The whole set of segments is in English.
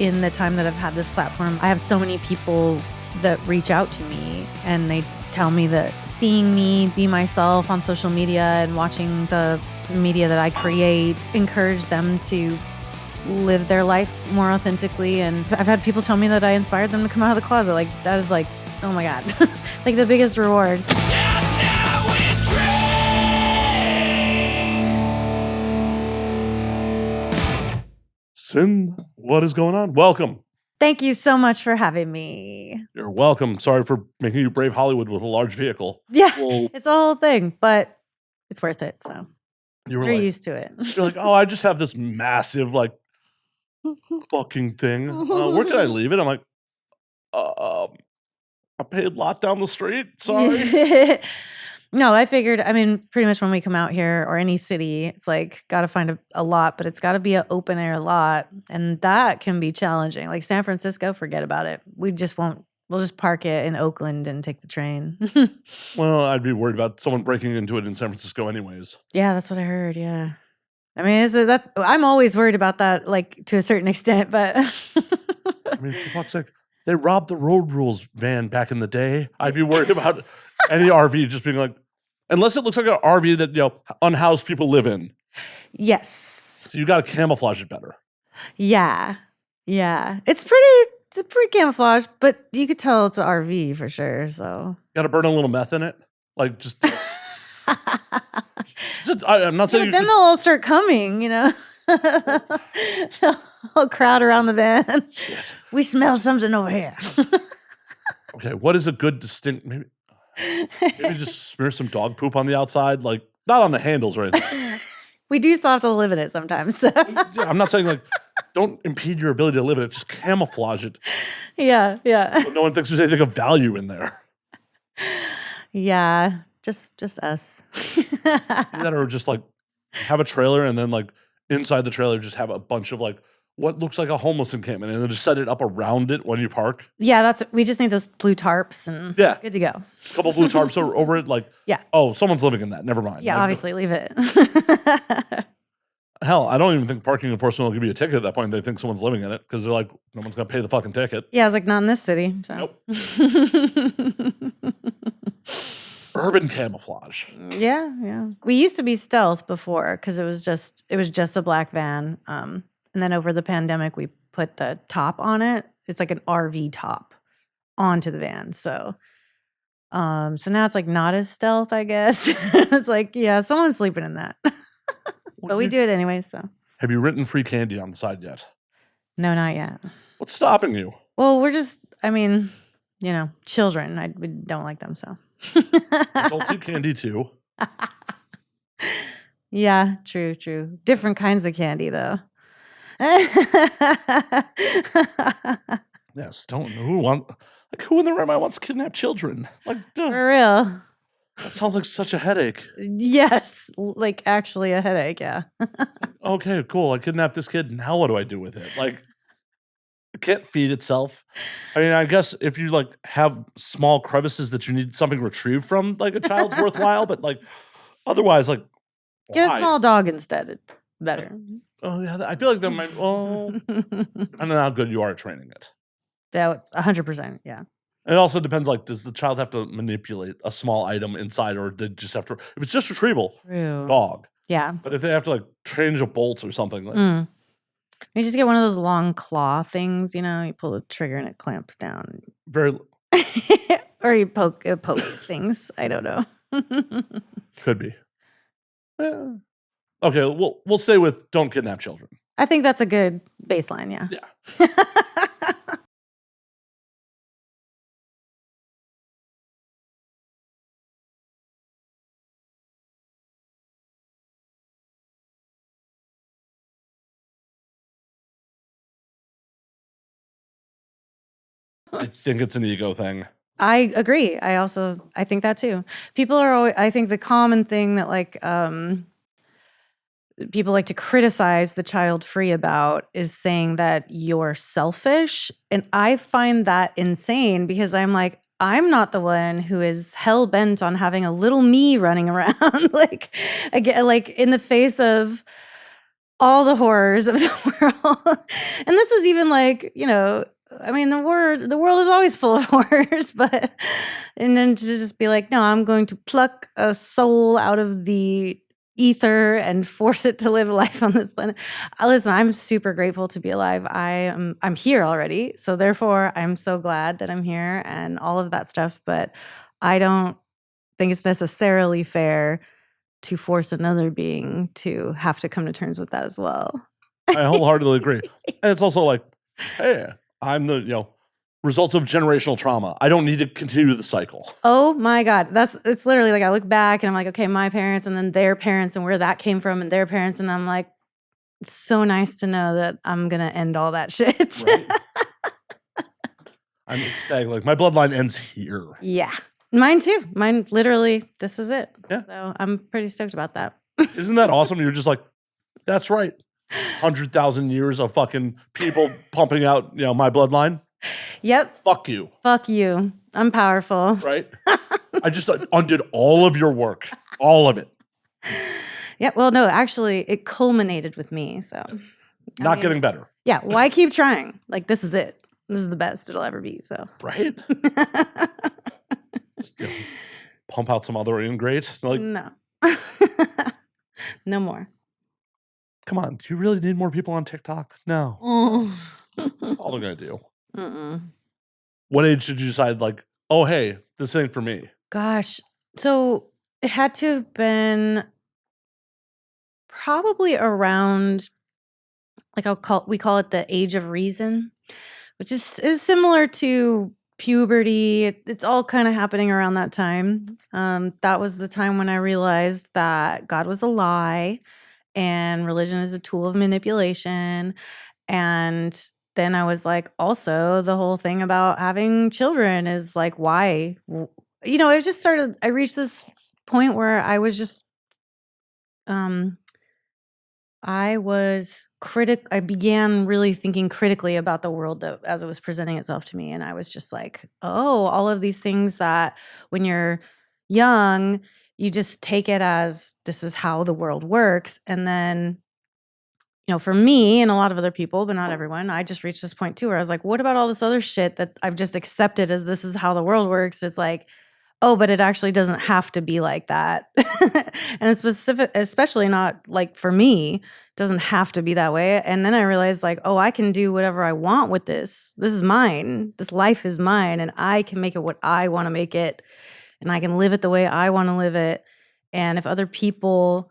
in the time that I've had this platform, I have so many people that reach out to me and they tell me that seeing me be myself on social media and watching the media that I create encourage them to live their life more authentically. And I've had people tell me that I inspired them to come out of the closet. Like, that is like, oh my God, like the biggest reward. Sinn, what is going on? Welcome. Thank you so much for having me. You're welcome. Sorry for making you brave Hollywood with a large vehicle. Yeah, Well, it's a whole thing, but it's worth it. So you're you're used to it. You're like, oh, I just have this massive, like, fucking thing. Where can I leave it? I'm like, a paid lot down the street. Sorry. No, I figured, I mean, pretty much when we come out here or any city, it's like, got to find a lot, but it's got to be an open air lot. And that can be challenging. Like San Francisco, forget about it. We'll just park it in Oakland and take the train. Well, I'd be worried about someone breaking into it in San Francisco anyways. Yeah, that's what I heard. Yeah. I mean, I'm always worried about that, like to a certain extent, but. I mean, for fuck's sake, they robbed the road rules van back in the day. I'd be worried about any RV just being like, unless it looks like an RV that, unhoused people live in. Yes. So you got to camouflage it better. Yeah. Yeah. It's pretty camouflaged, but you could tell it's an RV for sure. So Got to burn a little meth in it. Like just I'm not saying. Yeah, then they'll all start coming, They'll all crowd around the van. Shit. We smell something over here. Okay, what is a good distinct? Maybe just smear some dog poop on the outside, like not on the handles or anything. We do still have to live in it sometimes. So. Yeah, I'm not saying like don't impede your ability to live in it. Just camouflage it. Yeah. So no one thinks there's anything of value in there. Yeah, just us. That or just like have a trailer and then like inside the trailer just have a bunch of like what looks like a homeless encampment and then just set it up around it when you park. Yeah, we just need those blue tarps and good to go. Just a couple blue tarps over it, like oh, someone's living in that. Never mind. Yeah, like, obviously leave it. Hell, I don't even think parking enforcement will give you a ticket at that point. They think someone's living in it because they're like, no one's gonna pay the fucking ticket. Yeah, I was like, not in this city. So. Nope. Urban camouflage. Yeah. We used to be stealth before because it was just a black van. And then over the pandemic, we put the top on it. It's like an RV top onto the van. So now it's like not as stealth, I guess. It's like, yeah, someone's sleeping in that. But we do it anyway, so. Have you written free candy on the side yet? No, not yet. What's stopping you? Well, we're just, children. We don't like them, so. Adults eat candy too. Yeah, true. Different kinds of candy, though. Yes, who in the right mind wants to kidnap children? Like, duh. For real. That sounds like such a headache. Yes, like actually a headache, yeah. Okay, cool. I kidnapped this kid. Now what do I do with it? Like, it can't feed itself. I mean, I guess if you like have small crevices that you need something retrieved from, like a child's worthwhile, but like otherwise, like get why? a small dog instead. It's better. Oh yeah, I feel like that might. Well, I don't know how good you are at training it. That's 100%. Yeah. It also depends. Like, does the child have to manipulate a small item inside, or did just have to? If it's just retrieval, True. dog. Yeah. But if they have to like change a bolt or something, like. You just get one of those long claw things, you pull the trigger and it clamps down. Very. Or you poke things. I don't know. Could be. Yeah. Okay, we'll stay with don't kidnap children. I think that's a good baseline, yeah. Yeah. I think it's an ego thing. I agree. I think that too. People are always, I think the common thing that like people like to criticize the child free about is saying that you're selfish. And I find that insane because I'm like, I'm not the one who is hell bent on having a little me running around like again, like in the face of all the horrors of the world. And this is even like, I mean, the world is always full of horrors, and then to just be like, no, I'm going to pluck a soul out of the ether and force it to live a life on this planet. Listen, I'm super grateful to be alive. I'm here already, so therefore I'm so glad that I'm here and all of that stuff. But I don't think it's necessarily fair to force another being to have to come to terms with that as well. I wholeheartedly agree, and it's also like, hey, I'm the result of generational trauma. I don't need to continue the cycle. Oh my God. It's literally like I look back and I'm like, okay, my parents and then their parents and where that came from and their parents. And I'm like, it's so nice to know that I'm going to end all that shit. Right. I'm ecstatic. Like my bloodline ends here. Yeah. Mine too. Mine literally, this is it. Yeah. So I'm pretty stoked about that. Isn't that awesome? You're just like, that's right. 100,000 years of fucking people pumping out, my bloodline. Yep. Fuck you. Fuck you. I'm powerful. Right? I just undid all of your work. All of it. Yeah. Well, no, actually, it culminated with me. So not getting better. Yeah. Why keep trying? Like, this is it. This is the best it'll ever be. So. Right? Just, pump out some other ingrate. Like, no. No more. Come on. Do you really need more people on TikTok? No. That's all they're going to do. What age did you decide, like, oh, hey, this ain't for me? Gosh. So it had to have been probably around, like we call it the age of reason, which is similar to puberty. It's all kind of happening around that time. That was the time when I realized that God was a lie and religion is a tool of manipulation. And then I was like, also the whole thing about having children is like, why? It just started, I reached this point where I was just, I began really thinking critically about the world as it was presenting itself to me. And I was just like, oh, all of these things that when you're young, you just take it as this is how the world works. And then, for me and a lot of other people, but not everyone, I just reached this point too where I was like, what about all this other shit that I've just accepted as this is how the world works? It's like, oh, but it actually doesn't have to be like that. And it's especially not like for me, it doesn't have to be that way. And then I realized like, oh, I can do whatever I want with this. This is mine. This life is mine. And I can make it what I want to make it. And I can live it the way I want to live it. And if other people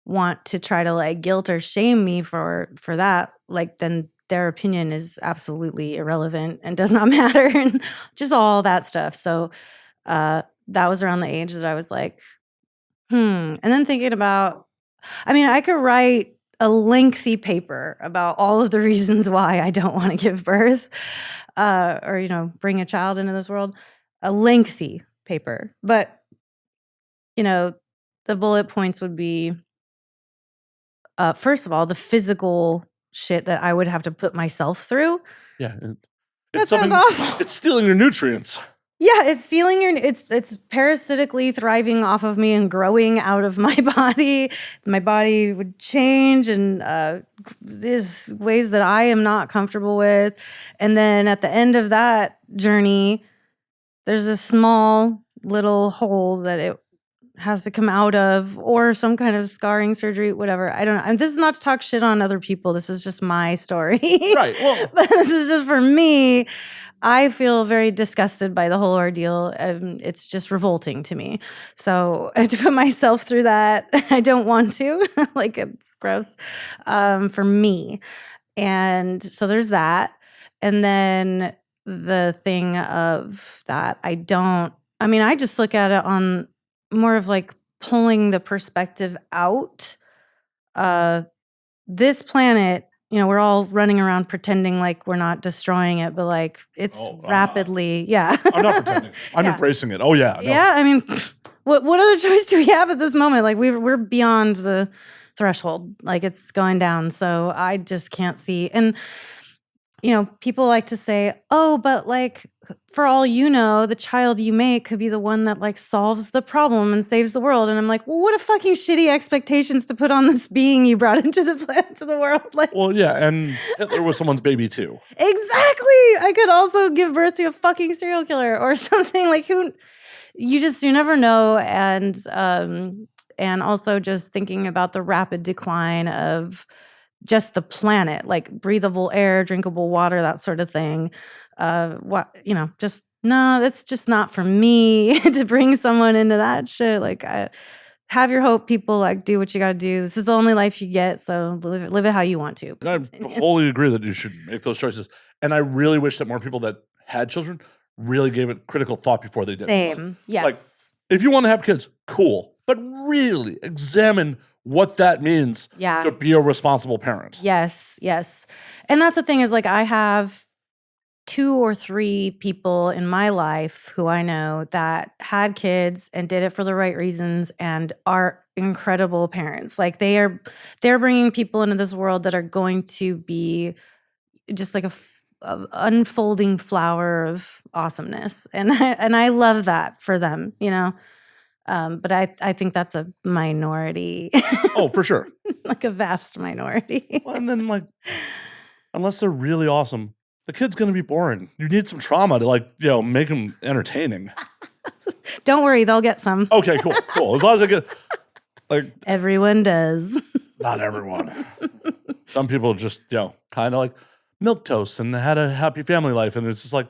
want to try to like guilt or shame me for that, like then their opinion is absolutely irrelevant and does not matter and just all that stuff. So that was around the age that I was like, And then thinking about, I could write a lengthy paper about all of the reasons why I don't want to give birth or, bring a child into this world, a lengthy paper. But, the bullet points would be, first of all, the physical shit that I would have to put myself through. Yeah. That sounds awful. It's stealing your nutrients. Yeah, it's stealing it's parasitically thriving off of me and growing out of my body. My body would change and there's ways that I am not comfortable with. And then at the end of that journey, there's a small little hole that it has to come out of, or some kind of scarring surgery, whatever. I don't know. And this is not to talk shit on other people. This is just my story. Right. Well, but this is just for me. I feel very disgusted by the whole ordeal. It's just revolting to me. So to put myself through that, I don't want to. Like, it's gross for me. And so there's that. And then the thing of that I just look at it on more of like pulling the perspective out. This planet, we're all running around pretending like we're not destroying it, but like it's rapidly, yeah. I'm not pretending. I'm embracing it. Oh yeah. No. Yeah. What other choice do we have at this moment? Like we're beyond the threshold. Like it's going down. So I just can't see. And people like to say, oh, but like, for all you know, the child you make could be the one that like solves the problem and saves the world. And I'm like, well, what a fucking shitty expectations to put on this being you brought into the world. Like, well, yeah, and Hitler was someone's baby too. Exactly. I could also give birth to a fucking serial killer or something. Like, you never know. And also just thinking about the rapid decline of just the planet, like breathable air, drinkable water, that sort of thing. That's just not for me to bring someone into that shit. Like, have your hope, people. Like, do what you got to do. This is the only life you get, so live it how you want to. And I wholly agree that you should make those choices. And I really wish that more people that had children really gave it critical thought before they did. Same, yes. Like, if you want to have kids, cool, but really examine what that means to be a responsible parent. Yes. And that's the thing is, like, I have 2 or 3 people in my life who I know that had kids and did it for the right reasons and are incredible parents. Like, they're bringing people into this world that are going to be just like a unfolding flower of awesomeness. And I love that for them, but I think that's a minority. Oh, for sure. Like a vast minority. Well, and then, like, unless they're really awesome, the kid's going to be boring. You need some trauma to, like, make them entertaining. Don't worry, they'll get some. Okay, cool. As long as I get, like, everyone does. Not everyone. Some people just, kind of like milquetoast and had a happy family life, and it's just like,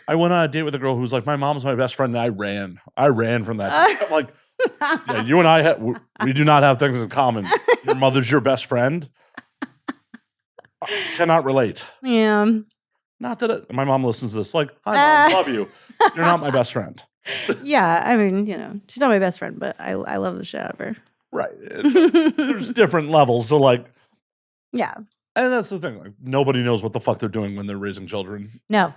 I went on a date with a girl who was like, my mom's my best friend, and I ran from that. I'm like, yeah, you and I, we do not have things in common. Your mother's your best friend. I cannot relate. Yeah. Not that my mom listens to this. Like, hi, Mom, love you. You're not my best friend. Yeah, I mean, she's not my best friend, but I love the shit out of her. Right. There's different levels. So, like, yeah. And that's the thing. Like, nobody knows what the fuck they're doing when they're raising children. No.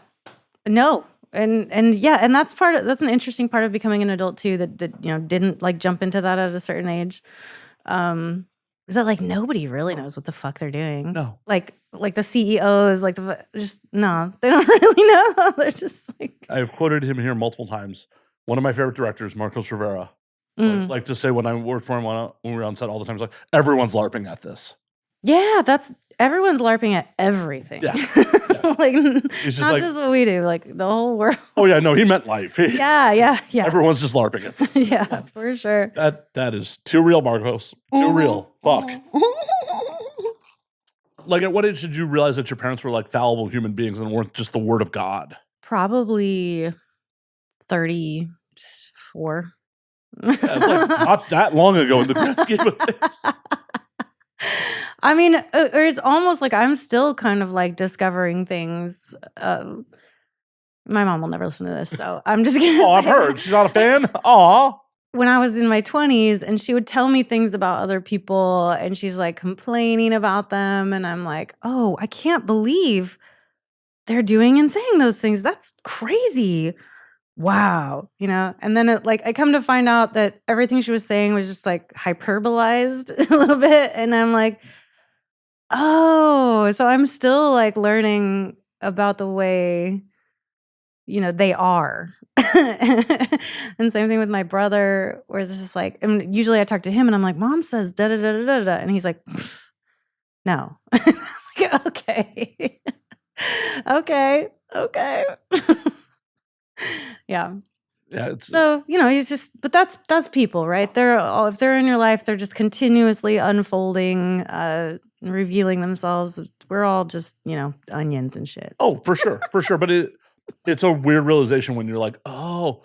And yeah, and that's an interesting part of becoming an adult too, that didn't like jump into that at a certain age. Is that like nobody really knows what the fuck they're doing? No. Like the CEOs, like no, they don't really know. They're just like. I've quoted him here multiple times. One of my favorite directors, Marcos Rivera, like to say when I worked for him when we were on set all the time, like, everyone's LARPing at this. Yeah, everyone's LARPing at everything. Yeah. Like, He's not just what we do, like the whole world. Oh yeah, no, he meant life. Yeah. Everyone's just LARPing at this. Yeah, for sure. That is too real, Marcos. Too real. Fuck. Like, at what age did you realize that your parents were like fallible human beings and weren't just the word of God? Probably 34. Yeah, it's like not that long ago in the grand scheme of things. I mean, or it's almost like I'm still kind of like discovering things. My mom will never listen to this, so I'm just gonna. Oh, I've heard. She's not a fan? Aw. When I was in my 20s, and she would tell me things about other people, and she's like complaining about them, and I'm like, oh, I can't believe they're doing and saying those things. That's crazy. Wow. And then I come to find out that everything she was saying was just like hyperbolized a little bit. And I'm like, oh, so I'm still like learning about the way, they are. And same thing with my brother, where it's just like, and usually I talk to him and I'm like, Mom says da da da da da da. And he's like, no. Like, okay. Okay. Yeah. So, it's just, but that's people, right? If they're in your life, they're just continuously unfolding, revealing themselves. We're all just, onions and shit. Oh, for sure. But it's a weird realization when you're like, oh,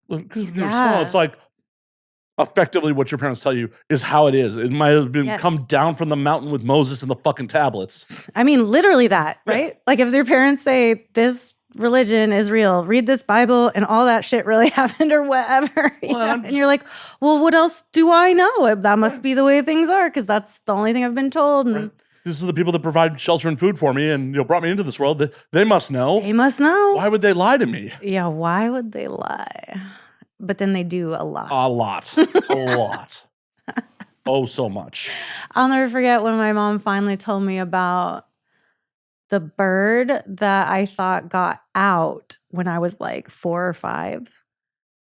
because when you're small, it's like effectively what your parents tell you is how it is. It might have been come down from the mountain with Moses and the fucking tablets. I mean, literally that, right? Yeah. Like if your parents say this religion is real, read this Bible and all that shit really happened or whatever. And you're like, well, what else do I know? That must be the way things are because that's the only thing I've been told. And This is the people that provide shelter and food for me and brought me into this world. They must know. They must know. Why would they lie to me? Yeah, why would they lie? But then they do a lot. A lot. Oh, so much. I'll never forget when my mom finally told me about the bird that I thought got out when I was like 4 or 5.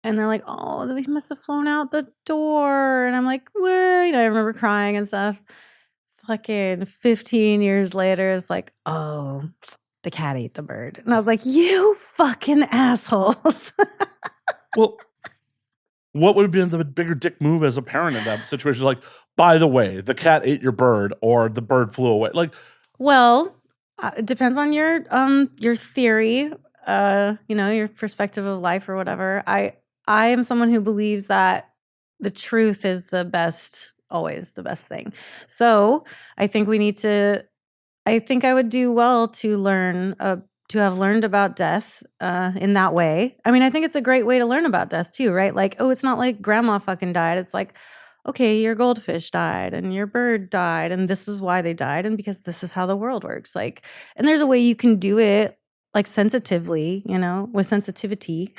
And they're like, oh, he must have flown out the door. And I'm like, wait. I remember crying and stuff. Fucking 15 years later, it's like, oh, the cat ate the bird. And I was like, you fucking assholes. Well, what would have been the bigger dick move as a parent in that situation? Like, by the way, the cat ate your bird or the bird flew away. Like, well, it depends on your theory, your perspective of life or whatever. I am someone who believes that the truth is always the best thing. So I think I would do well to learn, to have learned about death in that way. I mean, I think it's a great way to learn about death too, right? Like, oh, it's not like grandma fucking died. It's like, okay, your goldfish died and your bird died and this is why they died and because this is how the world works. Like, and there's a way you can do it like sensitively, with sensitivity.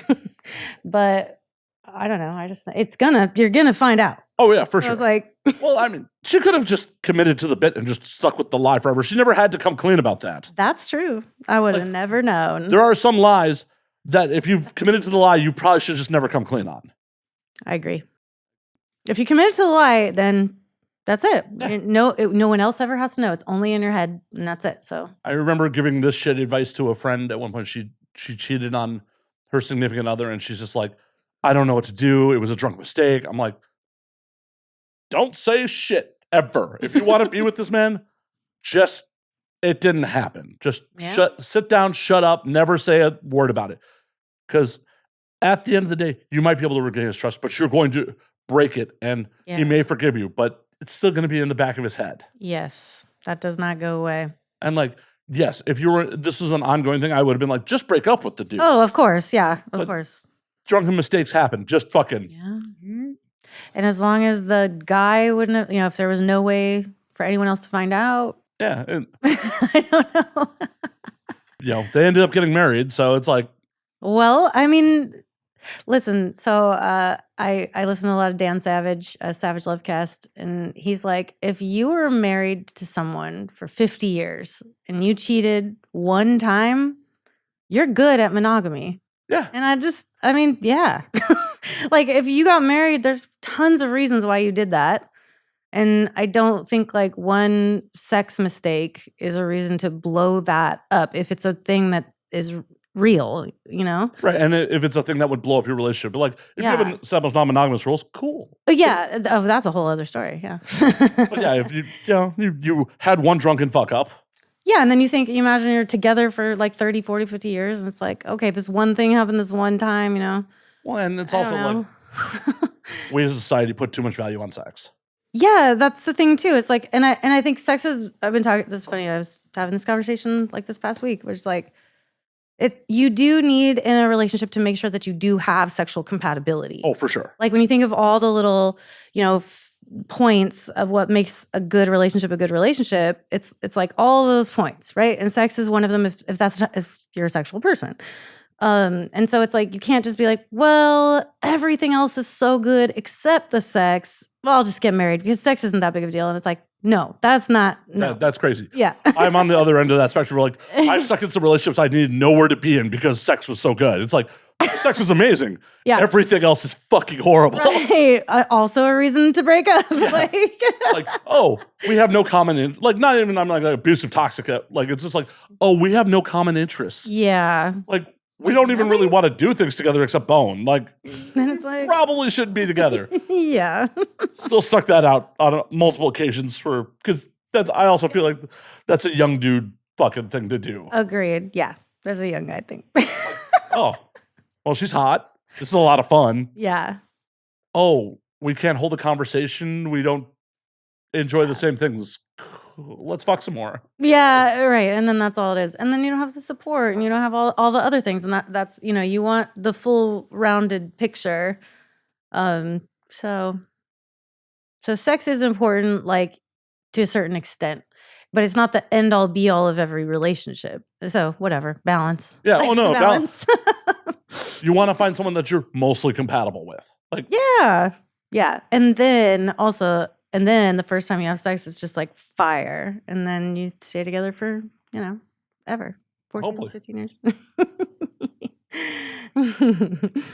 But I don't know. You're gonna find out. oh yeah, for So I sure. was like, Well, I mean, she could have just committed to the bit and just stuck with the lie forever. She never had to come clean about that. that's true. I would have Like, never known. There are some lies that if you've committed to the lie, you probably should just never come clean on. I agree. If you committed to the lie, then that's it. Yeah. No one else ever has to know. It's only in your head, and that's it. So I remember giving this shit advice to a friend at one point. She cheated on her significant other, and she's just like, I don't know what to do. It was a drunk mistake. I'm like, don't say shit ever. If you want to be with this man, it didn't happen. Just sit down, shut up, never say a word about it. Because at the end of the day, you might be able to regain his trust, but you're going to break it, and he may forgive you, but it's still going to be in the back of his head. Yes, that does not go away. And like, yes, if this was an ongoing thing, I would have been like, just break up with the dude. Oh, of course. Yeah, of course. Drunken mistakes happen. Just fucking. Yeah. And as long as the guy wouldn't have, if there was no way for anyone else to find out. Yeah. And, I don't know. They ended up getting married. So it's like. Well, I mean, listen, so I listen to a lot of Dan Savage, Savage Lovecast, and he's like, if you were married to someone for 50 years and you cheated one time, you're good at monogamy. Yeah. And yeah. Like, if you got married, there's tons of reasons why you did that. And I don't think like one sex mistake is a reason to blow that up if it's a thing that is real, Right. And if it's a thing that would blow up your relationship, but like if you haven't established non-monogamous rules, cool. Yeah. Oh, that's a whole other story. Yeah. But yeah, if you had one drunken fuck up. Yeah. And then you imagine you're together for like 30, 40, 50 years. And it's like, okay, this one thing happened this one time, Well, and it's also like we as a society put too much value on sex. Yeah, that's the thing too. It's like, and I think sex is. I've been talking. This is funny. I was having this conversation like this past week, which is like, you do need in a relationship to make sure that you do have sexual compatibility. Oh, for sure. Like when you think of all the little, points of what makes a good relationship, it's like all those points, right? And sex is one of them. If you're a sexual person. And so it's like, you can't just be like, well, everything else is so good except the sex. Well, I'll just get married because sex isn't that big of a deal. And it's like, no, that's not. No. That's crazy. Yeah. I'm on the other end of that spectrum. Like, I've stuck in some relationships I needed nowhere to be in because sex was so good. It's like, sex was amazing. Yeah. Everything else is fucking horrible. Right. Also a reason to break up. Yeah. Like, oh, we have no common, not even, I'm like abusive, toxic. Like, it's just like, oh, we have no common interests. Yeah. Like, we don't even really want to do things together except bone. Like, and it's like, probably shouldn't be together. Yeah. Still stuck that out on multiple occasions because I also feel like that's a young dude fucking thing to do. Agreed. Yeah. There's a young guy thing. Oh, well, she's hot. This is a lot of fun. Yeah. Oh, we can't hold a conversation. We don't enjoy the same things. Let's fuck some more. Yeah, right. And then that's all it is. And then you don't have the support and you don't have all the other things. And that's, you want the full rounded picture. So sex is important, like to a certain extent, but it's not the end all be all of every relationship. So whatever, balance. Yeah. Oh no, balance. You want to find someone that you're mostly compatible with. Like, yeah. Yeah. And then the first time you have sex is just like fire. And then you stay together for, ever. 14, Hopefully. 15 years.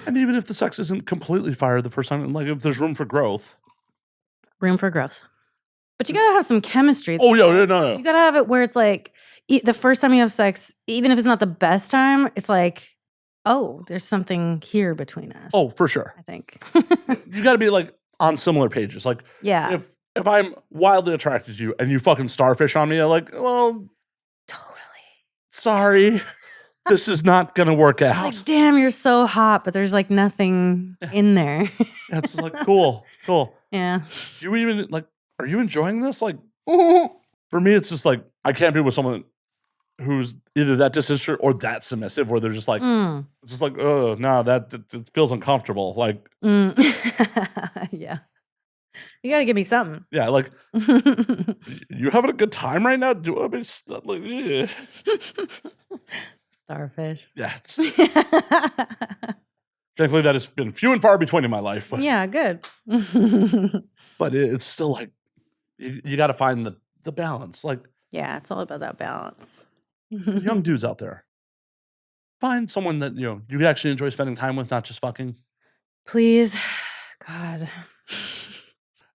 And even if the sex isn't completely fire the first time, like if there's room for growth. Room for growth. But you gotta have some chemistry. Oh, yeah, no. You gotta have it where it's like the first time you have sex, even if it's not the best time, it's like, oh, there's something here between us. Oh, for sure. I think. You gotta be like on similar pages. Like, yeah. If I'm wildly attracted to you and you fucking starfish on me, I'm like, well, Totally. Sorry. This is not gonna work out. Like, damn, you're so hot, but there's like nothing in there. It's like cool. Yeah. Do you even like? Are you enjoying this? Like, for me, it's just like I can't be with someone who's either that disinterested or that submissive, where they're just like, it's just like, oh no, that feels uncomfortable. Like, yeah. You got to give me something. Yeah, like, you having a good time right now? Do I mean, like, Starfish. Yeah. Thankfully, that has been few and far between in my life. But, yeah, good. But it's still like, you got to find the balance. Like, yeah, it's all about that balance. Young dudes out there, find someone that, you can actually enjoy spending time with, not just fucking. Please. God.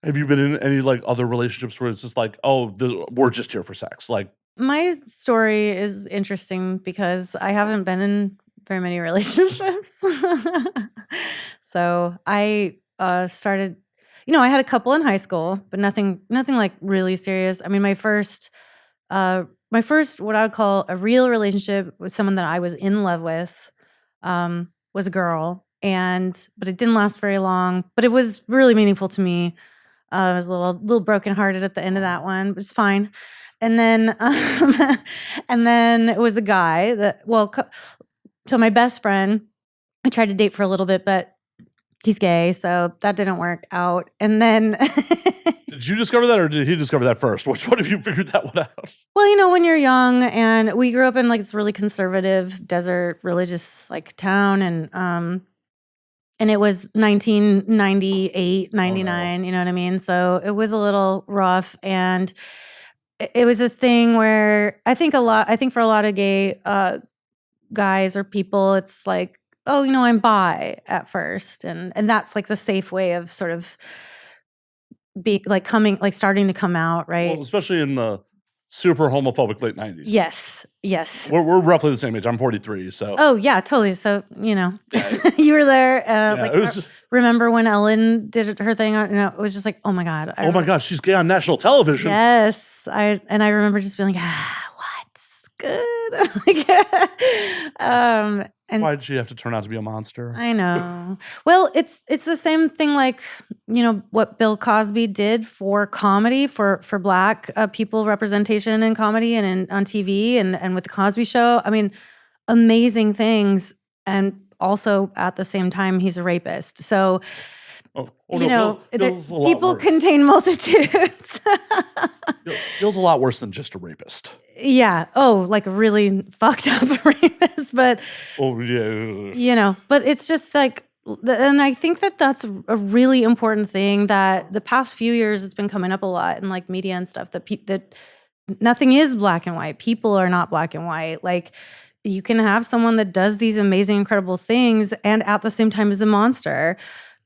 Have you been in any like other relationships where it's just like, oh, we're just here for sex? Like, my story is interesting because I haven't been in very many relationships. So I started, I had a couple in high school, but nothing like really serious. I mean, my first what I would call a real relationship with someone that I was in love with was a girl, but it didn't last very long. But it was really meaningful to me. I was a little brokenhearted at the end of that one, but it's fine. And then it was a guy so my best friend, I tried to date for a little bit, but he's gay, so that didn't work out. And then did you discover that, or did he discover that first? Which one have you figured that one out? Well, when you're young, and we grew up in like this really conservative desert religious like town, and it was 1998, 99, you know what I mean? So it was a little rough, and it was a thing where I think for a lot of gay guys or people, it's like, oh, I'm bi at first, and that's like the safe way of sort of be like starting to come out, right? Well, especially in the super homophobic late 90s. Yes. We're roughly the same age. I'm 43, so. Oh yeah, totally. So you were there. Remember when Ellen did her thing? It was just like, oh my god. Oh my gosh, she's gay on national television. Yes, I remember just being like, what's good? And why did she have to turn out to be a monster? I know. Well, it's the same thing like, what Bill Cosby did for comedy, for Black people representation in comedy and on TV and with the Cosby Show. I mean, amazing things. And also at the same time, he's a rapist. So, people contain multitudes. Bill's a lot worse than just a rapist. Yeah. Oh, like a really fucked up rapist. But, but it's just like, and I think that's a really important thing that the past few years has been coming up a lot in like media and stuff, that nothing is black and white. People are not black and white. Like, you can have someone that does these amazing, incredible things and at the same time is a monster.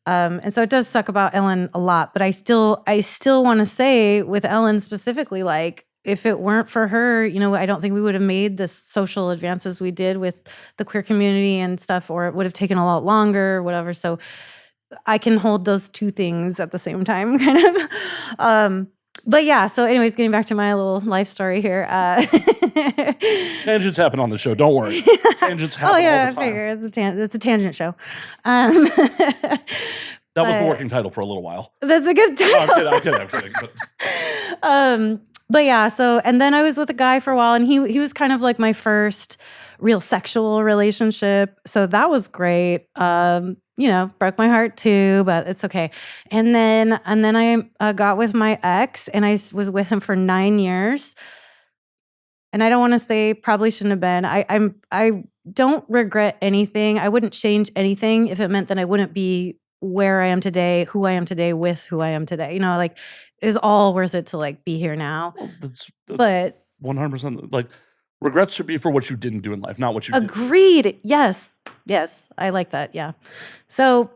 And so it does suck about Ellen a lot, but I still want to say with Ellen specifically, like, if it weren't for her, I don't think we would have made the social advances we did with the queer community and stuff, or it would have taken a lot longer or whatever. So I can hold those two things at the same time, kind of. But yeah, so anyways, getting back to my little life story here. Tangents happen on the show. Don't worry. Tangents happen all the time. I figure it's a tangent show. That was the working title for a little while. That's a good title. I'm kidding. But yeah, so, and then I was with a guy for a while, and he was kind of like my first real sexual relationship. So that was great. Broke my heart too, but it's okay. And then I got with my ex, and I was with him for 9 years. And I don't want to say probably shouldn't have been. I don't regret anything. I wouldn't change anything if it meant that I wouldn't be where I am today, who I am today, with who I am today. Like, it was all worth it to like be here now. That's but 100%. Like, Regrets should be for what you didn't do in life, not what you did. Agreed. Yes. I like that. Yeah. So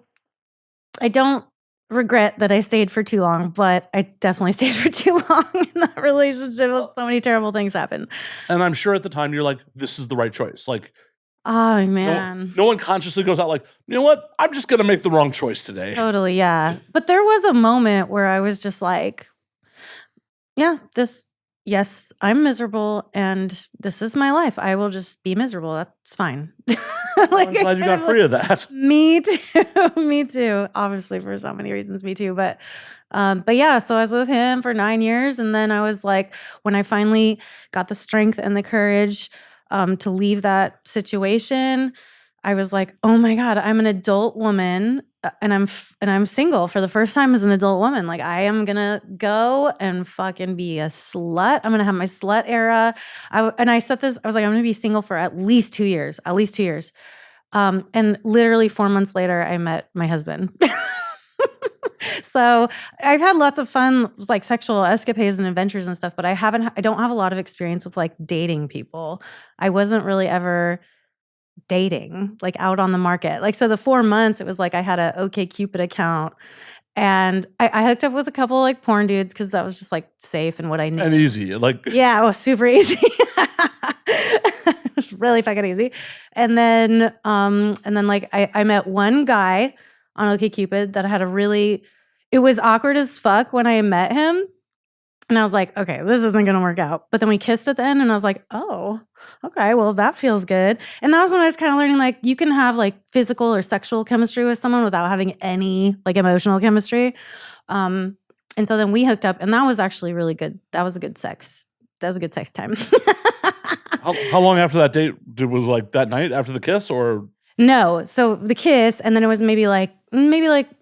I don't regret that I stayed for too long, but I definitely stayed for too long in that relationship. So many terrible things happened. And I'm sure at the time you're like, this is the right choice. Like, oh man, no one consciously goes out like, you know what? I'm just going to make the wrong choice today. Totally. Yeah. But there was a moment where I was just like, yeah, yes, I'm miserable and this is my life. I will just be miserable. That's fine. I'm glad you got free of that. Me too. Me too. Obviously for so many reasons, me too. But yeah, so I was with him for 9 years. And then I was like, when I finally got the strength and the courage to leave that situation, I was like, oh my God, I'm an adult woman and I'm single for the first time as an adult woman. Like I am gonna go and fucking be a slut. I'm gonna have my slut era. I set this, I was like, I'm gonna be single for at least 2 years. And literally 4 months later, I met my husband. So I've had lots of fun, like sexual escapades and adventures and stuff, but I don't have a lot of experience with like dating people. I wasn't really ever dating, like out on the market. Like, so the 4 months, it was like I had a OkCupid account and I hooked up with a couple like porn dudes because that was just like safe and what I knew. And easy. Like, yeah, it was super easy. It was really fucking easy. And then like I met one guy on OkCupid that had it was awkward as fuck when I met him. And I was like, okay, this isn't going to work out. But then we kissed at the end and I was like, oh, okay, well, that feels good. And that was when I was kind of learning, like, you can have like physical or sexual chemistry with someone without having any like emotional chemistry. And so then we hooked up and that was actually really good. That was a good sex time. how long after that date was like that night after the kiss or? No. So the kiss, and then it was maybe like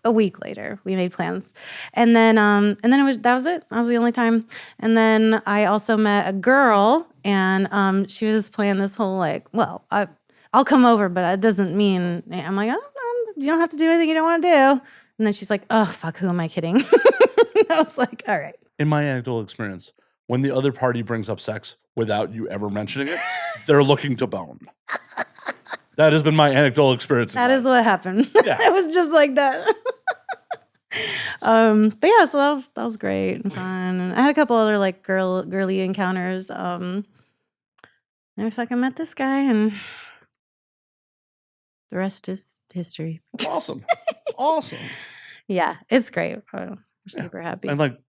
a week later we made plans. And then that was it. That was the only time. And then I also met a girl and she was playing this whole like, well, I'll come over, but it doesn't mean I'm like, oh, you don't have to do anything you don't want to do. And then she's like, oh fuck, who am I kidding? I was like, all right. In my anecdotal experience, when the other party brings up sex without you ever mentioning it, they're looking to bone. That has been my anecdotal experience. That is what happened. Yeah. It was just like that. But yeah, so that was great and fun. And I had a couple other like girly encounters. And I fucking met this guy and the rest is history. Awesome. Yeah, it's great. We're super happy. And like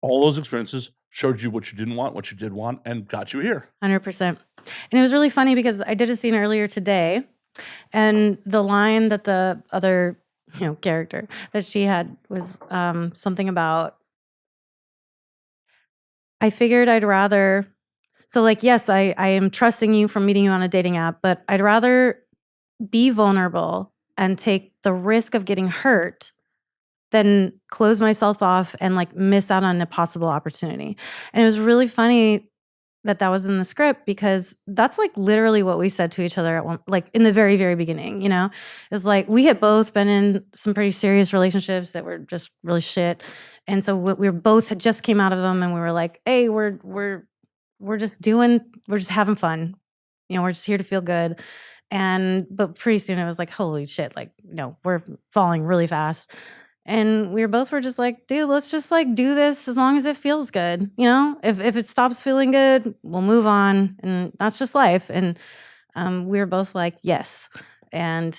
all those experiences showed you what you didn't want, what you did want, and got you here. 100%. And it was really funny because I did a scene earlier today, and the line that the other character that she had was something about, I figured I'd rather, so like, yes, I am trusting you from meeting you on a dating app, but I'd rather be vulnerable and take the risk of getting hurt than close myself off and like miss out on a possible opportunity. And it was really funny that was in the script because that's like literally what we said to each other like in the very, very beginning, It's like we had both been in some pretty serious relationships that were just really shit. And so we were both had just came out of them and we were like, hey, we're just having fun. We're just here to feel good. But pretty soon it was like, holy shit, like, no, we're falling really fast. And we were just like, dude, let's just like do this as long as it feels good. If it stops feeling good, we'll move on. And that's just life. And we were both like, yes. And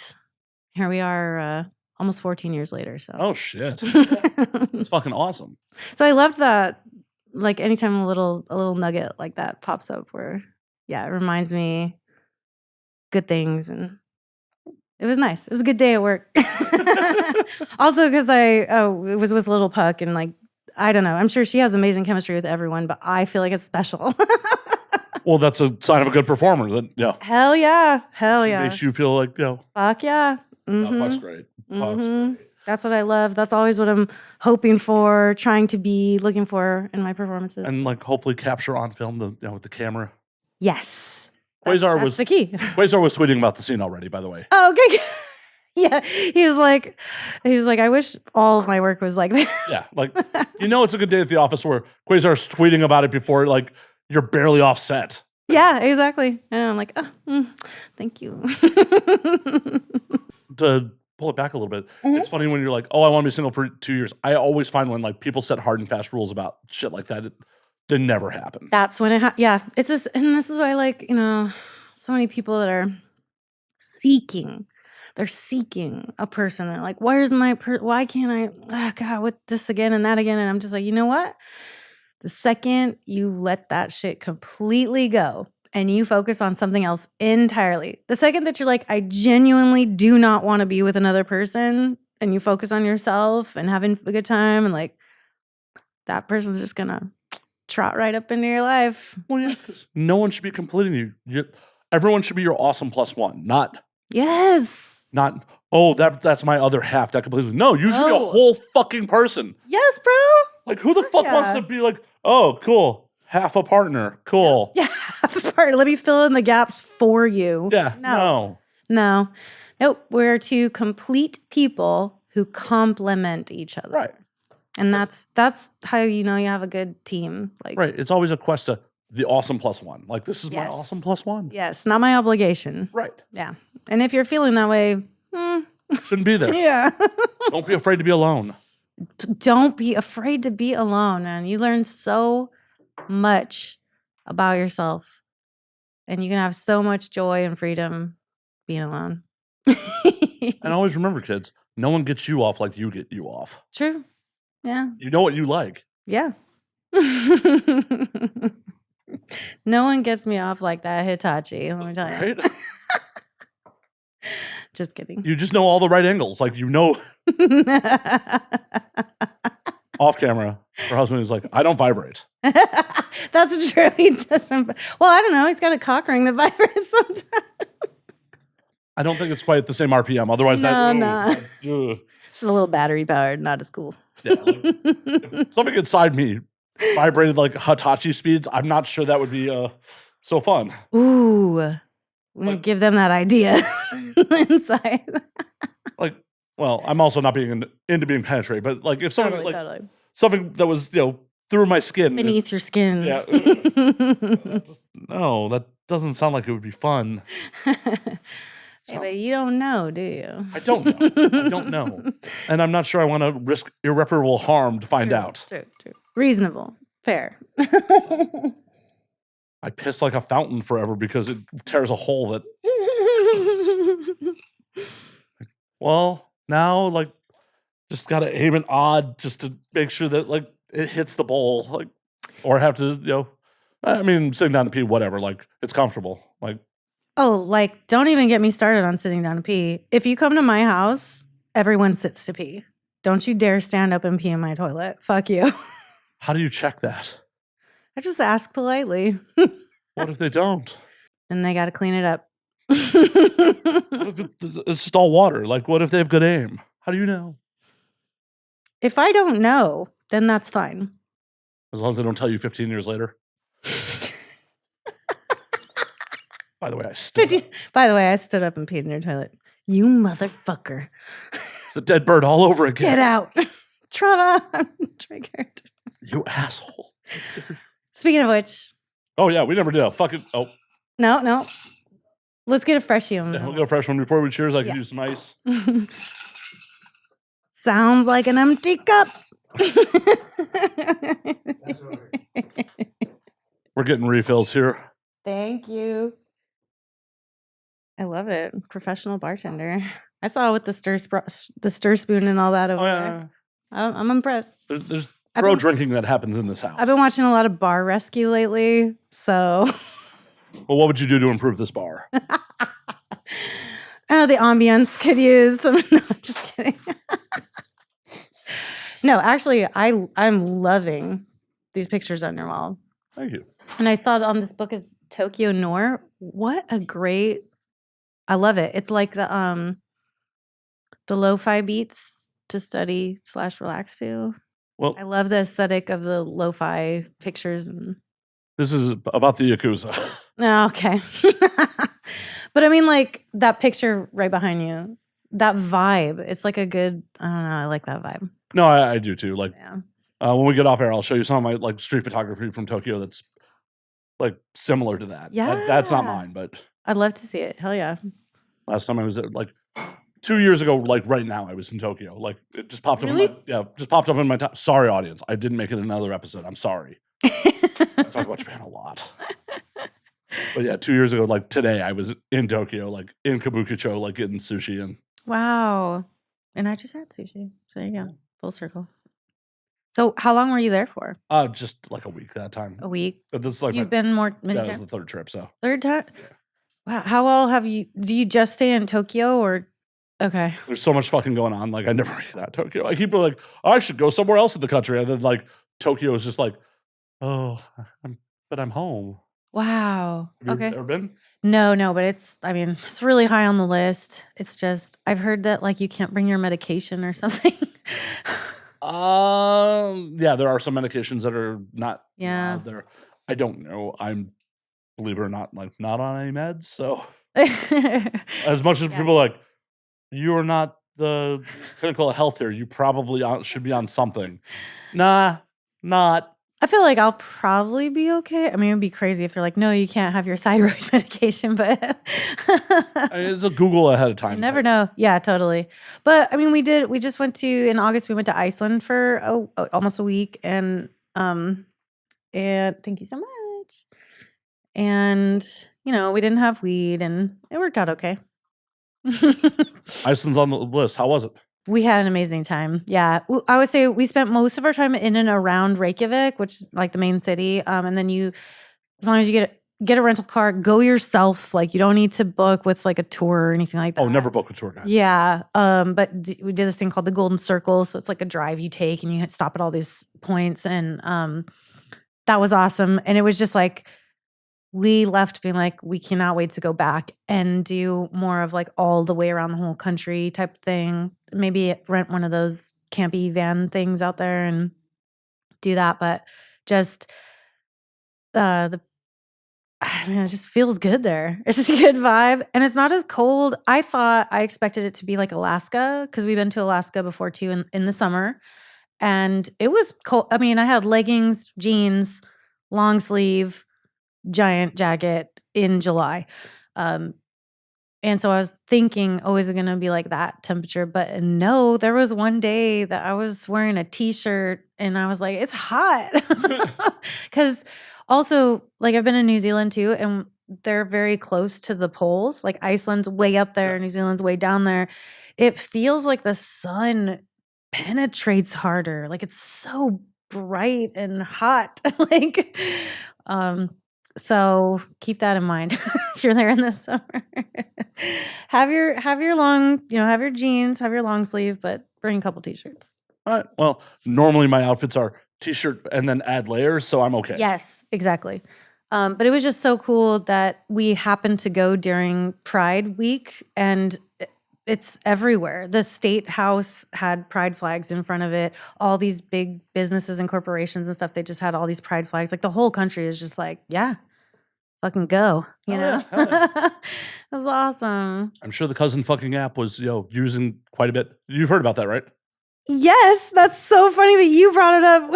here we are almost 14 years later. So. Oh, shit. It's fucking awesome. So I loved that. Like anytime a little nugget like that pops up where, yeah, it reminds me good things and it was nice. It was a good day at work. Also, because it was with Little Puck and like, I don't know. I'm sure she has amazing chemistry with everyone, but I feel like it's special. Well, that's a sign of a good performer. Yeah. Hell yeah. It makes you feel like, Fuck yeah. Mm-hmm. Puck's great. Puck's great. That's what I love. That's always what I'm hoping for, trying to be, looking for in my performances. And like hopefully capture on film with the camera. Yes. Quasar the key. Quasar was tweeting about the scene already, by the way. Oh, okay. Yeah. He was like, I wish all of my work was like that. Yeah. Like, it's a good day at the office where Quasar's tweeting about it before like you're barely off set. Yeah, exactly. And I'm like, oh, thank you. To pull it back a little bit, it's funny when you're like, oh, I want to be single for 2 years. I always find when like people set hard and fast rules about shit like that, they never happen. That's when it yeah, it's just, and this is why, like, so many people that are seeking, they're seeking a person. They're like, where's my why can't I, God, with this again and that again? And I'm just like, you know what? The second you let that shit completely go and you focus on something else entirely, the second that you're like, I genuinely do not want to be with another person, and you focus on yourself and having a good time, and like, that person's just gonna trot right up into your life. Well, yeah, because no one should be completing you. Everyone should be your awesome plus one, not oh, that's my other half that completes me. No, you should be a whole fucking person. Yes, bro. Like, who the fuck wants to be like, oh, cool, half a partner, cool. Yeah, half a partner. Let me fill in the gaps for you. Yeah, no. Nope. We're two complete people who complement each other. Right. And that's how you have a good team. Like, right. It's always a quest to the awesome plus one. Like, this is my awesome plus one. Yes, not my obligation. Right. Yeah. And if you're feeling that way, shouldn't be there. Yeah. Don't be afraid to be alone. Don't be afraid to be alone, man. You learn so much about yourself, and you can have so much joy and freedom being alone. And always remember, kids, no one gets you off like you get you off. True. Yeah. You know what you like. Yeah. No one gets me off like that Hitachi, let me tell you. Right? Just kidding. You just know all the right angles. Like, off camera, her husband is like, I don't vibrate. That's true. He doesn't. Well, I don't know. He's got a cock ring that vibrates sometimes. I don't think it's quite the same RPM. Otherwise, Just a little battery powered, not as cool. Yeah, if something inside me vibrated like Hitachi speeds, I'm not sure that would be so fun. Ooh, I'm gonna give them that idea inside. Like, well, I'm also not being into being penetrated, but like if something totally. Something that was through my skin, beneath your skin. Yeah. No, that doesn't sound like it would be fun. Hey, but you don't know, do you? I don't know. I don't know. And I'm not sure I want to risk irreparable harm to find out. True. Reasonable. Fair. I piss like a fountain forever because it tears a hole that... Well, now, like, just got to aim it odd just to make sure that, like, it hits the bowl. Like, or have to, sitting down to pee, whatever. Like, it's comfortable. Like... Oh, like, don't even get me started on sitting down to pee. If you come to my house, everyone sits to pee. Don't you dare stand up and pee in my toilet. Fuck you. How do you check that? I just ask politely. What if they don't? Then they got to clean it up. What if it's just all water? Like, what if they have good aim? How do you know? If I don't know, then that's fine. As long as they don't tell you 15 years later. By the way, I stood up and peed in your toilet. You motherfucker. It's a dead bird all over again. Get out. Trauma. I'm triggered. You asshole. Speaking of which. Oh, yeah, we never did a fucking... Oh. No. Let's get a fresh one. Yeah, we'll get a fresh one. Before we cheers, I can use some ice. Sounds like an empty cup. We're getting refills here. Thank you. I love it. Professional bartender. I saw with the stir spoon and all that over there. I'm impressed. There's drinking that happens in this house. I've been watching a lot of Bar Rescue lately, so. Well, what would you do to improve this bar? The ambience could use. No, I'm just kidding. No, actually, I'm loving these pictures on your wall. Thank you. And I saw on this book is Tokyo Noir. What a great. I love it. It's like the lo-fi beats to study / relax to. Well, I love the aesthetic of the lo-fi pictures. And... This is about the Yakuza. Oh, okay. But I mean, like, that picture right behind you, that vibe, it's like a good, I don't know, I like that vibe. No, I do too. Like, when we get off air, I'll show you some of my like street photography from Tokyo that's like similar to that. Yeah. That's not mine, but I'd love to see it. Hell yeah. last time I was there, like 2 years ago, like right now, I was in Tokyo. Like it just popped up in my just popped up in my top. Sorry, audience, I didn't make it another episode. I'm sorry. I talk about Japan a lot. But yeah, 2 years ago, like today, I was in Tokyo, like in Kabukicho, like getting sushi and Wow. And I just had sushi. So there you go. Full circle. So how long were you there for? Just like a week that time. A week? But this is like You've been more many that was times? the third trip, so. Third time? Wow. How well have you, do you just stay in Tokyo or? Okay. There's so much fucking going on. Like I never get out of Tokyo. I keep like, I should go somewhere else in the country. And then like Tokyo is just like, oh, but I'm home. Wow. Have you Okay. ever been? No, but it's really high on the list. It's just, I've heard that like you can't bring your medication or something. Yeah, there are some medications that are not Yeah. there. I don't know. I'm, believe it or not, like not on any meds. So as much as people are like, you are not the pinnacle of health here, you probably should be on something. Nah, not. I feel like I'll probably be okay. I mean, it'd be crazy if they're like, no, you can't have your thyroid medication, but I mean, it's a Google ahead of time. you never know. Yeah, totally. But I mean, we just went to, in August, we went to Iceland for almost a week and thank you so much. And, we didn't have weed and it worked out okay. Iceland's on the list. How was it? We had an amazing time. Yeah. I would say we spent most of our time in and around Reykjavik, which is like the main city. And then as long as you get a rental car, go yourself. Like you don't need to book with like a tour or anything like that. Oh, never book a tour guide. Yeah. But we did this thing called the Golden Circle. So it's like a drive you take and you stop at all these points. And that was awesome. And it was just like, we left being like, we cannot wait to go back and do more of like all the way around the whole country type thing. Maybe rent one of those campy van things out there and do that. But just it just feels good there. It's just a good vibe. And it's not as cold. I expected it to be like Alaska because we've been to Alaska before too in the summer. And it was cold. I mean, I had leggings, jeans, long sleeve, giant jacket in July. And so I was thinking, oh, is it going to be like that temperature? But no, there was one day that I was wearing a t-shirt and I was like, it's hot. Because also, like I've been in New Zealand too, and they're very close to the poles. Like Iceland's way up there, New Zealand's way down there. It feels like the sun penetrates harder. Like it's so bright and hot. Like, so keep that in mind if you're there in the summer. have your long, have your jeans, have your long sleeve, but bring a couple t-shirts. All right. Well, normally my outfits are t-shirt and then add layers, so I'm okay. Yes, exactly. But it was just so cool that we happened to go during Pride Week, and it's everywhere. The State House had pride flags in front of it. All these big businesses and corporations and stuff, they just had all these pride flags. Like the whole country is just like, yeah, fucking go. You know? Yeah. It was awesome. I'm sure the Cousin Fucking app was, using quite a bit. You've heard about that, right? Yes, that's so funny that you brought it up.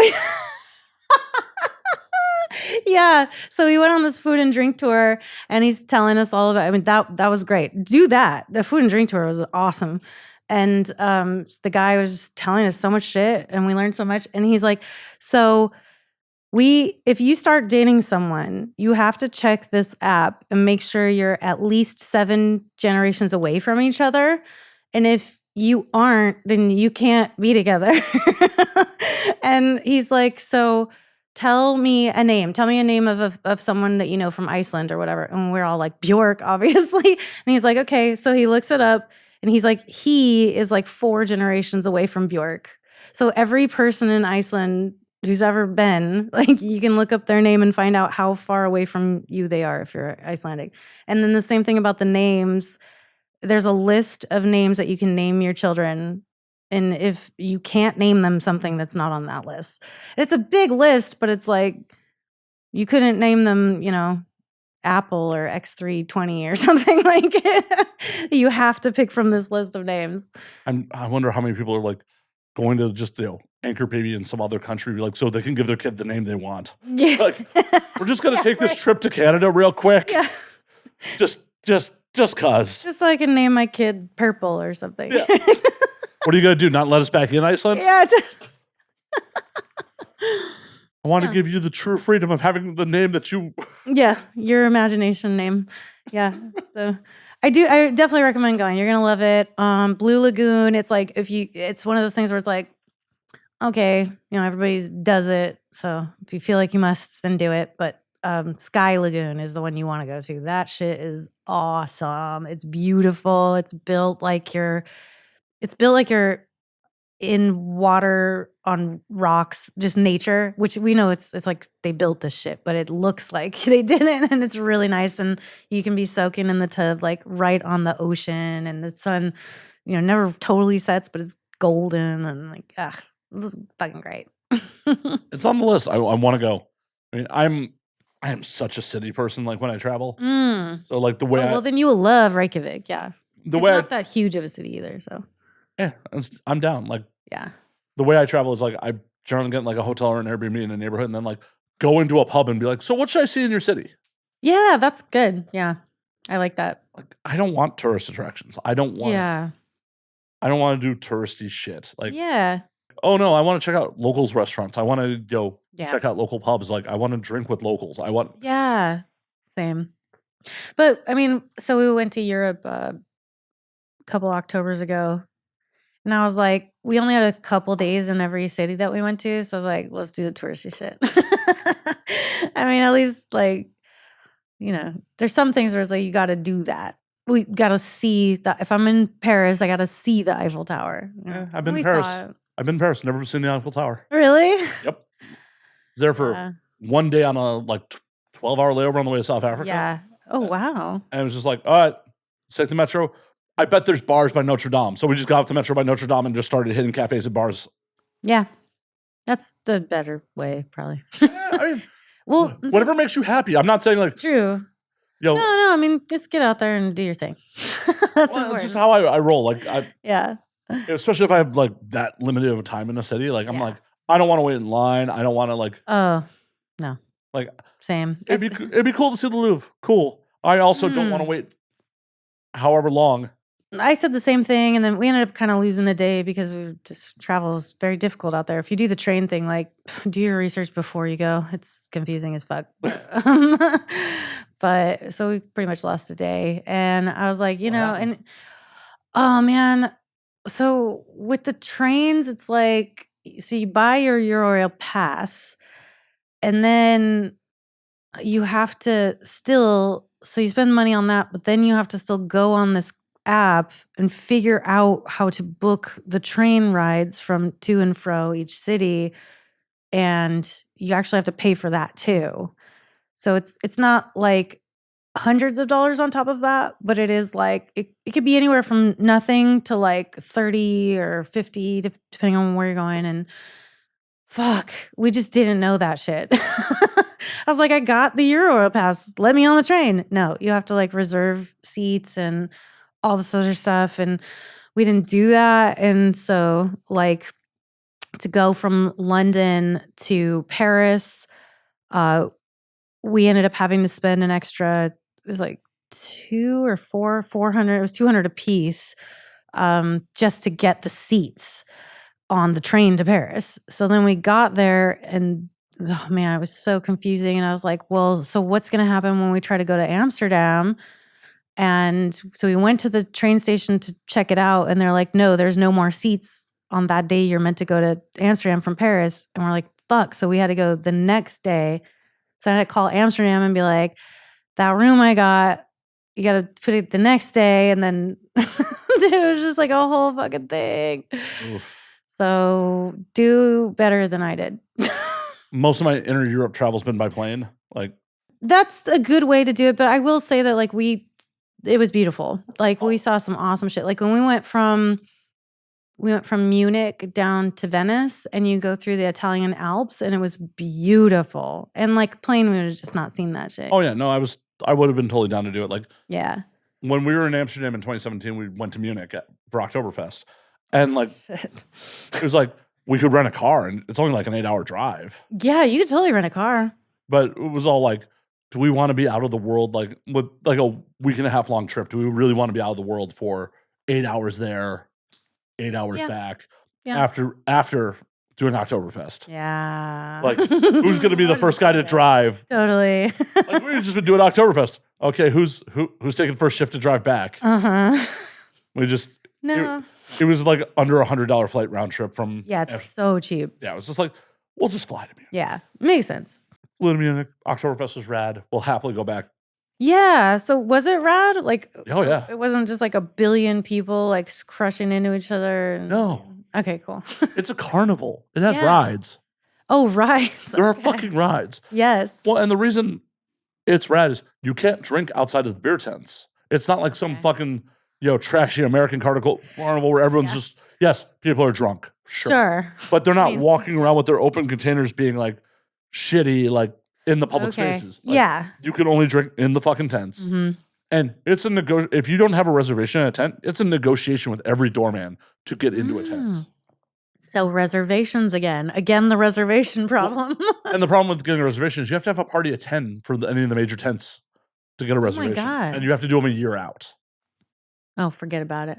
Yeah. So we went on this food and drink tour and he's telling us all about it. I mean, that was great. Do that. The food and drink tour was awesome. And the guy was just telling us so much shit and we learned so much. And he's like, so if you start dating someone, you have to check this app and make sure you're at least 7 generations away from each other. And if you aren't, then you can't be together. And he's like, so tell me a name. Tell me a name of someone that you know from Iceland or whatever. And we're all like, Bjork, obviously. And he's like, okay. So he looks it up and he's like, he is like 4 generations away from Bjork. So every person in Iceland who's ever been, like, you can look up their name and find out how far away from you they are if you're Icelandic. And then the same thing about the names. There's a list of names that you can name your children. And if you can't name them something that's not on that list, it's a big list, but it's like you couldn't name them, Apple or X320 or something like it. You have to pick from this list of names. I wonder how many people are like going to just anchor baby in some other country, like, so they can give their kid the name they want. Yeah. Like, we're just gonna take this trip to Canada real quick. Yeah. Just cause. Just so I can name my kid Purple or something. Yeah. What are you gonna do? Not let us back in Iceland? Yeah. I want to give you the true freedom of having the name that you. Yeah, your imagination name. Yeah. So I definitely recommend going. You're gonna love it. Blue Lagoon. It's like it's one of those things where it's like, okay, everybody does it. So if you feel like you must, then do it. But Sky Lagoon is the one you want to go to. That shit is awesome. It's beautiful. It's built like you're in water on rocks, just nature, which we know it's like they built this shit, but it looks like they didn't, and it's really nice. And you can be soaking in the tub like right on the ocean, and the sun, never totally sets, but it's golden, and like, this is fucking great. It's on the list. I want to go. I mean, I am such a city person. Like when I travel, so like the way. Well, then you will love Reykjavik. Yeah, it's not that huge of a city either. So yeah, I'm down. Like yeah, the way I travel is like I generally get like a hotel or an Airbnb in a neighborhood, and then like go into a pub and be like, so what should I see in your city? Yeah, that's good. Yeah, I like that. Like I don't want tourist attractions. I don't want. Yeah. I don't want to do touristy shit. Like yeah. Oh no, I want to check out locals restaurants. I want to go check out local pubs. Like I want to drink with locals. Yeah, same. But I mean, so we went to Europe a couple Octobers ago, and I was like, we only had a couple days in every city that we went to, so I was like, let's do the touristy shit. I mean, at least like, there's some things where it's like you got to do that. We got to see that. If I'm in Paris, I got to see the Eiffel Tower. Yeah, I've been in Paris. I've been in Paris. Never seen the Eiffel Tower. Really? Yep. Was there for one day on a 12-hour layover on the way to South Africa. Yeah. Oh wow. And it was just like, all right, let's take the metro. I bet there's bars by Notre Dame. So we just got off the metro by Notre Dame and just started hitting cafes and bars. Yeah. That's the better way, probably. Yeah, I mean, well, whatever makes you happy. I'm not saying like true. No, I mean, just get out there and do your thing. That's just how I roll. Like, yeah. Especially if I have like that limited of a time in a city. Like, I'm like, I don't want to wait in line. I don't want to like. Oh, no. Like, same. It'd be cool to see the Louvre. Cool. I also don't want to wait however long. I said the same thing, and then we ended up kind of losing the day because travel is very difficult out there. If you do the train thing, like, do your research before you go. It's confusing as fuck. But so we pretty much lost a day, and I was like, and oh man, so with the trains, it's like, so you buy your Eurail pass, and then you have to so you spend money on that, but then you have to still go on this app and figure out how to book the train rides from to and fro each city, and you actually have to pay for that too. So it's not like hundreds of dollars on top of that, but it is like it could be anywhere from nothing to like 30 or 50 depending on where you're going. And fuck, we just didn't know that shit. I was like, I got the Euro pass, let me on the train. No, you have to like reserve seats and all this other stuff, and we didn't do that. And so like to go from London to Paris, we ended up having to spend an extra, it was like 400, it was 200 a piece, just to get the seats on the train to Paris. So then we got there, and oh man, it was so confusing. And I was like, well, so what's going to happen when we try to go to Amsterdam? And so we went to the train station to check it out, and they're like, no, there's no more seats on that day. You're meant to go to Amsterdam from Paris. And we're like, fuck. So we had to go the next day. So I had to call Amsterdam and be like, that room I got, you got to put it the next day. And then it was just like a whole fucking thing. Oof. So do better than I did. Most of my inner Europe travel's been by plane. Like, that's a good way to do it. But I will say that like it was beautiful. Like we saw some awesome shit. Like when we went from Munich down to Venice, and you go through the Italian Alps, and it was beautiful. And like plane, we would have just not seen that shit. Oh yeah, no, I would have been totally down to do it. Like, yeah, when we were in Amsterdam in 2017, we went to Munich for Oktoberfest, and like, it was like we could rent a car, and it's only like an 8-hour drive. Yeah, you could totally rent a car. But it was all like, do we want to be out of the world like with like a week and a half long trip? Do we really want to be out of the world for 8 hours there, 8 hours back after doing Oktoberfest? Yeah. Like, who's going to be the first guy to drive? Totally. Like, we've just been doing Oktoberfest. Okay, who's taking first shift to drive back? We just It was like under $100 flight round trip from. Yeah, it's so cheap. Yeah, it was just like, we'll just fly to Munich. Yeah, makes sense. Flew to Munich. Oktoberfest was rad. We'll happily go back. Yeah. So was it rad? Like, oh yeah, it wasn't just like a billion people like crushing into each other. And, no. Okay, cool. It's a carnival. It has rides. Oh, rides. There are fucking rides. Yes. Well, and the reason it's rad is you can't drink outside of the beer tents. It's not like some fucking, trashy American carnival where everyone's just, yes, people are drunk. Sure. But they're not walking around with their open containers being like shitty, like in the public spaces. Like, you can only drink in the fucking tents. Mm-hmm. And it's if you don't have a reservation in a tent, it's a negotiation with every doorman to get into a tent. So reservations again, the reservation problem. And the problem with getting a reservation is you have to have a party at 10 for any of the major tents to get a reservation. Oh my God. And you have to do them a year out. Oh, forget about it.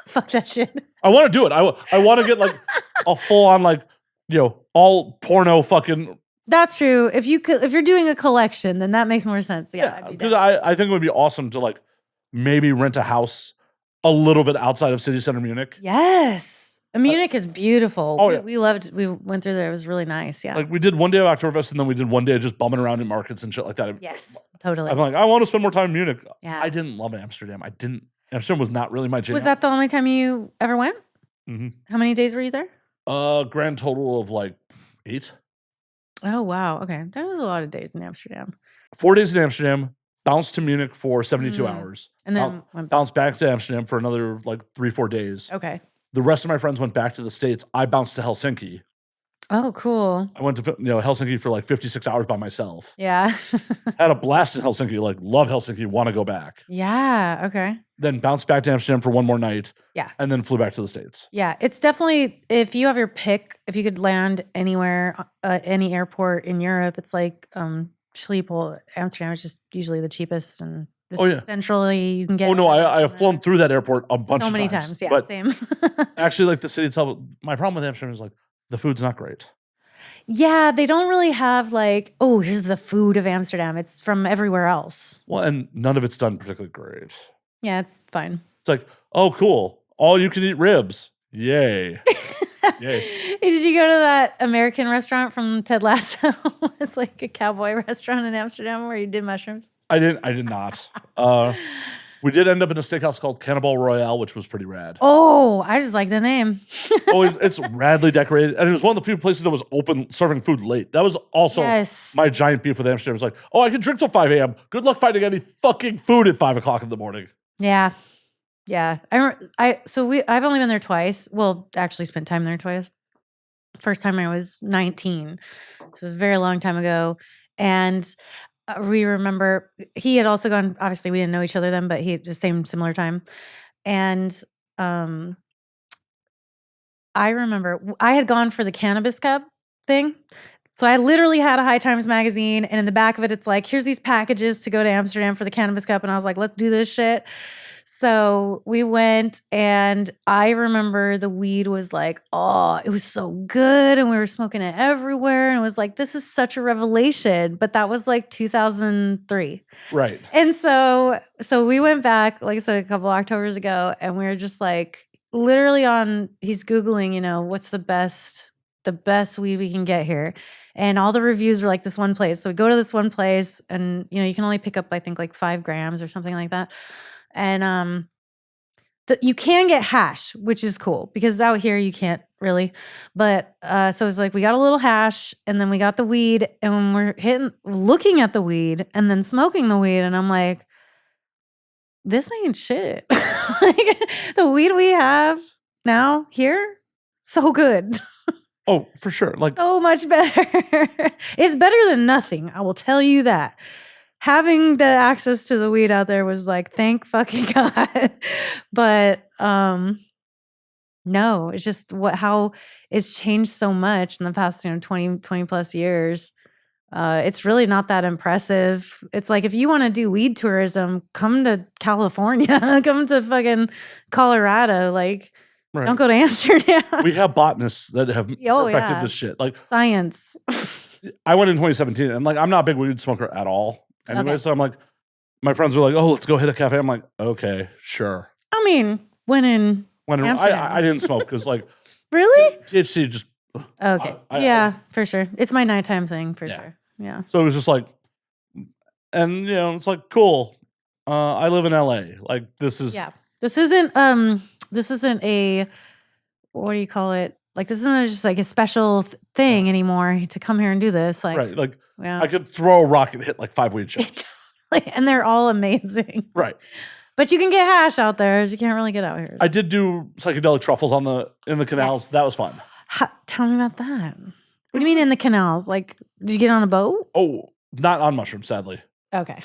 Fuck that shit. I want to do it. I want to get like a full on like, all porno fucking. That's true. If you're doing a collection, then that makes more sense. Yeah. Because I think it would be awesome to like maybe rent a house a little bit outside of city center Munich. Yes. Munich is beautiful. Oh, yeah. We loved, we went through there. It was really nice. Yeah. Like we did one day of Oktoberfest and then we did one day just bumming around in markets and shit like that. Yes, totally. I'm like, I want to spend more time in Munich. Yeah. I didn't love Amsterdam. Amsterdam was not really my jam. Was that the only time you ever went? Mm-hmm. How many days were you there? Grand total of like 8. Oh, wow. Okay. That was a lot of days in Amsterdam. 4 days in Amsterdam, bounced to Munich for 72 hours. And then bounced back to Amsterdam for another like 3-4 days. Okay. The rest of my friends went back to the States. I bounced to Helsinki. Oh, cool. I went to Helsinki for like 56 hours by myself. Yeah. Had a blast in Helsinki. Like, love Helsinki. Want to go back. Yeah. Okay. Then bounced back to Amsterdam for one more night. Yeah. And then flew back to the States. Yeah. It's definitely, if you have your pick, if you could land anywhere, any airport in Europe, it's like Schiphol, Amsterdam is just usually the cheapest and centrally you can get. Oh, no. I have flown through that airport a bunch of times. So many times. Yeah. But same. actually, like the city itself, my problem with Amsterdam is like the food's not great. Yeah, they don't really have like, oh, here's the food of Amsterdam. It's from everywhere else. Well, and none of it's done particularly great. Yeah, it's fine. It's like, oh, cool. All you can eat ribs. Yay. Yay. Did you go to that American restaurant from Ted Lasso? It's like a cowboy restaurant in Amsterdam where you did mushrooms. I did not. We did end up in a steakhouse called Cannibal Royale, which was pretty rad. Oh, I just like the name. It's radly decorated. And it was one of the few places that was open serving food late. That was also my giant beef with Amsterdam. It was like, oh, I can drink till 5 a.m. Good luck finding any fucking food at 5 o'clock in the morning. Yeah. Yeah. I've only been there twice. Well, actually spent time there twice. First time I was 19. So a very long time ago. And we remember he had also gone, obviously we didn't know each other then, but he had the similar time. And I remember I had gone for the Cannabis Cup thing. So I literally had a High Times magazine, and in the back of it, it's like, here's these packages to go to Amsterdam for the Cannabis Cup. And I was like, let's do this shit. So we went, and I remember the weed was like, oh, it was so good. And we were smoking it everywhere. And it was like, this is such a revelation. But that was like 2003. Right. And so we went back, like I said, a couple Octobers ago, and we were just like, literally he's Googling, what's the best weed we can get here. And all the reviews were like this one place. So we go to this one place, and, you can only pick up, I think, like 5 grams or something like that. And you can get hash, which is cool because out here you can't really. But so it's like we got a little hash, and then we got the weed, and when we're looking at the weed and then smoking the weed, and I'm like, this ain't shit. Like, the weed we have now here, so good. Oh, for sure. Like, so much better. It's better than nothing. I will tell you that. Having the access to the weed out there was like, thank fucking God. But No, it's just how it's changed so much in the past 20 plus years. It's really not that impressive. It's like, if you want to do weed tourism, come to California, come to fucking Colorado. Like, don't go to Amsterdam. We have botanists that have perfected this shit. Like, science. I went in 2017, and like, I'm not a big weed smoker at all. Anyway, so I'm like, my friends were like, "Oh, let's go hit a cafe." I'm like, "Okay, sure." I mean, when I didn't smoke because like, really, THC just okay, yeah, for sure. It's my nighttime thing for sure. Yeah. So it was just like, and it's like, cool. I live in LA. Like, this is This isn't a, what do you call it? Like, this isn't just like a special thing anymore to come here and do this. Like, right. Like, I could throw a rock and hit like 5 weed shots. And they're all amazing. Right. But you can get hash out there. You can't really get out here. I did do psychedelic truffles in the canals. Yes. That was fun. Tell me about that. What do you mean in the canals? Like, did you get on a boat? Oh, not on mushrooms, sadly. Okay.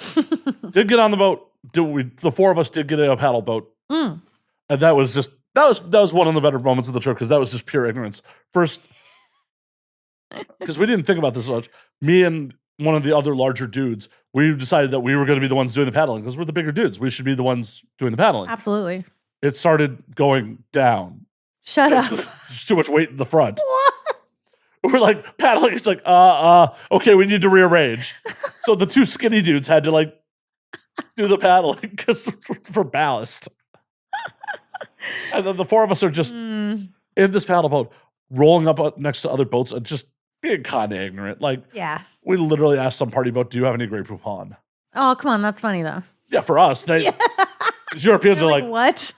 Did get on the boat. The 4 of us did get in a paddle boat. And that was one of the better moments of the trip, because that was just pure ignorance. First, because we didn't think about this much. Me and one of the other larger dudes, we decided that we were going to be the ones doing the paddling, because we're the bigger dudes. We should be the ones doing the paddling. Absolutely. It started going down. Shut up. There's too much weight in the front. What? We're like paddling. It's like, okay, we need to rearrange. So the 2 skinny dudes had to like do the paddling for ballast. And then the 4 of us are just in this paddle boat, rolling up next to other boats and just being kind of ignorant. Like, we literally asked some party boat, "Do you have any Grey Poupon?" Oh, come on. That's funny, though. Yeah, for us. Europeans are like, what?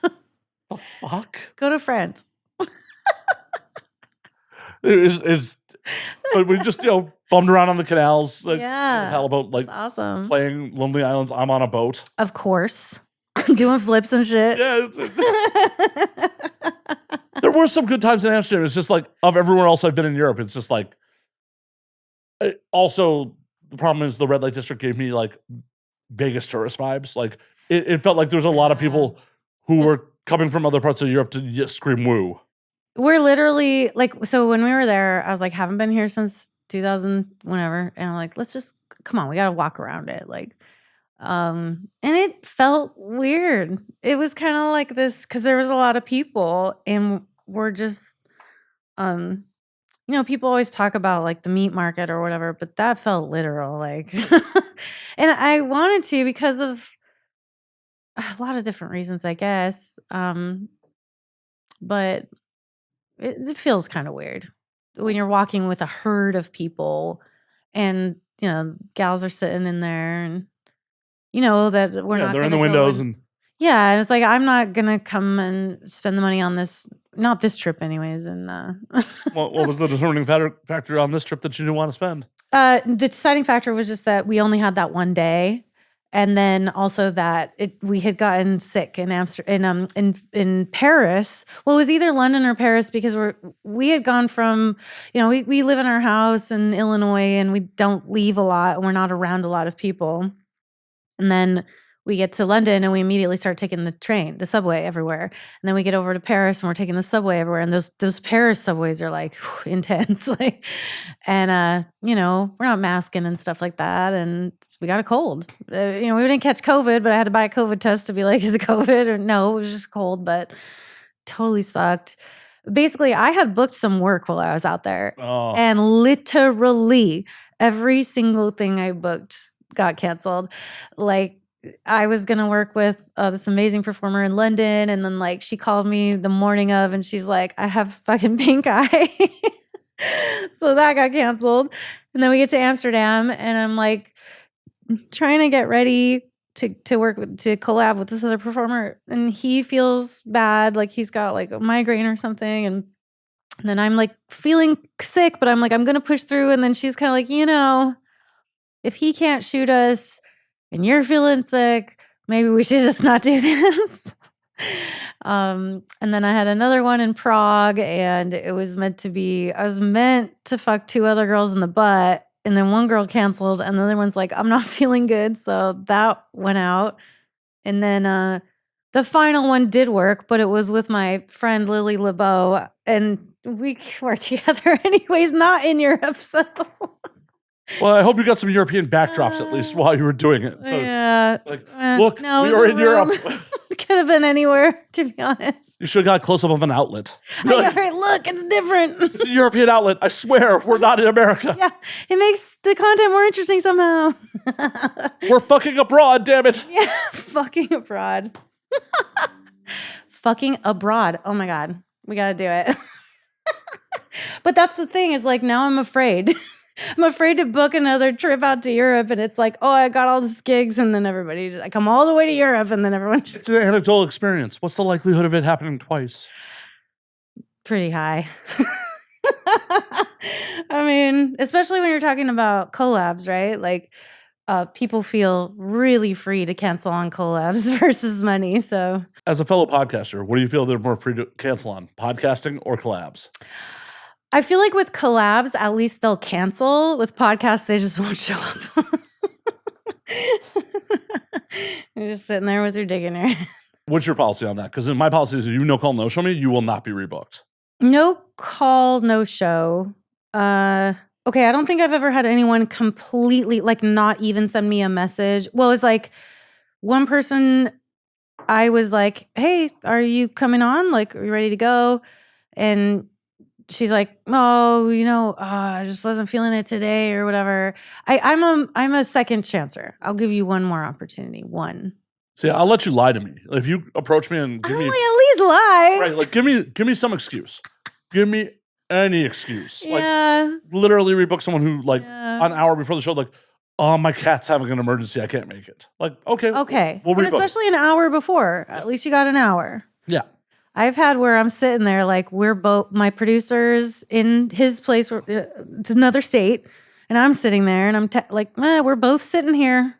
The fuck? Go to France. But we just, bummed around on the canals. Like, paddle boat, like, that's awesome. Playing Lonely Islands. I'm on a boat. Of course. Doing flips and shit. Yeah. There were some good times in Amsterdam. It's just like, of everywhere else I've been in Europe, it's just like, also, the problem is the red light district gave me like Vegas tourist vibes. Like, it felt like there was a lot of people who were coming from other parts of Europe to just scream woo. We're literally like, so when we were there, I was like, haven't been here since 2000, whenever. And I'm like, let's just, come on, we got to walk around it. Like, and it felt weird. It was kind of like this, because there was a lot of people, and we're just, people always talk about like the meat market or whatever, but that felt literal. Like, and I wanted to, because of a lot of different reasons, I guess. But it feels kind of weird when you're walking with a herd of people, and gals are sitting in there, and that we're not. They're in the windows, and and it's like, I'm not gonna come and spend the money on this, not this trip, anyways. And what was the determining factor on this trip that you didn't want to spend? The deciding factor was just that we only had that one day. And then also that we had gotten sick in Amsterdam, in Paris. Well, it was either London or Paris, because we had gone from, we live in our house in Illinois, and we don't leave a lot, and we're not around a lot of people. And then we get to London, and we immediately start taking the subway everywhere. And then we get over to Paris, and we're taking the subway everywhere. And those Paris subways are like intense, like, and we're not masking and stuff like that. And we got a cold. We didn't catch COVID, but I had to buy a COVID test to be like, is it COVID or no? It was just cold, but totally sucked. Basically, I had booked some work while I was out there, and literally every single thing I booked got canceled. Like, I was going to work with this amazing performer in London, and then like she called me the morning of, and she's like, I have fucking pink eye. So that got canceled. And then we get to Amsterdam, and I'm like trying to get ready to work to collab with this other performer, and he feels bad, like he's got like a migraine or something, and then I'm like feeling sick, but I'm like, I'm going to push through. And then she's kind of like, if he can't shoot us and you're feeling sick, maybe we should just not do this. And then I had another one in Prague, and I was meant to fuck 2 other girls in the butt, and then one girl canceled, and the other one's like, I'm not feeling good, so that went out. And then The final one did work, but it was with my friend Lily LeBeau, and we were together anyways, not in Europe. So, well, I hope you got some European backdrops at least while you were doing it. So, yeah. look, no, we were in Europe. Could have been anywhere, to be honest. You should have got a close-up of an outlet. I know, right? Look, it's different. It's a European outlet. I swear, we're not in America. Yeah, it makes the content more interesting somehow. We're fucking abroad, damn it. Yeah, fucking abroad. Fucking abroad. Oh my God. We got to do it. But that's the thing is like now I'm afraid. I'm afraid to book another trip out to Europe. And it's like, oh, I got all these gigs. And then I come all the way to Europe. And then everyone just. It's an anecdotal experience. What's the likelihood of it happening twice? Pretty high. I mean, especially when you're talking about collabs, right? Like, people feel really free to cancel on collabs versus money. So, as a fellow podcaster, what do you feel they're more free to cancel on, podcasting or collabs? I feel like with collabs, at least they'll cancel. With podcasts, they just won't show up. You're just sitting there with your dick in your hand. What's your policy on that? Because in my policy is if you no call, no show me, you will not be rebooked. No call, no show. Okay, I don't think I've ever had anyone completely, like, not even send me a message. Well, it's like one person, I was like, hey, are you coming on? Like, are you ready to go? And she's like, oh, I just wasn't feeling it today or whatever. I'm a second chancer. I'll give you one more opportunity. One. See, I'll let you lie to me. If you approach me and give me, at least lie. Right, like give me some excuse. Give me any excuse. Yeah. Like literally rebook someone who an hour before the show, like, oh, my cat's having an emergency. I can't make it. Like, okay. We'll and especially an hour before. At least you got an hour. Yeah. I've had where I'm sitting there, like we're both, my producer's in his place, it's another state, and I'm sitting there and I'm like, we're both sitting here.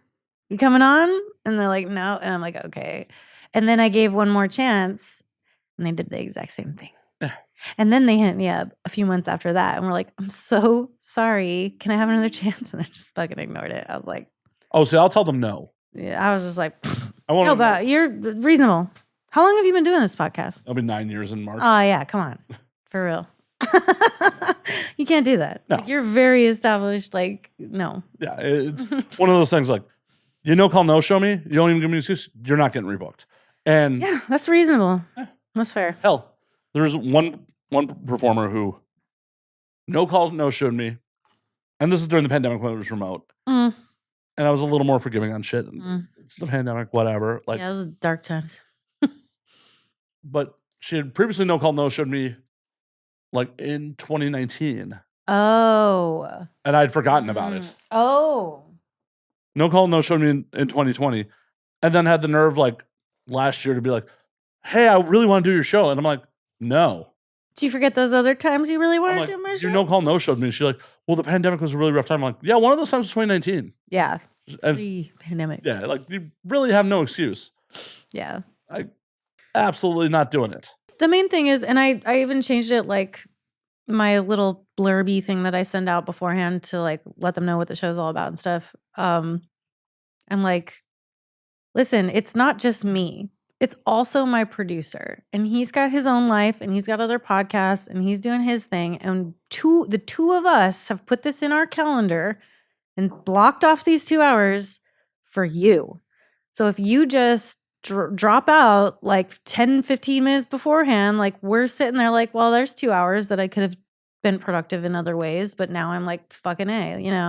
You coming on? And they're like, no. And I'm like, okay. And then I gave one more chance and they did the exact same thing. And then they hit me up a few months after that and we're like, I'm so sorry. Can I have another chance? And I just fucking ignored it. I was like, oh, see, I'll tell them no. Yeah, I was just like, no, but you're reasonable. How long have you been doing this podcast? It'll be 9 years in March. Oh, yeah. Come on. For real. You can't do that. No. Like, you're very established. Like, no. Yeah. It's one of those things like, you no call, no show me. You don't even give me an excuse. You're not getting rebooked. And yeah, that's reasonable. That's fair. Hell, there's one performer who no call, no showed me. And this is during the pandemic when it was remote. And I was a little more forgiving on shit. It's the pandemic, whatever. Like, yeah, it was dark times. But she had previously no call, no showed me like in 2019. Oh. And I'd forgotten about it. Oh. No call, no showed me in 2020. And then had the nerve like last year to be like, hey, I really want to do your show. And I'm like, no. Do you forget those other times you really wanted to do my show? You no call, no showed me. She's like, well, the pandemic was a really rough time. I'm like, yeah, one of those times was 2019. Yeah. And pre-pandemic. Yeah, like you really have no excuse. Yeah. I absolutely not doing it. The main thing is, and I even changed it, like my little blurby thing that I send out beforehand to like let them know what the show's all about and stuff. I'm like, listen, it's not just me. It's also my producer, and he's got his own life, and he's got other podcasts, and he's doing his thing. And the two of us have put this in our calendar and blocked off these 2 hours for you. So if you just drop out like 10, 15 minutes beforehand, like we're sitting there like, well, there's 2 hours that I could have been productive in other ways, but now I'm like, fucking A,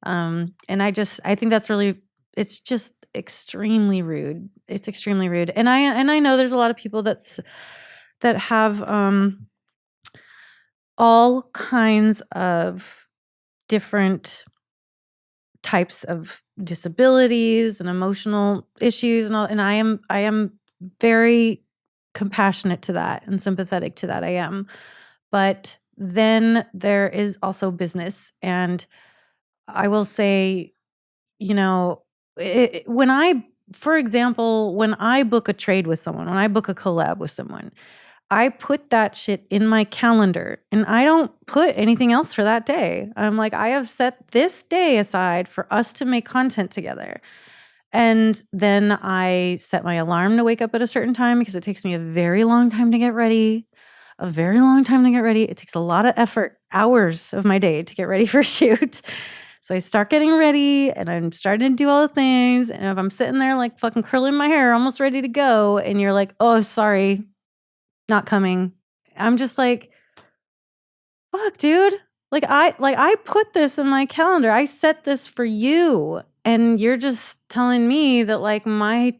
and I think that's really, it's just extremely rude. It's extremely rude. And I know there's a lot of people that have all kinds of different types of disabilities and emotional issues and all, and I am very compassionate to that and sympathetic to that. I am. But then there is also business, and I will say, for example, when I book a trade with someone, when I book a collab with someone, I put that shit in my calendar and I don't put anything else for that day. I'm like, I have set this day aside for us to make content together. And then I set my alarm to wake up at a certain time because it takes me a very long time to get ready. A very long time to get ready. It takes a lot of effort, hours of my day to get ready for a shoot. So I start getting ready and I'm starting to do all the things. And if I'm sitting there like fucking curling my hair, almost ready to go, and you're like, oh, sorry, not coming. I'm just like, fuck, dude. I put this in my calendar. I set this for you. And you're just telling me that like my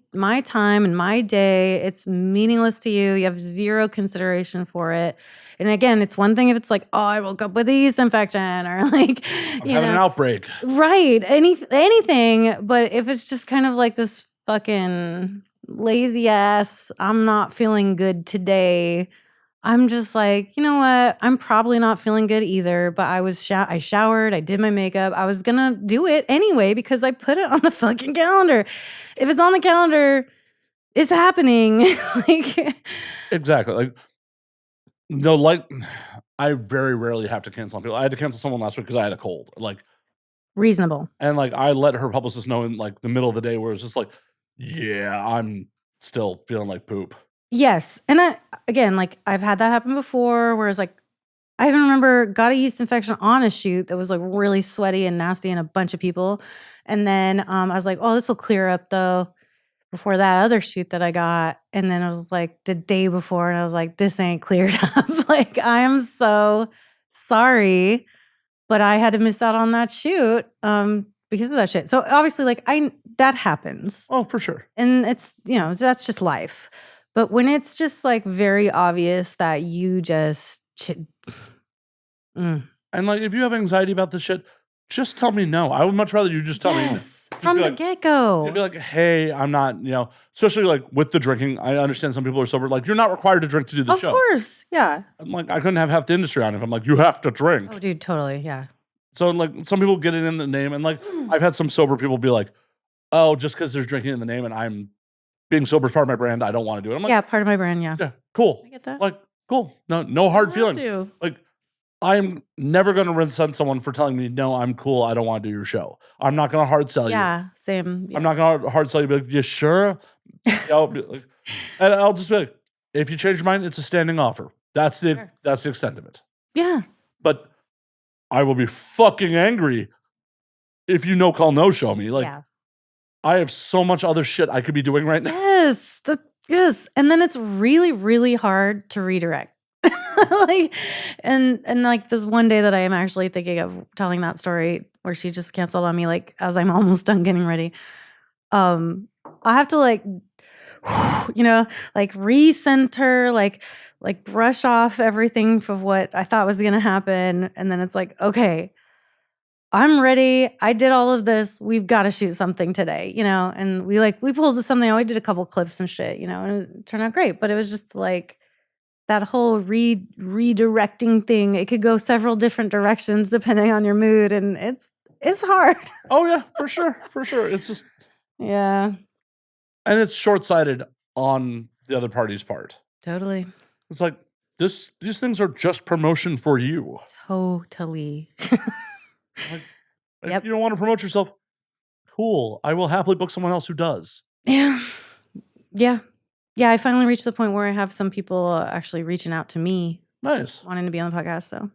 time and my day, it's meaningless to you. You have zero consideration for it. And again, it's one thing if it's like, oh, I woke up with a yeast infection or like, I'm having an outbreak. Right. Anything. But if it's just kind of like this fucking lazy ass, I'm not feeling good today, I'm just like, you know what? I'm probably not feeling good either, but I showered, I did my makeup. I was going to do it anyway because I put it on the fucking calendar. If it's on the calendar, it's happening. Exactly. Like, no, like, I very rarely have to cancel on people. I had to cancel someone last week because I had a cold. Like, reasonable. And like, I let her publicist know in like the middle of the day where it's just like, yeah, I'm still feeling like poop. Yes. And I've had that happen before, whereas like, I even remember got a yeast infection on a shoot that was like really sweaty and nasty and a bunch of people. And then I was like, oh, this will clear up though before that other shoot that I got. And then I was like the day before and I was like, this ain't cleared up. Like, I am so sorry, but I had to miss out on that shoot because of that shit. So obviously like that happens. Oh, for sure. And it's, that's just life. But when it's just like very obvious that you just And like, if you have anxiety about this shit, just tell me no. I would much rather you just tell me from the get-go. You'd be like, hey, I'm not, especially like with the drinking. I understand some people are sober. Like, you're not required to drink to do the show. Of course, yeah. I'm like, I couldn't have half the industry on if I'm like, you have to drink. Oh, dude, totally, yeah. So like, some people get it in the name, and like, I've had some sober people be like, oh, just because there's drinking in the name and I'm being sober is part of my brand, I don't want to do it. I'm like, yeah, part of my brand, yeah. Yeah, cool. I get that. Like, cool. No hard feelings. Like, I'm never going to resent someone for telling me, no, I'm cool, I don't want to do your show. I'm not going to hard sell you. Yeah, same. Yeah. I'm not going to hard sell you. Be like, you sure? And I'll just be like, if you change your mind, it's a standing offer. That's the extent of it. Yeah. But I will be fucking angry if you no show me. Like, I have so much other shit I could be doing right now. Yes. And then it's really, really hard to redirect. and like this one day that I am actually thinking of telling that story where she just canceled on me, like as I'm almost done getting ready. I have to like recenter, like brush off everything of what I thought was going to happen. And then it's like, okay, I'm ready. I did all of this. We've got to shoot something today, and we pulled something. We did a couple clips and shit, and it turned out great. But it was just like that whole redirecting thing. It could go several different directions depending on your mood. And it's hard. Oh yeah, for sure. It's just, yeah. And it's short-sighted on the other party's part. Totally. It's like, these things are just promotion for you. Totally. Like, if you don't want to promote yourself, cool. I will happily book someone else who does. Yeah. I finally reached the point where I have some people actually reaching out to me. Nice. Wanting to be on the podcast. So,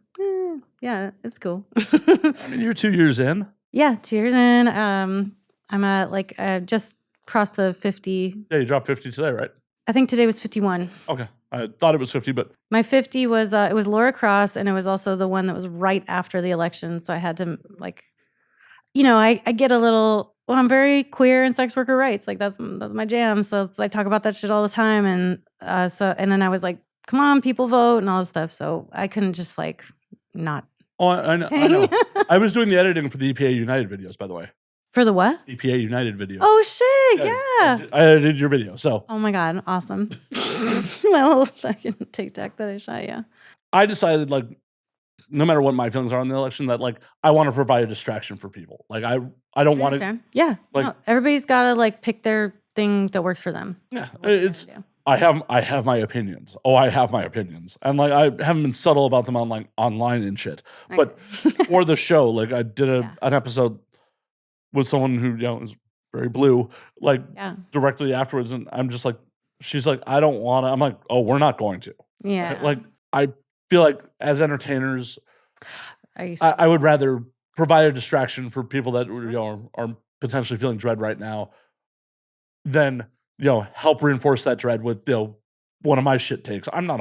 yeah, it's cool. I mean, you're 2 years in. Yeah, 2 years in. I'm at just crossed the 50. Yeah, you dropped 50 today, right? I think today was 51. Okay. I thought it was 50, but my 50 was it was Laura Cross, and it was also the one that was right after the election. So I had to I get a little. Well, I'm very queer and sex worker rights. Like that's my jam. So I talk about that shit all the time, and then I was like, come on, people vote and all this stuff. So I couldn't just like not. Oh, I know. I was doing the editing for the EPA United videos, by the way. For the what? EPA United video. Oh shit! Yeah. I edited your video, so. Oh my god! Awesome. My little fucking TikTok that I shot. Yeah. I decided, like, no matter what my feelings are on the election, that like I want to provide a distraction for people. Like I don't want to. Yeah. Like everybody's got to like pick their thing that works for them. Yeah. I have my opinions. Oh, I have my opinions, and like I haven't been subtle about them online and shit. Okay. But for the show, like I did an episode with someone who is very blue, like Yeah. directly afterwards. And I'm just like, she's like, I don't want to. I'm like, oh, we're not going to. Yeah. Like, I feel like as entertainers, I I would rather provide a distraction for people that are potentially feeling dread right now than help reinforce that dread with one of my shit takes. I'm not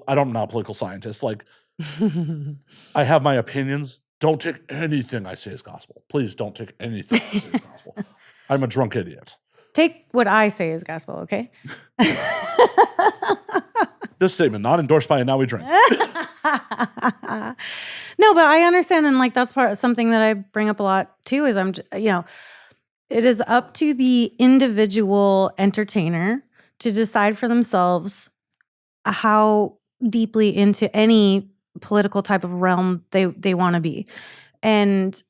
I'm not a political scientist. Like, I have my opinions. Don't take anything I say as gospel. Please don't take anything I say as gospel. I'm a drunk idiot. Take what I say as gospel, okay? This statement not endorsed by a Now We Drink. No, but I understand, and like that's something that I bring up a lot too. Is it is up to the individual entertainer to decide for themselves how deeply into any political type of realm they want to be. And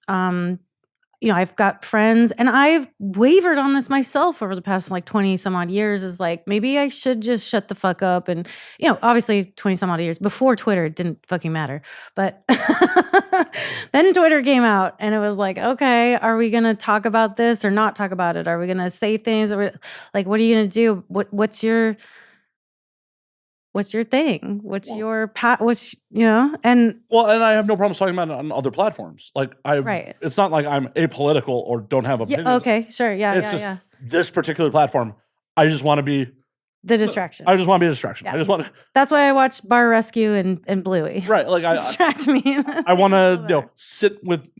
I've got friends, and I've wavered on this myself over the past like 20 some odd years, is like, maybe I should just shut the fuck up. And, obviously 20 some odd years before Twitter, it didn't fucking matter. But then Twitter came out, and it was like, okay, are we going to talk about this or not talk about it? Are we going to say things? Or like, what are you going to do? What's your thing? What's your and I have no problem talking about it on other platforms. Like it's not like I'm apolitical or don't have opinions. Yeah, okay, sure. Yeah, it's just this particular platform. I just want to be the distraction. I just want to be a distraction. Yeah. I just want to. That's why I watch Bar Rescue and Bluey. Right. Like distract me. I want to sit with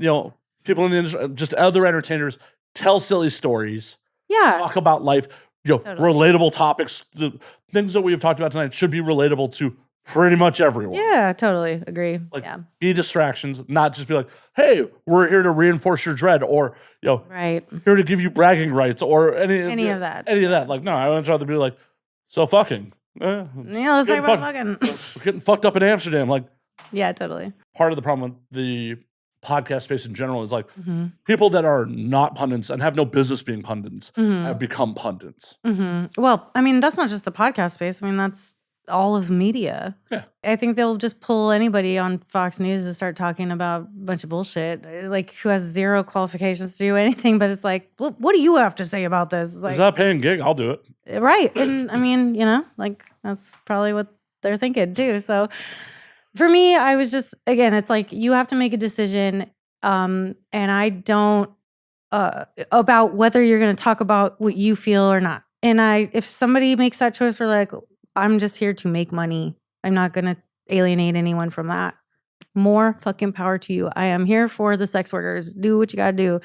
people in the industry, just other entertainers, tell silly stories. Yeah. Talk about life. Totally. Relatable topics. The things that we've talked about tonight should be relatable to pretty much everyone. Yeah, totally agree. Like, be distractions, not just be like, hey, we're here to reinforce your dread, or right, here to give you bragging rights, or any of that. Any of that. Like, no, I would rather be like, so fucking. Let's talk about fucking. We're getting fucked up in Amsterdam. Like, yeah, totally. Part of the problem with the podcast space in general is like people that are not pundits and have no business being pundits have become pundits. Well, I mean, that's not just the podcast space. I mean, that's all of media. Yeah. I think they'll just pull anybody on Fox News to start talking about a bunch of bullshit, like who has zero qualifications to do anything. But it's like, well, what do you have to say about this? It's like, is that a paying gig? I'll do it. Right. And I mean, like that's probably what they're thinking too. So for me, I was just, again, it's like you have to make a decision. And I don't, about whether you're going to talk about what you feel or not. And if somebody makes that choice, we're like, I'm just here to make money. I'm not going to alienate anyone from that. More fucking power to you. I am here for the sex workers. Do what you got to do.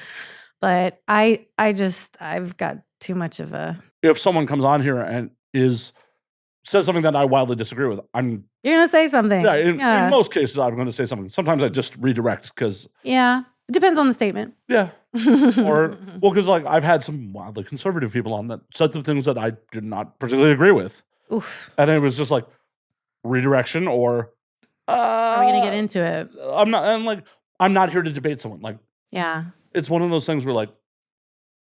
But I've got too much of a. If someone comes on here and says something that I wildly disagree with, you're going to say something. Yeah, in most cases, I'm going to say something. Sometimes I just redirect because. Yeah. It depends on the statement. Yeah. Because like I've had some wildly conservative people on that said some things that I did not particularly agree with. Oof. And it was just like redirection or. Are we going to get into it? I'm not here to debate someone. Like. Yeah. It's one of those things where like,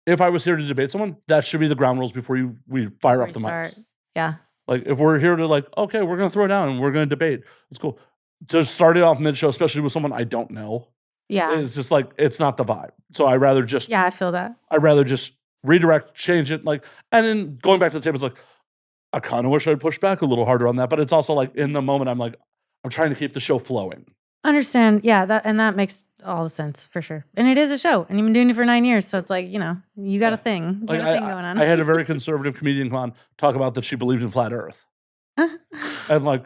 if I was here to debate someone, that should be the ground rules before we fire up the mics. Yeah. Like if we're here to like, okay, we're going to throw down and we're going to debate. It's cool. To start it off mid-show, especially with someone I don't know. Yeah. It's just like, it's not the vibe. So I rather just. Yeah, I feel that. I'd rather just redirect, change it. Like, and then going back to the table, it's like, I kind of wish I'd push back a little harder on that. But it's also like in the moment, I'm like, I'm trying to keep the show flowing. Understand. Yeah. That makes all the sense for sure. And it is a show and you've been doing it for 9 years. So it's like, you got a thing. You got a thing going on. I had a very conservative comedian come on talk about that she believed in flat earth. And like,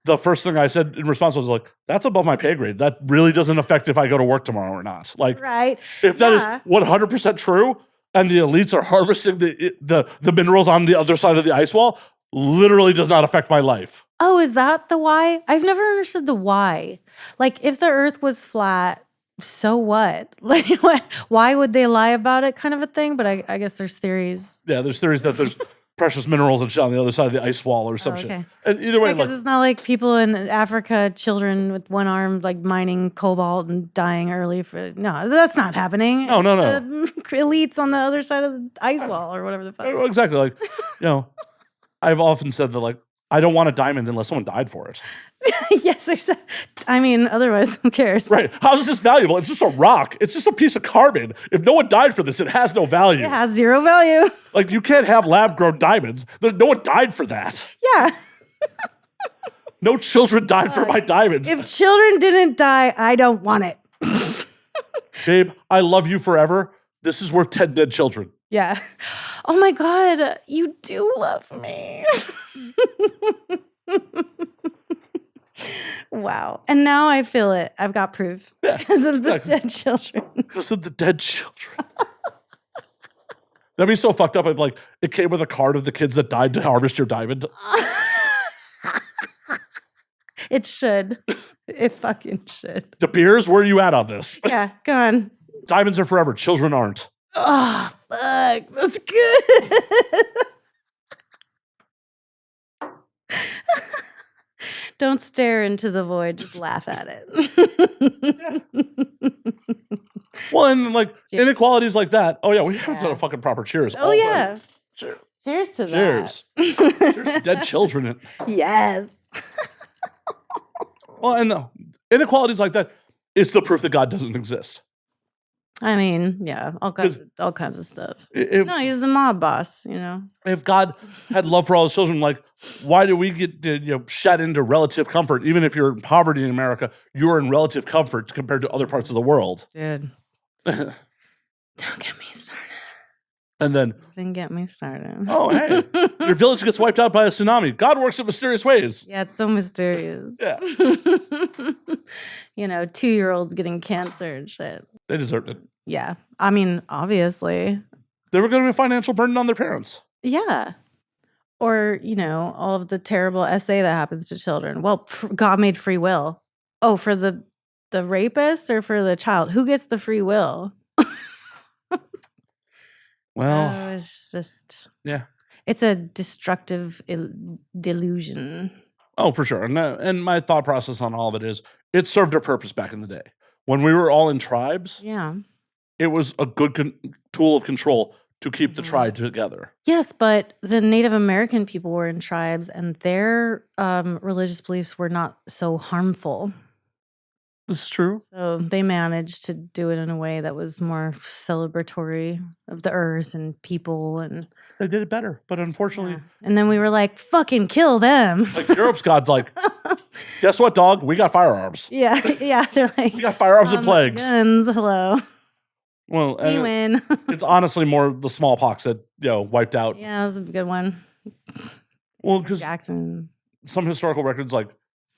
the first thing I said in response was like, that's above my pay grade. That really doesn't affect if I go to work tomorrow or not. Like, right. If that is 100% true and the elites are harvesting the minerals on the other side of the ice wall, literally does not affect my life. Oh, is that the why? I've never understood the why. Like, if the earth was flat, so what? Like, why would they lie about it kind of a thing? But I guess there's theories. Yeah, there's theories that there's precious minerals and shit on the other side of the ice wall or some shit. And either way, because it's not like people in Africa, children with one arm, like mining cobalt and dying early no, that's not happening. No. Elites on the other side of the ice wall or whatever the fuck. Exactly. Like, I've often said that like, I don't want a diamond unless someone died for it. Yes, exactly. I mean, otherwise, who cares? Right. How is this valuable? It's just a rock. It's just a piece of carbon. If no one died for this, it has no value. It has zero value. Like, you can't have lab-grown diamonds. No one died for that. Yeah. No children died for my diamonds. If children didn't die, I don't want it. Babe, I love you forever. This is worth 10 dead children. Yeah. Oh my God, you do love me. Wow. And now I feel it. I've got proof because of the dead children. Because of the dead children. That'd be so fucked up if, like, it came with a card of the kids that died to harvest your diamond. It should. It fucking should. De Beers, where are you at on this? Yeah, go on. Diamonds are forever. Children aren't. Oh, fuck. That's good. Don't stare into the void. Just laugh at it. Well, and, like, inequalities like that. Oh, yeah, we haven't done a fucking proper cheers. Oh, yeah. Cheers. Cheers to Cheers. that. Cheers to dead children. Yes. Well, and the inequalities like that, it's the proof that God doesn't exist. I mean, yeah, all kinds of stuff. No, he's the mob boss, you know. If God had love for all his children, like, why do we get shed into relative comfort? Even if you're in poverty in America, you're in relative comfort compared to other parts of the world. Dude, don't get me started. And then, Then get me started. oh, hey, your village gets wiped out by a tsunami. God works in mysterious ways. Yeah, it's so mysterious. Yeah. 2-year-olds getting cancer and shit. They deserved it. Yeah. I mean, obviously. They were going to be a financial burden on their parents. Yeah. Or, all of the terrible essay that happens to children. Well, God made free will. Oh, for the rapist or for the child? Who gets the free will? Well, it's just, yeah. It's a destructive delusion. Oh, for sure. And my thought process on all of it is it served a purpose back in the day. When we were all in tribes, Yeah. it was a good tool of control to keep the tribe together. Yes, but the Native American people were in tribes and their religious beliefs were not so harmful. This is true. So they managed to do it in a way that was more celebratory of the earth and people. And they did it better, but unfortunately. Yeah. And then we were like, fucking kill them. Like Europe's God's like, guess what, dog? We got firearms. Yeah, they're like, we got firearms and plagues. Guns, hello. Well, we win. It's honestly more the smallpox that wiped out. Yeah, that was a good one. Well, because Jackson. Some historical records, like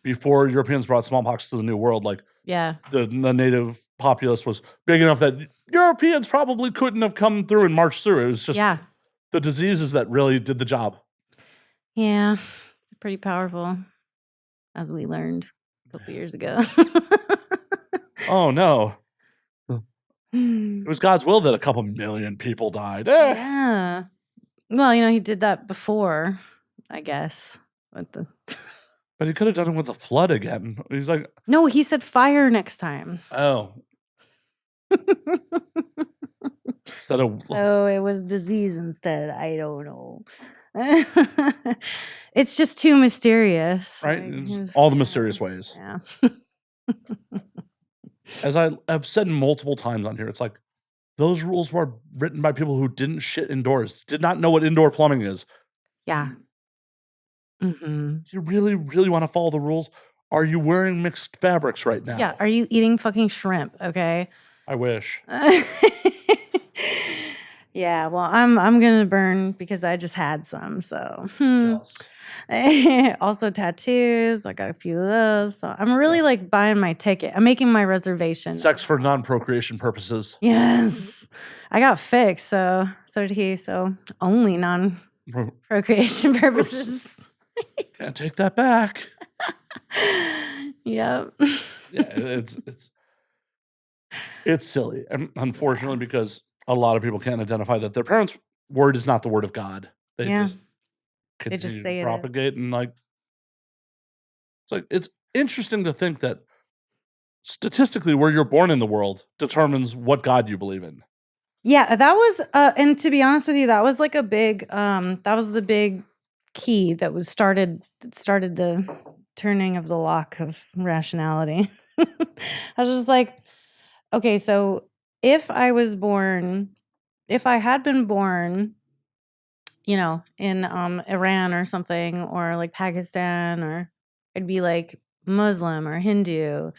before Europeans brought smallpox to the New World, like the native populace was big enough that Europeans probably couldn't have come through and marched through. It was just the diseases that really did the job. Yeah, pretty powerful, as we learned a couple years ago. Oh no. It was God's will that a couple million people died. Yeah. Well, he did that before, I guess. But he could have done it with a flood again. He's like, no, he said fire next time. Oh. Instead of. So it was disease instead. I don't know. It's just too mysterious. Right? All the mysterious ways. Yeah. As I've said multiple times on here, it's like those rules were written by people who didn't shit indoors, did not know what indoor plumbing is. Yeah. Mm-hmm. Do you really, really want to follow the rules? Are you wearing mixed fabrics right now? Yeah. Are you eating fucking shrimp? Okay. I wish. Yeah. Well, I'm gonna burn because I just had some. So. Also tattoos. I got a few of those. So I'm really buying my ticket. I'm making my reservation. Sex for non-procreation purposes. Yes. I got fixed. So did he. So only non-procreation purposes. Can't take that back. Yep. Yeah, it's silly. And unfortunately, because a lot of people can't identify that their parents' word is not the word of God. They just continue say to propagate and it's interesting to think that statistically where you're born in the world determines what God you believe in. Yeah, that was and to be honest with you, that was a big that was the big key that started the turning of the lock of rationality. I was just like, okay, so if I had been born, you know, in Iran or something, or like Pakistan, or I'd be like Muslim or Hindu,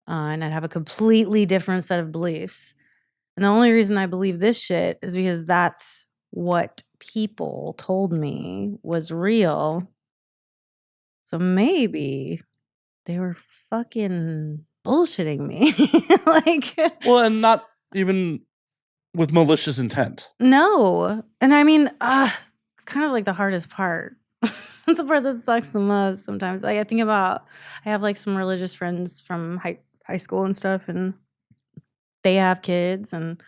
and I'd have a completely different set of beliefs. And the only reason I believe this shit is because that's what people told me was real. So maybe they were fucking bullshitting me. Like, Well, and not even with malicious intent. no. And I mean, it's kind of like the hardest part. That's the part that sucks the most sometimes. I think about, I have like some religious friends from high school and stuff, and they have kids, and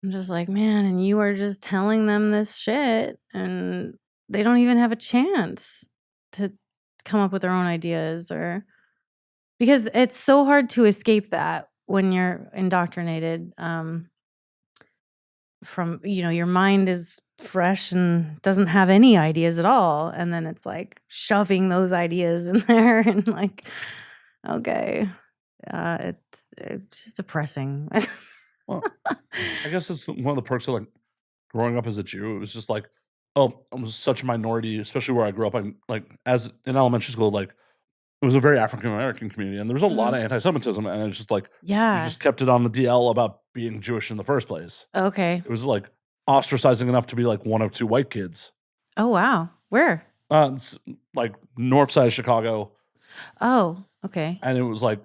I'm just like, man, and you are just telling them this shit, and they don't even have a chance to come up with their own ideas, or because it's so hard to escape that when you're indoctrinated. From, you know, your mind is fresh and doesn't have any ideas at all, and then it's like shoving those ideas in there, and like, okay, it's just depressing. Well, I guess it's one of the perks of like growing up as a Jew. It was just like, oh, I was such a minority, especially where I grew up. I'm like, as in elementary school, like it was a very African American community, and there was a lot of anti-Semitism, and it's just like, you Yeah. just kept it on the DL about being Jewish in the first place. Okay. It was like ostracizing enough to be like one of two white kids. Oh wow. Where? It's like north side of Chicago, Oh, okay. and it was like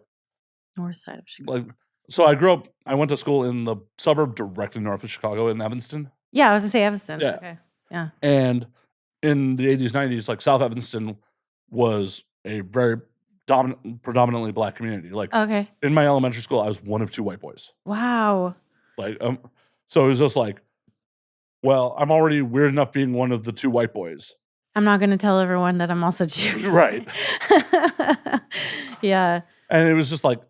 North side of Chicago. like. So I went to school in the suburb directly north of Chicago in Evanston. Yeah, I was gonna say Evanston. Yeah. Okay. Yeah. And in the 80s, 90s, like South Evanston was a very predominantly black community. Like Okay. in my elementary school, I was one of two white boys. Wow. Like, so it was just like, well, I'm already weird enough being one of the two white boys. I'm not gonna tell everyone that I'm also Jewish. Right. Yeah. And it was just like,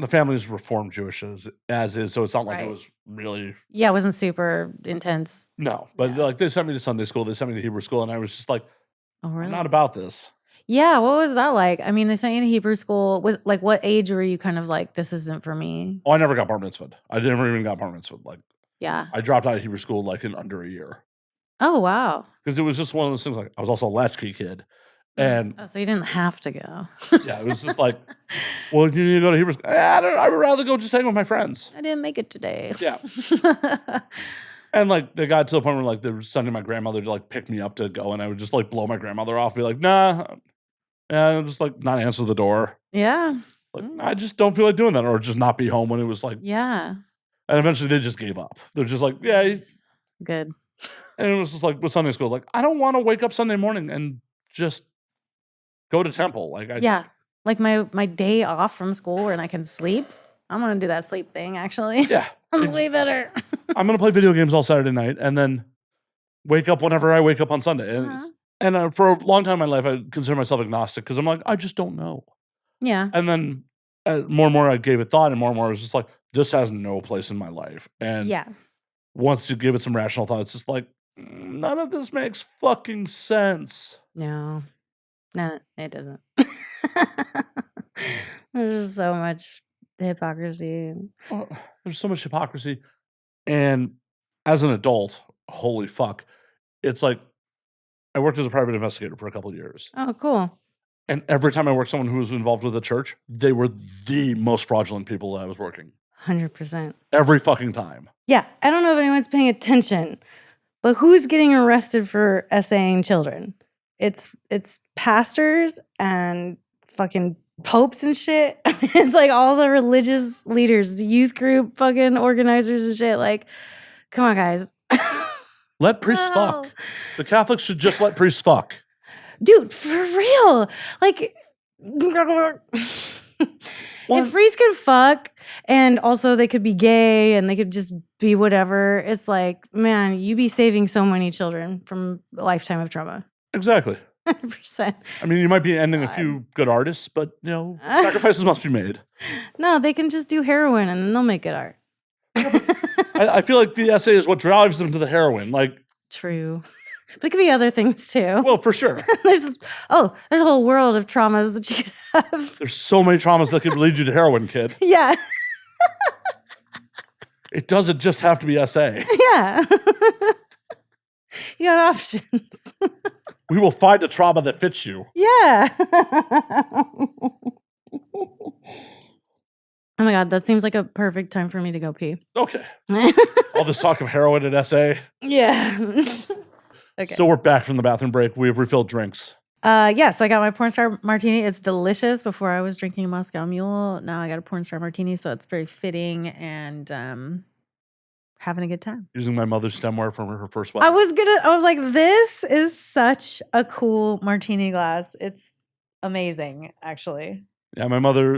the family is Reformed Jewish as is, so it's not like Right. it was really. Yeah, it wasn't super intense. No, but Yeah. like they sent me to Sunday school, they sent me to Hebrew school, and I was just like, Oh really? I'm not about this. Yeah, what was that like? I mean, they sent you to Hebrew school. Was like, what age were you kind of like, this isn't for me? Oh, I never got bar mitzvahed. I never even got bar mitzvahed. Like, Yeah. I dropped out of Hebrew school like in under a year. Oh wow. Because it was just one of those things. Like, I was also a latchkey kid. And Oh, so you didn't have to go. yeah, it was just like, well, you need to go to Hebrew school. I would rather go just hang with my friends. I didn't make it today. Yeah. And like they got to the point where like they were sending my grandmother to like pick me up to go, and I would just like blow my grandmother off, be like, nah, and just like not answer the door. Yeah. Like, I just don't feel like doing that, or just not be home when it was like. Yeah. And eventually they just gave up. They're just like, yeah. Good. And it was just like with Sunday school, like I don't want to wake up Sunday morning and just go to temple. Like Yeah. Like my day off from school when I can sleep. I'm gonna do that sleep thing actually. Yeah. It's way better. I'm gonna play video games all Saturday night and then wake up whenever I wake up on Sunday. And for a long time in my life, I consider myself agnostic because I'm like, I just don't know. Yeah. And then more and more I gave it thought, and more I was just like, this has no place in my life. And yeah. Once you give it some rational thought, it's just like, none of this makes fucking sense. No, it doesn't. There's just so much hypocrisy. There's so much hypocrisy. And as an adult, holy fuck, it's like I worked as a private investigator for a couple of years. Oh, cool. And every time I worked with someone who was involved with the church, they were the most fraudulent people that I was working. 100%. Every fucking time. Yeah, I don't know if anyone's paying attention, but who's getting arrested for essaying children? It's pastors and fucking popes and shit. It's like all the religious leaders, youth group fucking organizers and shit. Like, come on, guys. Let priests fuck. The Catholics should just let priests fuck. Dude, for real. Like, if priests could fuck and also they could be gay and they could just be whatever, it's like, man, you be saving so many children from a lifetime of trauma. Exactly. 100%. I mean, you might be ending a few good artists, but, you know, sacrifices must be made. No, they can just do heroin and then they'll make good art. I feel like the essay is what drives them to the heroin. Like, True. But it could be other things too. Well, for sure. there's a whole world of traumas that you could have. There's so many traumas that could lead you to heroin, kid. Yeah. It doesn't just have to be SA. Yeah. You got options. We will find a trauma that fits you. Yeah. Oh my God, that seems like a perfect time for me to go pee. Okay. All this talk of heroin and SA. Yeah. Okay. So we're back from the bathroom break. We have refilled drinks. Yes, I got my porn star martini. It's delicious. Before I was drinking a Moscow Mule. Now I got a porn star martini, so it's very fitting and having a good time. Using my mother's stemware from her first wedding. I was like, this is such a cool martini glass. It's amazing, actually. Yeah,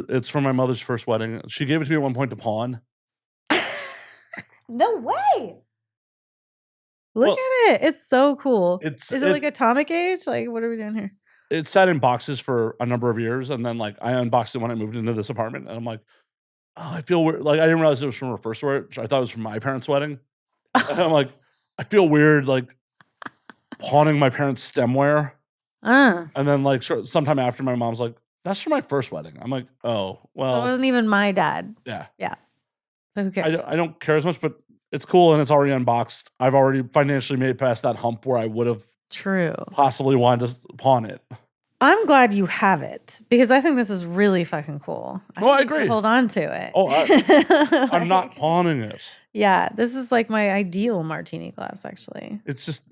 it's from my mother's first wedding. She gave it to me at one point to pawn. No way. Look at it. It's so cool. Is it like atomic age? Like, what are we doing here? It sat in boxes for a number of years, and then like I unboxed it when I moved into this apartment, and I'm like, oh, I feel weird. Like I didn't realize it was from her first wedding. I thought it was from my parents' wedding. And I'm like, I feel weird like pawning my parents' stemware. And then like sometime after, my mom's like, that's from my first wedding. I'm like, oh, well. It wasn't even my dad. Yeah. Yeah. So who cares? I don't care as much, but it's cool and it's already unboxed. I've already financially made past that hump where I would have possibly wanted to pawn it. I'm glad you have it because I think this is really fucking cool. I agree. Hold on to it. Oh, I'm not pawning it. Yeah, this is like my ideal martini glass, actually. It's just,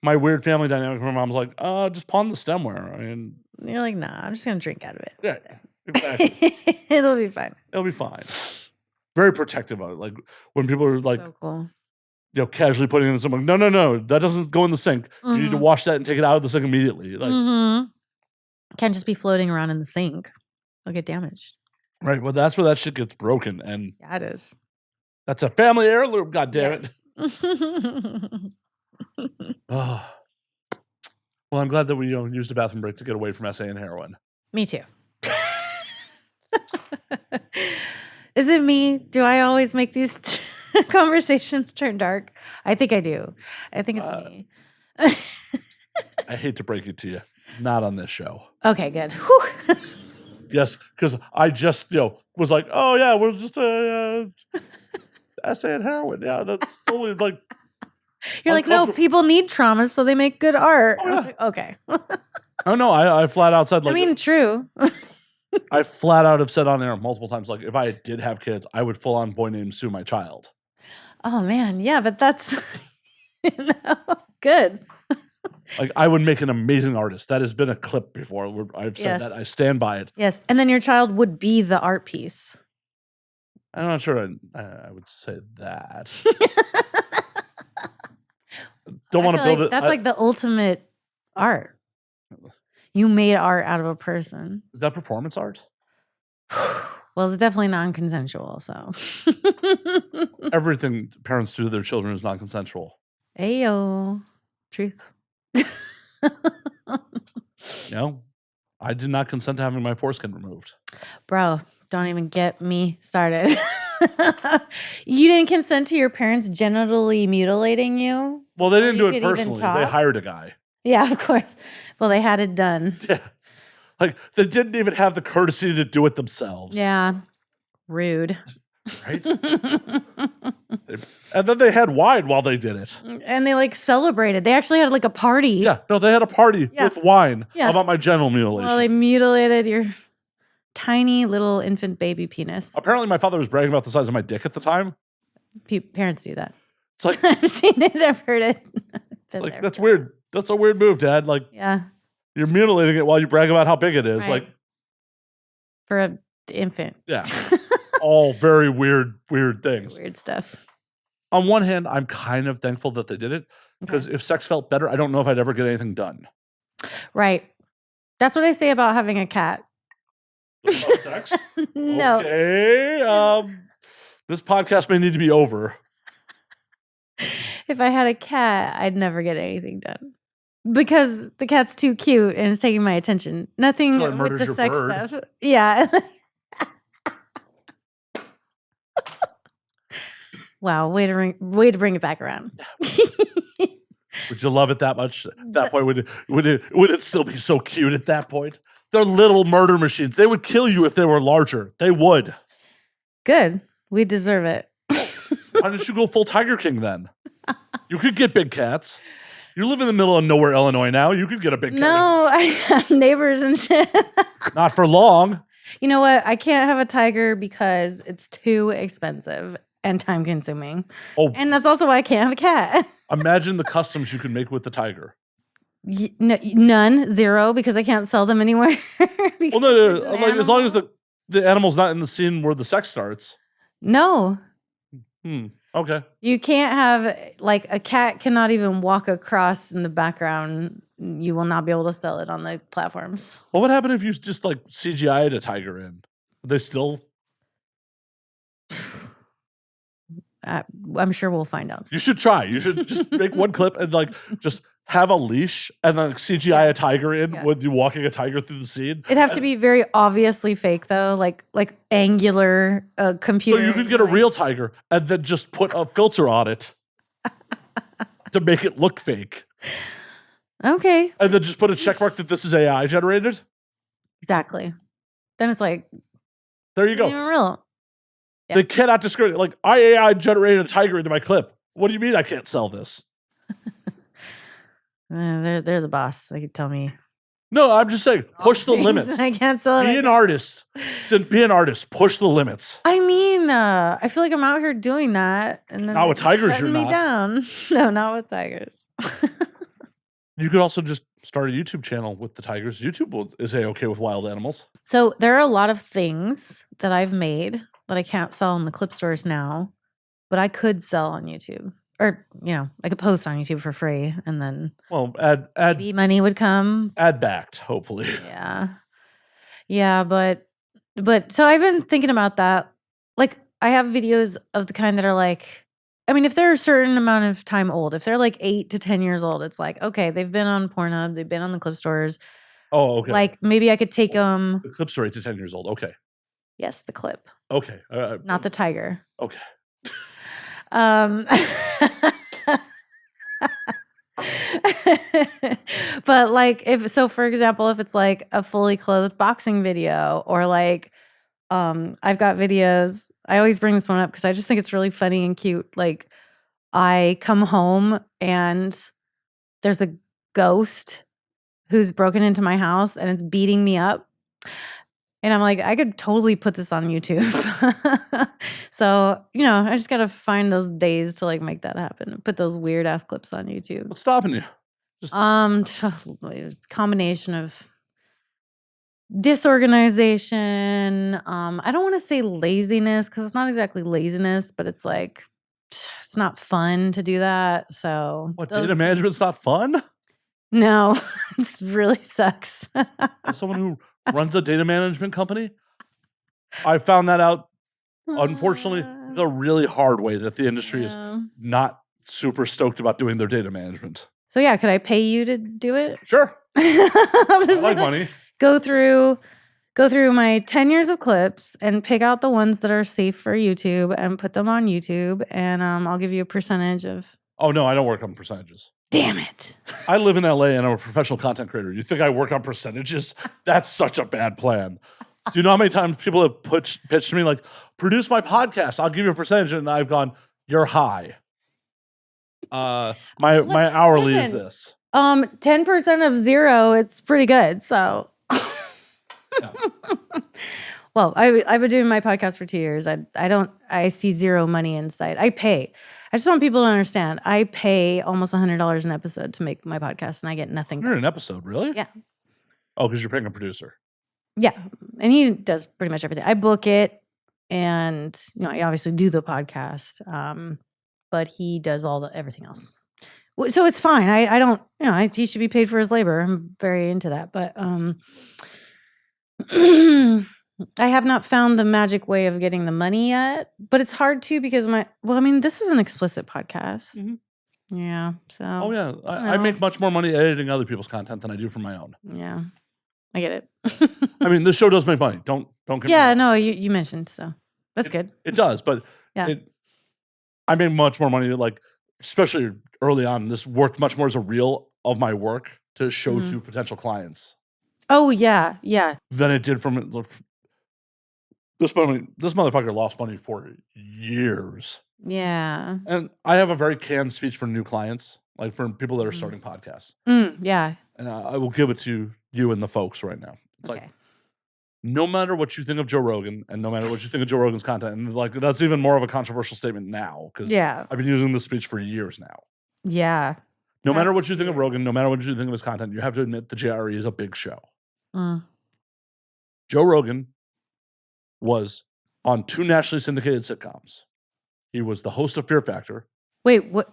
my weird family dynamic. My mom's like, just pawn the stemware. And you're like, nah, I'm just going to drink out of it. Yeah, exactly. It'll be fine. It'll be fine. Very protective of it. Like when people are like, so cool. Casually putting it in something. No, that doesn't go in the sink. You need to wash that and take it out of the sink immediately. Like, can't just be floating around in the sink. It'll get damaged. Right. Well, that's where that shit gets broken. And yeah, it is. That's a family heirloom, goddammit. Oh. Well, I'm glad that we used a bathroom break to get away from SA and heroin. Me too. Is it me? Do I always make these conversations turn dark? I think I do. I think it's me. I hate to break it to you. Not on this show. Okay, good. Whew. Yes, because I just, was like, oh, yeah, we're just SA and heroin. Yeah, that's totally like. You're like, no, people need traumas, so they make good art. Oh, yeah. Like, okay. Oh, no, I flat out said, like. I mean, true. I flat out have said on air multiple times, like, if I did have kids, I would full on boy name sue my child. Oh, man. Yeah, but that's good. Like, I would make an amazing artist. That has been a clip before where I've said that. I stand by it. Yes. And then your child would be the art piece. I'm not sure I would say that. Don't want to build it. That's like the ultimate art. You made art out of a person. Is that performance art? Well, it's definitely non-consensual, so. Everything parents do to their children is non-consensual. Ayo. Truth. I did not consent to having my foreskin removed. Bro, don't even get me started. You didn't consent to your parents genitally mutilating you? Well, they didn't do it personally. They hired a guy. Yeah, of course. Well, they had it done. Yeah. Like, they didn't even have the courtesy to do it themselves. Yeah. Rude. Right? And then they had wine while they did it. And they, celebrated. They actually had, a party. Yeah. No, they had a party with wine about my genital mutilation. Well, they mutilated your tiny little infant baby penis. Apparently, my father was bragging about the size of my dick at the time. Parents do that. It's like I've seen it. I've heard it. It's like, that's weird. That's a weird move, Dad. Like, yeah. You're mutilating it while you brag about how big it is. Right. Like, for an infant. Yeah. All very weird things. Weird stuff. On one hand, I'm kind of thankful that they did it because if sex felt better, I don't know if I'd ever get anything done. Right. That's what I say about having a cat. About sex? No. Okay. This podcast may need to be over. If I had a cat, I'd never get anything done. Because the cat's too cute and it's taking my attention. Nothing with the sex stuff. Yeah. Wow, way to bring it back around. Would you love it that much? At that point, would it still be so cute at that point? They're little murder machines. They would kill you if they were larger. They would. Good. We deserve it. Why don't you go full Tiger King then? You could get big cats. You live in the middle of nowhere, Illinois now. You could get a big cat. No, I have neighbors and shit. Not for long. You know what? I can't have a tiger because it's too expensive and time consuming. Oh, and that's also why I can't have a cat. Imagine the customs you could make with the tiger. None, zero, because I can't sell them anywhere. Well, no, like, as long as the animal's not in the scene where the sex starts. No. Okay. You can't have, like, a cat cannot even walk across in the background. You will not be able to sell it on the platforms. What would happen if you just, like, CGI'd a tiger in? Would they still? I'm sure we'll find out soon. You should try. You should just make one clip and, like, just have a leash and then CGI a tiger in with you walking a tiger through the scene. It'd have to be very obviously fake, though, like angular computer. So you could get a real tiger and then just put a filter on it to make it look fake. Okay. And then just put a check mark that this is AI generated. Exactly. Then it's like, there you go. Even real. Yeah. They cannot discriminate. Like, I AI generated a tiger into my clip. What do you mean I can't sell this? They're the boss. They could tell me. No, I'm just saying, push the limits. I can't sell it. Be an artist. Be an artist. Push the limits. I mean, I feel like I'm out here doing that, and then not with tigers. You're me not. Down. No, not with tigers. You could also just start a YouTube channel with the tigers. YouTube is okay with wild animals. So there are a lot of things that I've made that I can't sell in the clip stores now, but I could sell on YouTube. Or, I could post on YouTube for free, and then maybe money would come. Ad backed, hopefully. Yeah, but so I've been thinking about that. Like, I have videos of the kind that are like, I mean, if they're a certain amount of time old, if they're like 8 to 10 years old, it's like, okay, they've been on Pornhub, they've been on the clip stores. Oh, okay. Like, maybe I could take them. The clips are 8 to 10 years old. Okay. Yes, the clip. Okay. Not the tiger. Okay. But like, for example, if it's like a fully clothed boxing video, or like, I've got videos. I always bring this one up because I just think it's really funny and cute. Like, I come home and there's a ghost who's broken into my house and it's beating me up. And I'm like, I could totally put this on YouTube. So, I just got to find those days to like make that happen. Put those weird ass clips on YouTube. What's stopping you? Combination of disorganization. I don't want to say laziness because it's not exactly laziness, but it's like, it's not fun to do that. So data management's not fun? No, it really sucks. As someone who runs a data management company, I found that out, unfortunately, the really hard way that the industry is not super stoked about doing their data management. So yeah, could I pay you to do it? Sure. I like money. Go through my 10 years of clips and pick out the ones that are safe for YouTube and put them on YouTube, and I'll give you a percentage of. Oh no, I don't work on percentages. Damn it. I live in LA and I'm a professional content creator. You think I work on percentages? That's such a bad plan. Do you know how many times people have pitched to me like, produce my podcast, I'll give you a percentage, and I've gone, you're high. My hourly is this. 10% of zero, it's pretty good. So yeah. Well, I've been doing my podcast for 2 years. I see zero money in sight. I pay. I just want people to understand. I pay almost $100 an episode to make my podcast, and I get nothing. You're an episode, really? Yeah. Oh, because you're paying a producer. Yeah, and he does pretty much everything. I book it, and I obviously do the podcast, but he does everything else. So it's fine. I don't. He should be paid for his labor. I'm very into that, but I have not found the magic way of getting the money yet, but it's hard too because this is an explicit podcast. Mm-hmm. Yeah. So. Oh yeah, I make much more money editing other people's content than I do for my own. Yeah, I get it. I mean, this show does make money. Don't get me wrong. No, you mentioned, so that's good. It does, but yeah. I make much more money, like especially early on, this worked much more as a reel of my work to show to potential clients Oh, yeah. Yeah. than it did from this motherfucker lost money for years. Yeah. And I have a very canned speech for new clients, like for people that are starting podcasts. Yeah. And I will give it to you and the folks right now. It's like, no matter what you think of Joe Rogan and no matter what you think of Joe Rogan's content, and like that's even more of a controversial statement now because Yeah. I've been using this speech for years now. Yeah. No matter what you think of Rogan, no matter what you think of his content, you have to admit the JRE is a big show. Joe Rogan was on 2 nationally syndicated sitcoms. He was the host of Fear Factor. Wait, what?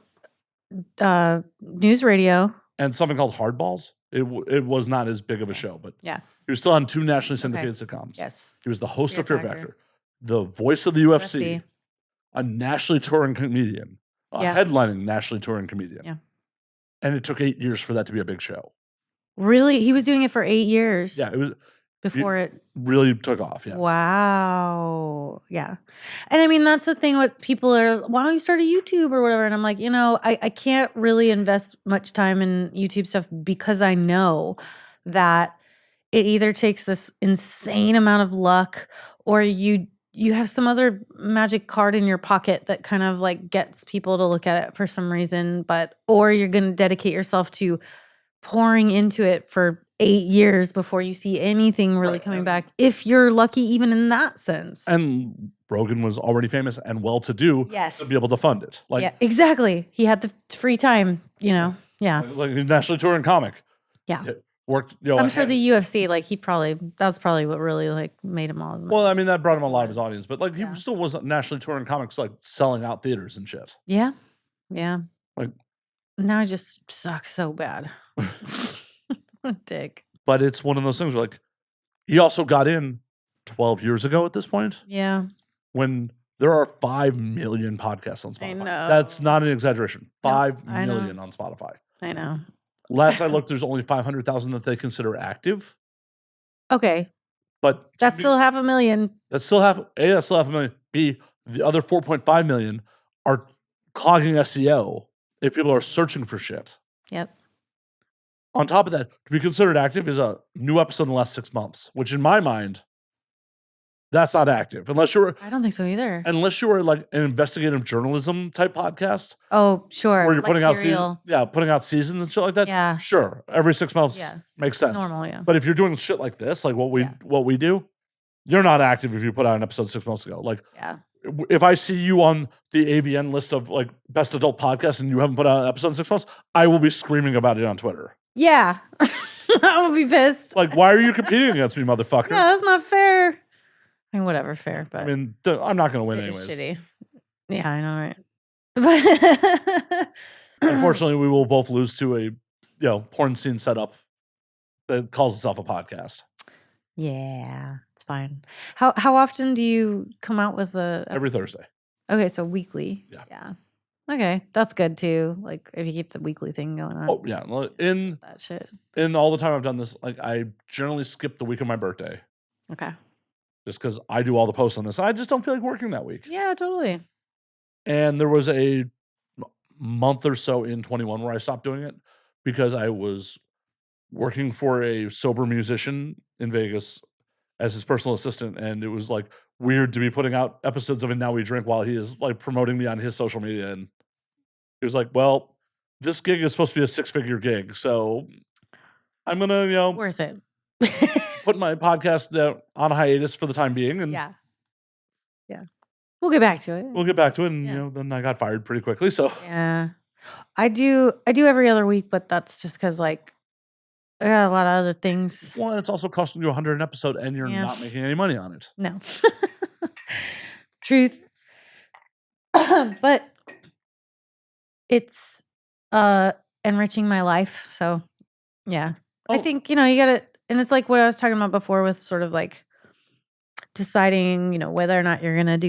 News radio. And something called Hardballs. It was not as big of a show, but yeah, he was still on 2 nationally syndicated sitcoms. Yes. He was the host of Fear Factor, the voice of the UFC, a nationally touring comedian, a headlining nationally touring comedian. Yeah. And it took 8 years for that to be a big show. Really? He was doing it for 8 years? Yeah, it was before it really took off. Yes. Wow. Yeah. And I mean, that's the thing with people are, why don't you start a YouTube or whatever? And I'm like, I can't really invest much time in YouTube stuff because I know that it either takes this insane amount of luck or you have some other magic card in your pocket that kind of like gets people to look at it for some reason, or you're going to dedicate yourself to pouring into it for 8 years before you see anything really coming back, if you're lucky even in that sense. And Rogan was already famous and well-to-do to be able to fund it. Like, yeah, exactly. He had the free time, Yeah. Like a nationally touring comic. Yeah. It worked, I'm sure the UFC, like that's probably what really like made him all. Well, I mean, that brought him a lot of his audience, but like he still wasn't nationally touring comics, like selling out theaters and shit. Yeah. Yeah. Like now it just sucks so bad. Dick. But it's one of those things where like he also got in 12 years ago at this point. Yeah. When there are 5 million podcasts on Spotify. I know. That's not an exaggeration. 5 million on Spotify. I know. Last I looked, there's only 500,000 that they consider active. Okay. But that's still 500,000. That's still half a million. B, the other 4.5 million are clogging SEO if people are searching for shit. Yep. On top of that, to be considered active is a new episode in the last 6 months, which in my mind, that's not active. Unless you're I don't think so either. Unless you were like an investigative journalism type podcast. Oh, sure. Where you're putting out seasons. Yeah, putting out seasons and shit like that. Yeah. Sure. Every 6 months makes sense. Normal, yeah. But if you're doing shit like this, like what we do, you're not active if you put out an episode 6 months ago. Like if I see you on the AVN list of like best adult podcasts and you haven't put out an episode in 6 months, I will be screaming about it on Twitter. Yeah. I will be pissed. Like, why are you competing against me, motherfucker? Yeah, that's not fair. I mean, whatever, fair. But I mean, I'm not going to win anyways. Shitty. Yeah, I know, right? Unfortunately, we will both lose to a porn scene setup that calls itself a podcast. Yeah, it's fine. How often do you come out with every Thursday? Okay, so weekly. Yeah. Okay, that's good too. Like if you keep the weekly thing going on. Oh yeah, in that shit. In all the time I've done this, like I generally skip the week of my birthday. Okay. Just because I do all the posts on this, I just don't feel like working that week. Yeah, totally. And there was a month or so in 21 where I stopped doing it because I was working for a sober musician in Vegas as his personal assistant, and it was like weird to be putting out episodes of it Now We Drink while he is like promoting me on his social media. And he was like, well, this gig is supposed to be a 6-figure gig, so I'm gonna, worth it. put my podcast on hiatus for the time being. And yeah. We'll get back to it. And then I got fired pretty quickly. So yeah, I do every other week, but that's just because like I got a lot of other things. Well, it's also costing you $100 an episode, and you're not making any money on it. No, truth. But it's enriching my life. So yeah, I think you gotta, and it's like what I was talking about before with sort of like deciding, whether or not you're gonna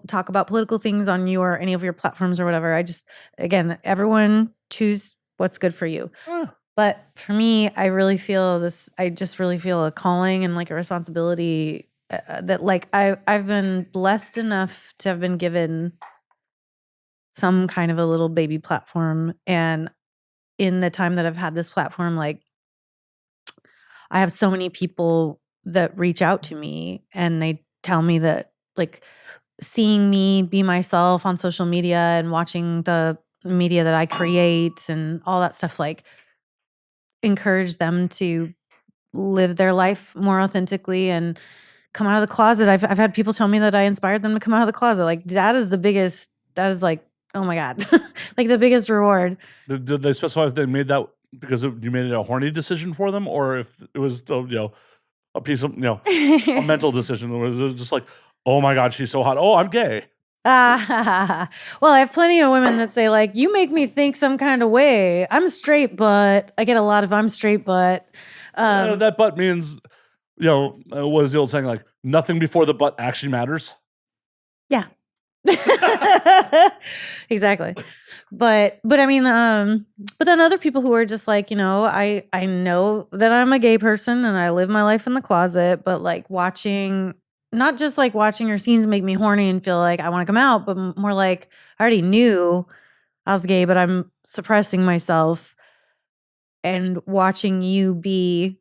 talk about political things on any of your platforms or whatever. Again, everyone choose what's good for you. But for me, I just really feel a calling and like a responsibility that like I've been blessed enough to have been given some kind of a little baby platform. And in the time that I've had this platform, like, I have so many people that reach out to me and they tell me that, like, seeing me be myself on social media and watching the media that I create and all that stuff, like, encourage them to live their life more authentically and come out of the closet. I've had people tell me that I inspired them to come out of the closet. Like, that is like, oh my God, like the biggest reward. Did they specify if they made that because you made it a horny decision for them, or if it was a piece of a mental decision? It was just like, oh my God, she's so hot. Oh, I'm gay. Well, I have plenty of women that say, like, you make me think some kind of way. I'm straight, but I get a lot of I'm straight, but that butt means, what is the old saying? Like, nothing before the butt actually matters. Yeah. Exactly. But I mean, but then other people who are just like, I know that I'm a gay person and I live my life in the closet, but like not just like watching your scenes make me horny and feel like I want to come out, but more like I already knew I was gay, but I'm suppressing myself, and watching you be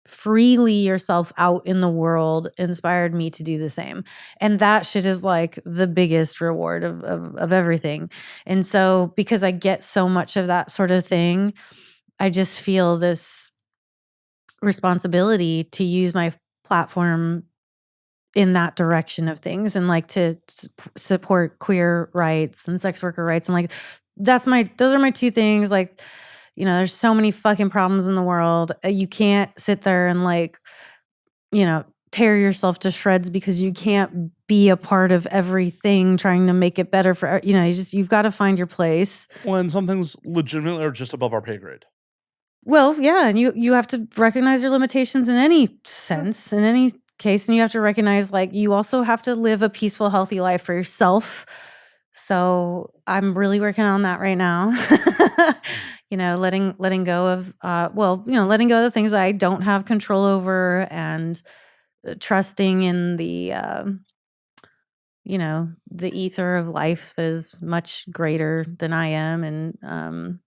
freely yourself out in the world inspired me to do the same. And that shit is like the biggest reward of everything. And so because I get so much of that sort of thing, I just feel this responsibility to use my platform in that direction of things, and like to support queer rights and sex worker rights. And like, those are my two things. Like, there's so many fucking problems in the world. You can't sit there and like, tear yourself to shreds because you can't be a part of everything trying to make it better for, you've got to find your place. When some things legitimately are just above our pay grade. Well, yeah. And you have to recognize your limitations in any sense, in any case. And you have to recognize, like, you also have to live a peaceful, healthy life for yourself. So I'm really working on that right now. Letting go of, letting go of the things that I don't have control over, and trusting in the ether of life that is much greater than I am. And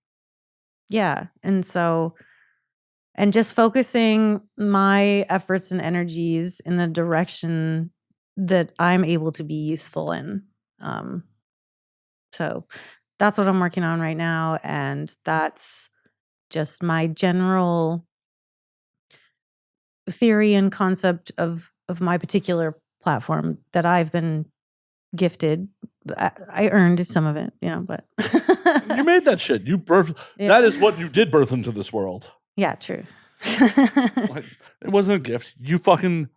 and just focusing my efforts and energies in the direction that I'm able to be useful in. So that's what I'm working on right now. And that's just my general theory and concept of my particular platform that I've been gifted. I earned some of it, but you made that shit. You birthed. Yeah. That is what you did birth into this world. Yeah, true. Like, it wasn't a gift. You fucking,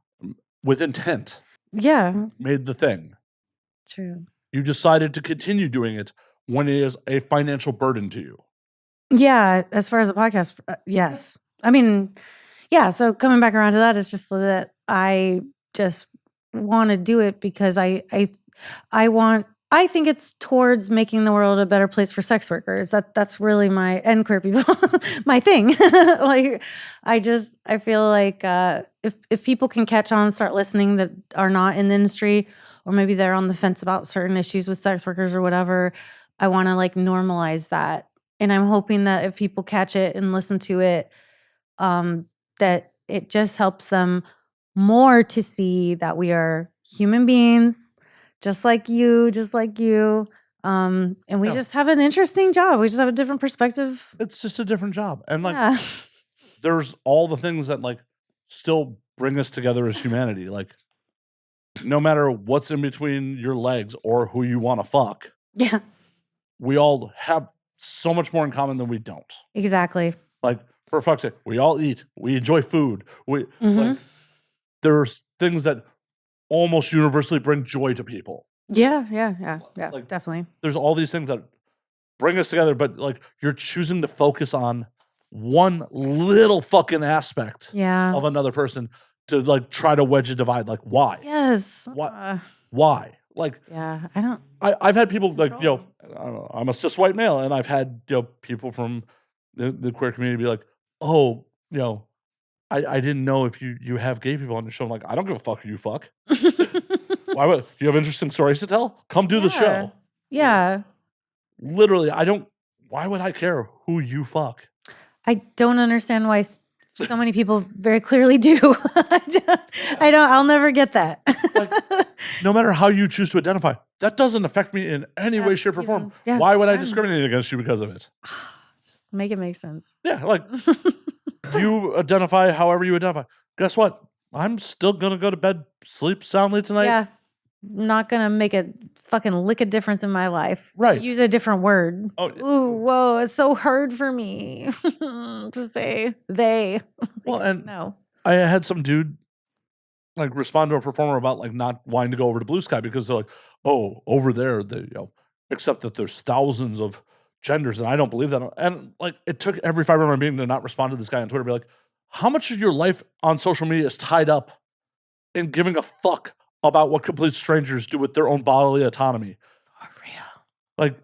with intent, made the thing. True. You decided to continue doing it when it is a financial burden to you. Yeah, as far as the podcast, yes. I mean, yeah, so coming back around to that, it's just that I just want to do it because I think it's towards making the world a better place for sex workers. That's really my, and queer people, my thing. Like, I feel like if people can catch on, start listening, that are not in the industry, or maybe they're on the fence about certain issues with sex workers or whatever, I want to like normalize that. And I'm hoping that if people catch it and listen to it, that it just helps them more to see that we are human beings, just like you. And we just have an interesting job. We just have a different perspective. It's just a different job. And like, there's all the things that like still bring us together as humanity. Like, no matter what's in between your legs or who you want to fuck. Yeah. We all have so much more in common than we don't. Exactly. Like, for fuck's sake, we all eat. We enjoy food. Like, there's things that almost universally bring joy to people. Yeah, like, definitely. There's all these things that bring us together, but like, you're choosing to focus on one little fucking aspect of another person to like try to wedge a divide. Like, why? Yes. Why? Like, I've had people like, I don't know, I'm a cis white male, and I've had, people from the queer community be like, oh, I didn't know if you have gay people on your show. I'm like, I don't give a fuck who you fuck. Why would you have interesting stories to tell? Come do the show. Yeah. Literally, why would I care who you fuck? I don't understand why so many people very clearly do. I'll never get that. Like, no matter how you choose to identify, that doesn't affect me in any way, shape, or form. Yeah, Why would I discriminate against you because of it? Just make it make sense. Yeah, like you identify however you identify. Guess what? I'm still gonna go to bed, sleep soundly tonight. Yeah. Not gonna make a fucking lick of difference in my life. Right. Use a different word. Oh, ooh, whoa, it's so hard for me to say they. Well, and no. I had some dude like respond to a performer about like not wanting to go over to Blue Sky because they're like, oh, over there, they except that there's thousands of genders, and I don't believe that. And like, it took every fiber of my being to not respond to this guy on Twitter, be like, how much of your life on social media is tied up in giving a fuck about what complete strangers do with their own bodily autonomy? For real. Like,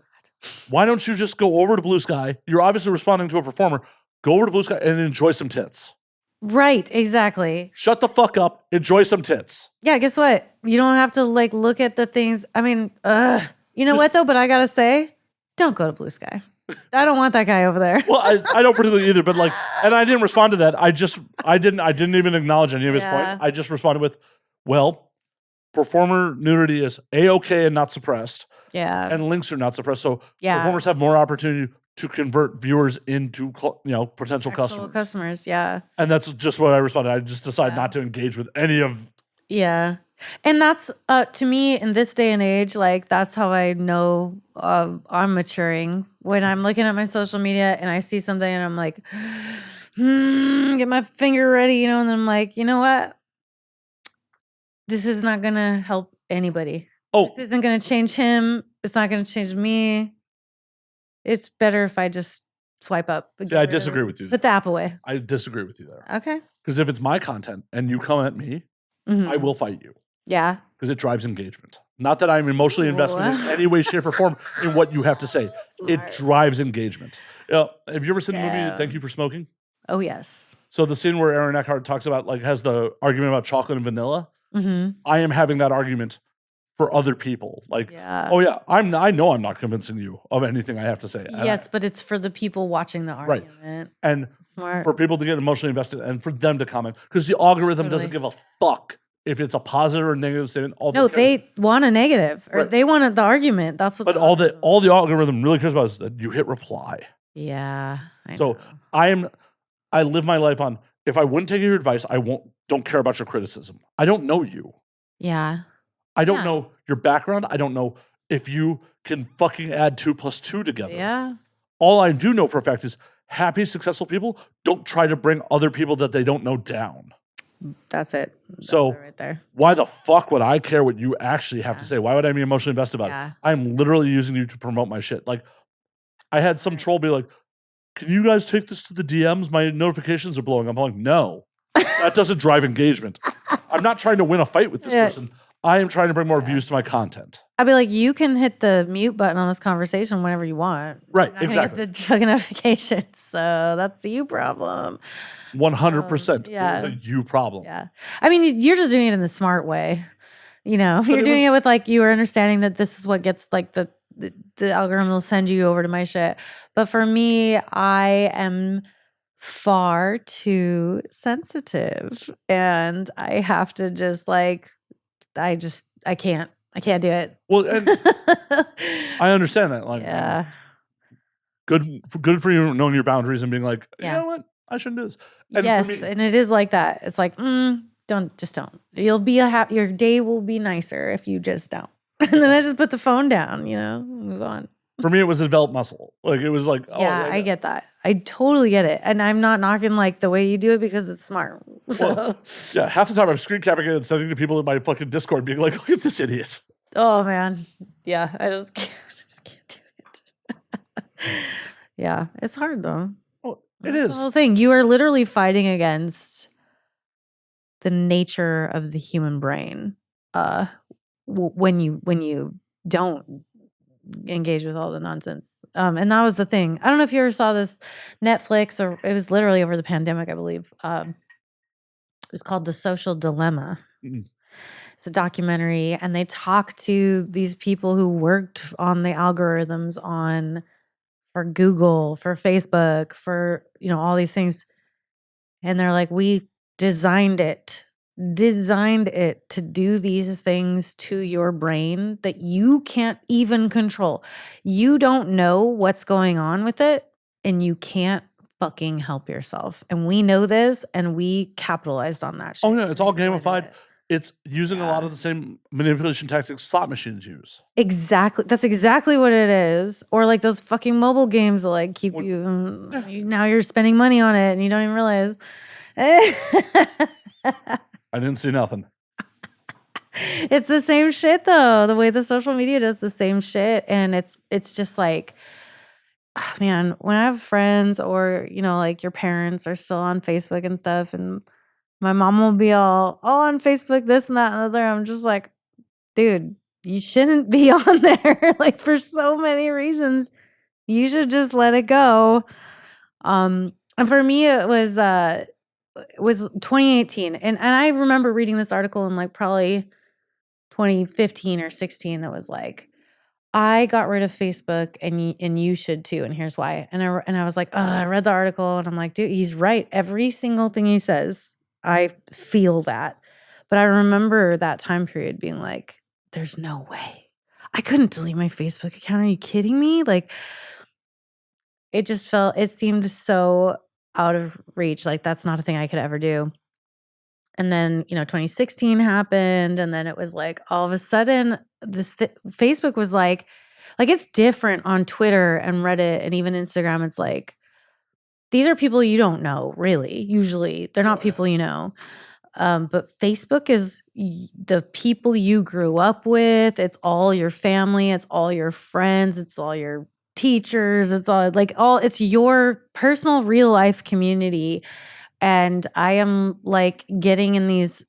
why don't you just go over to Blue Sky? You're obviously responding to a performer. Go over to Blue Sky and enjoy some tits. Right, exactly. Shut the fuck up. Enjoy some tits. Yeah, guess what? You don't have to like look at the things. I mean, you know what though? But I gotta say, don't go to Blue Sky. I don't want that guy over there. Well, I don't particularly either, but like, and I didn't respond to that. I didn't even acknowledge any of his points. I just responded with, well, performer nudity is A-okay and not suppressed. Yeah. And links are not suppressed. So yeah. Performers have more opportunity to convert viewers into, potential customers. Yeah. And that's just what I responded. I just decided not to engage with any of. Yeah. And that's, to me, in this day and age, like, that's how I know I'm maturing. When I'm looking at my social media and I see something and I'm like, get my finger ready, and then I'm like, you know what? This is not going to help anybody. Oh. This isn't going to change him. It's not going to change me. It's better if I just swipe up. See, I disagree with you. Put the app away. I disagree with you there. Okay. Because if it's my content and you come at me, I will fight you. Yeah. Because it drives engagement. Not that I'm emotionally invested in any way, shape, or form in what you have to say. Smart. It drives engagement. Have you ever seen the movie Thank You for Smoking? Oh, yes. So the scene where Aaron Eckhart talks about, like, has the argument about chocolate and vanilla. I am having that argument for other people. Like, oh yeah, I know I'm not convincing you of anything I have to say. Yes, but it's for the people watching the argument. Right. And smart for people to get emotionally invested and for them to comment. Because the algorithm doesn't give a fuck if it's a positive or negative statement. No, they want a negative. Or they want the argument. That's what. But all the algorithm really cares about is that you hit reply. Yeah. So I live my life on, if I wouldn't take your advice, don't care about your criticism. I don't know you. Yeah. I don't know your background. I don't know if you can fucking add 2 + 2 together. Yeah. All I do know for a fact is happy, successful people don't try to bring other people that they don't know down. That's it. So right there. Why the fuck would I care what you actually have to say? Why would I be emotionally invested about it? I'm literally using you to promote my shit. Like, I had some troll be like, can you guys take this to the DMs? My notifications are blowing up. I'm like, no, that doesn't drive engagement. I'm not trying to win a fight with this person. I am trying to bring more views to my content. I'd be like, you can hit the mute button on this conversation whenever you want. Right, exactly. Hit the fucking notifications. So that's a you problem. 100%. Yeah. It's a you problem. Yeah. I mean, you're just doing it in the smart way. You're doing it with like, you are understanding that this is what gets like the algorithm will send you over to my shit. But for me, I am far too sensitive. And I have to just like, I can't do it. Well, and I understand that. Like, good for you knowing your boundaries and being like, you know what, I shouldn't do this. And yes, and it is like that. It's like, don't. You'll be your day will be nicer if you just don't. And then I just put the phone down. Move on. For me, it was a developed muscle. Like, it was like, I get that. I totally get it. And I'm not knocking like the way you do it because it's smart. So. Well, yeah, half the time I'm screen capping it and sending to people in my fucking Discord being like, look at this idiot. Oh, man. Yeah, I just can't do it. Yeah, it's hard though. Well, it is. The whole thing. You are literally fighting against the nature of the human brain when you don't engage with all the nonsense. And that was the thing. I don't know if you ever saw this Netflix, or it was literally over the pandemic, I believe. It was called The Social Dilemma. It's a documentary, and they talk to these people who worked on the algorithms for Google, for Facebook, for, all these things. And they're like, we designed it to do these things to your brain that you can't even control. You don't know what's going on with it, and you can't fucking help yourself. And we know this, and we capitalized on that shit. Oh, yeah, it's all exploited gamified. it. It's using a lot of the same manipulation tactics slot machines use. Exactly. That's exactly what it is. Or like those fucking mobile games that like keep What- now you're spending money on it and you don't even realize. I didn't see nothing. It's the same shit though. The way the social media does the same shit. And it's just like, man, when I have friends or, like your parents are still on Facebook and stuff, and my mom will be all on Facebook, this and that and the other. I'm just like, dude, you shouldn't be on there. Like, for so many reasons. You should just let it go. And for me, it was 2018. And I remember reading this article in like probably 2015 or 16 that was like, I got rid of Facebook and you should too. And here's why. And I was like, I read the article and I'm like, dude, he's right. Every single thing he says, I feel that. But I remember that time period being like, there's no way. I couldn't delete my Facebook account. Are you kidding me? Like, it seemed so out of reach. Like, that's not a thing I could ever do. And then, 2016 happened. And then it was like, all of a sudden, Facebook was like it's different on Twitter and Reddit and even Instagram. It's like, these are people you don't know, really. Usually, they're not people you know. But Facebook is the people you grew up with. It's all your family. It's all your friends. It's all your teachers. It's all it's your personal real life community. And I am like getting in these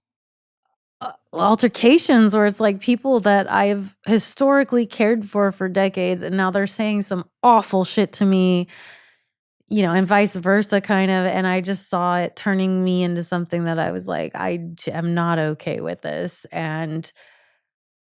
altercations where it's like people that I've historically cared for decades, and now they're saying some awful shit to me, and vice versa kind of. And I just saw it turning me into something that I was like, I am not okay with this. And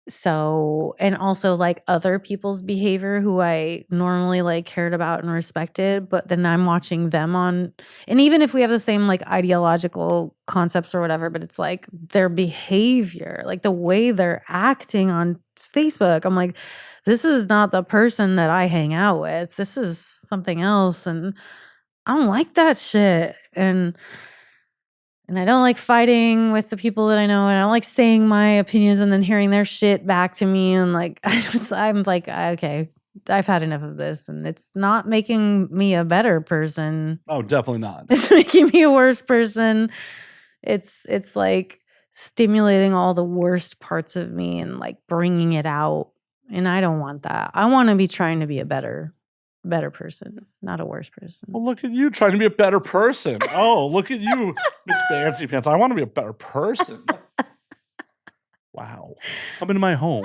so, and also like other people's behavior who I normally like cared about and respected, but then I'm watching them and even if we have the same like ideological concepts or whatever, but it's like their behavior, like the way they're acting on Facebook, I'm like, this is not the person that I hang out with. This is something else. And I don't like that shit. And I don't like fighting with the people that I know. And I don't like saying my opinions and then hearing their shit back to me. And like, I'm like, okay, I've had enough of this. And it's not making me a better person. Oh, definitely not. It's making me a worse person. It's like stimulating all the worst parts of me and like bringing it out. And I don't want that. I want to be trying to be a better person, not a worse person. Well, look at you trying to be a better person. Oh, look at you, Miss Fancy Pants. I want to be a better person. Wow. Come into my home.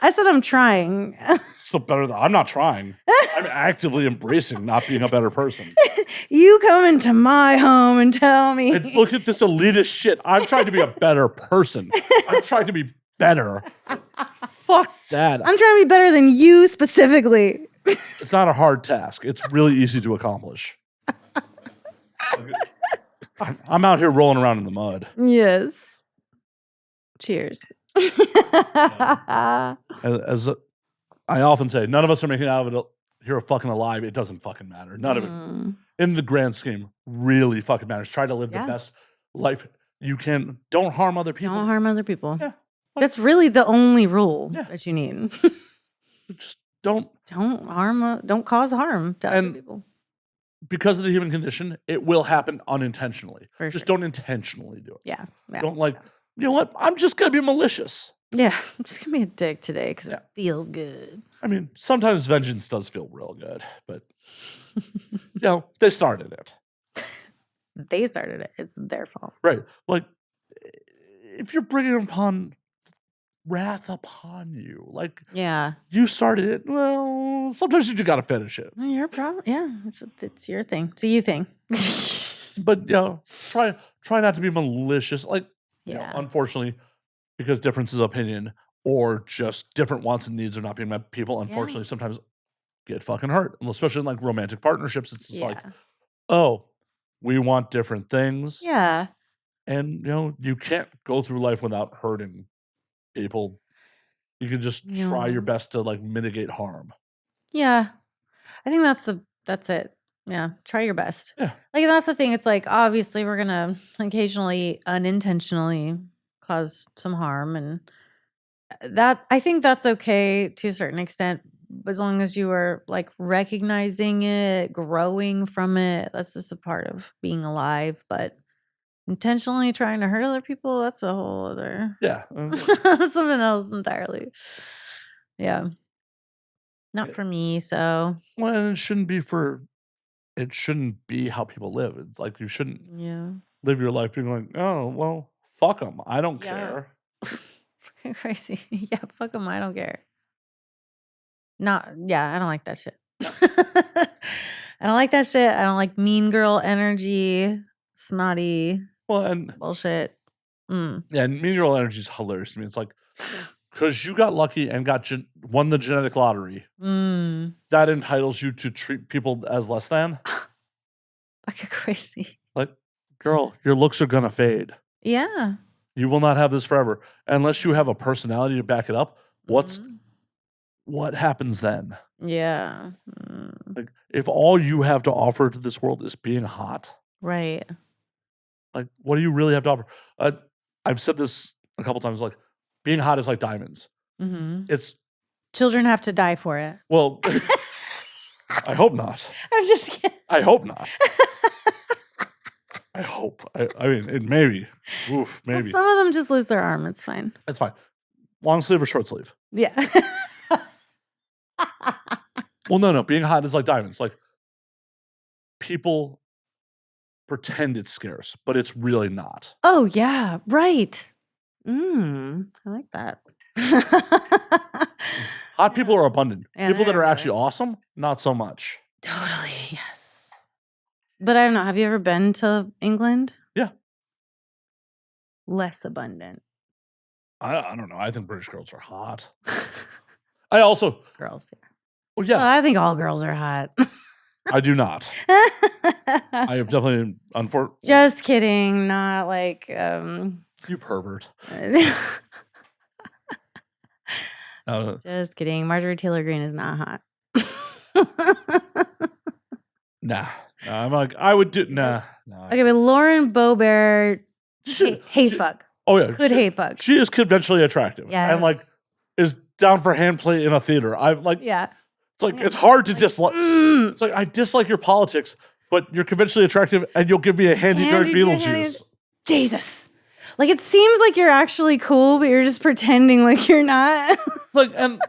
I said I'm trying. So better than I'm not trying. I'm actively embracing not being a better person. You come into my home and tell me. And look at this elitist shit. I'm trying to be a better person. I'm trying to be better. Fuck that. I'm trying to be better than you specifically. It's not a hard task. It's really easy to accomplish. I'm out here rolling around in the mud. Yes. Cheers. As I often say, none of us are making out of it here fucking alive. It doesn't fucking matter. None of it, in the grand scheme, really fucking matters. Try to live the best life you can. Don't harm other people. Don't harm other people. Yeah. That's really the only rule that you need. Just don't cause harm to other people. Because of the human condition, it will happen unintentionally. Just don't intentionally do it. Yeah. Don't you know what? I'm just going to be malicious. Yeah. I'm just going to be a dick today because it feels good. I mean, sometimes vengeance does feel real good, but they started it. They started it. It's their fault. Right. Like, if you're bringing upon wrath upon you, like, you started it, well, sometimes you just got to finish it. Your problem. Yeah. It's your thing. It's a you thing. But, try not to be malicious. Like, unfortunately, because differences of opinion or just different wants and needs are not being met, people unfortunately sometimes get fucking hurt. And especially in like romantic partnerships, it's just like, oh, we want different things. Yeah. And you know, you can't go through life without hurting people. You can just try your best to like mitigate harm. Yeah. I think that's it. Yeah. Try your best. Yeah. Like that's the thing. It's like obviously we're gonna occasionally unintentionally cause some harm, and that I think that's okay to a certain extent, as long as you are like recognizing it, growing from it. That's just a part of being alive. But intentionally trying to hurt other people, that's a whole other something else entirely. Yeah. Not for me, so well, it shouldn't be how people live. It's like you shouldn't live your life being like, oh, well, fuck them. I don't care. Fucking crazy. Yeah, fuck them. I don't care. I don't like that shit. I don't like that shit. I don't like mean girl energy, snotty bullshit. Yeah, and mean girl energy is hilarious to me. It's like, because you got lucky and won the genetic lottery, that entitles you to treat people as less than. Fucking crazy. Like, girl, your looks are gonna fade. Yeah. You will not have this forever unless you have a personality to back it up. What happens then? Yeah. Like, if all you have to offer to this world is being hot, right? Like, what do you really have to offer? I've said this a couple times. Like, being hot is like diamonds. It's children have to die for it. Well, I hope not. I'm just kidding. I hope not. I hope. I mean, it maybe. Oof, maybe. Well, some of them just lose their arm. It's fine. It's fine. Long sleeve or short sleeve? Yeah. Well, no. Being hot is like diamonds. Like, people pretend it's scarce, but it's really not. Oh, yeah. Right. I like that. Hot people are abundant. People that are actually awesome, not so much. Totally, yes. But I don't know. Have you ever been to England? Yeah. Less abundant. I don't know. I think British girls are hot. I also... Girls, yeah. Well, yeah. Well, I think all girls are hot. I do not. I have definitely... Just kidding. Not like... You pervert. Just kidding. Marjorie Taylor Greene is not hot. Nah. I'm like, I would do... Nah. Okay, but Lauren Boebert... hate fuck. Oh, yeah. Could hate fuck. She is conventionally attractive. Yes. And, like, is down for hand play in a theater. I'm like... Yeah. It's like, it's hard to dislike... It's like, I dislike your politics, but you're conventionally attractive and you'll give me a handy-guard Beetlejuice. Jesus. Like, it seems like you're actually cool, but you're just pretending like you're not. Like, and...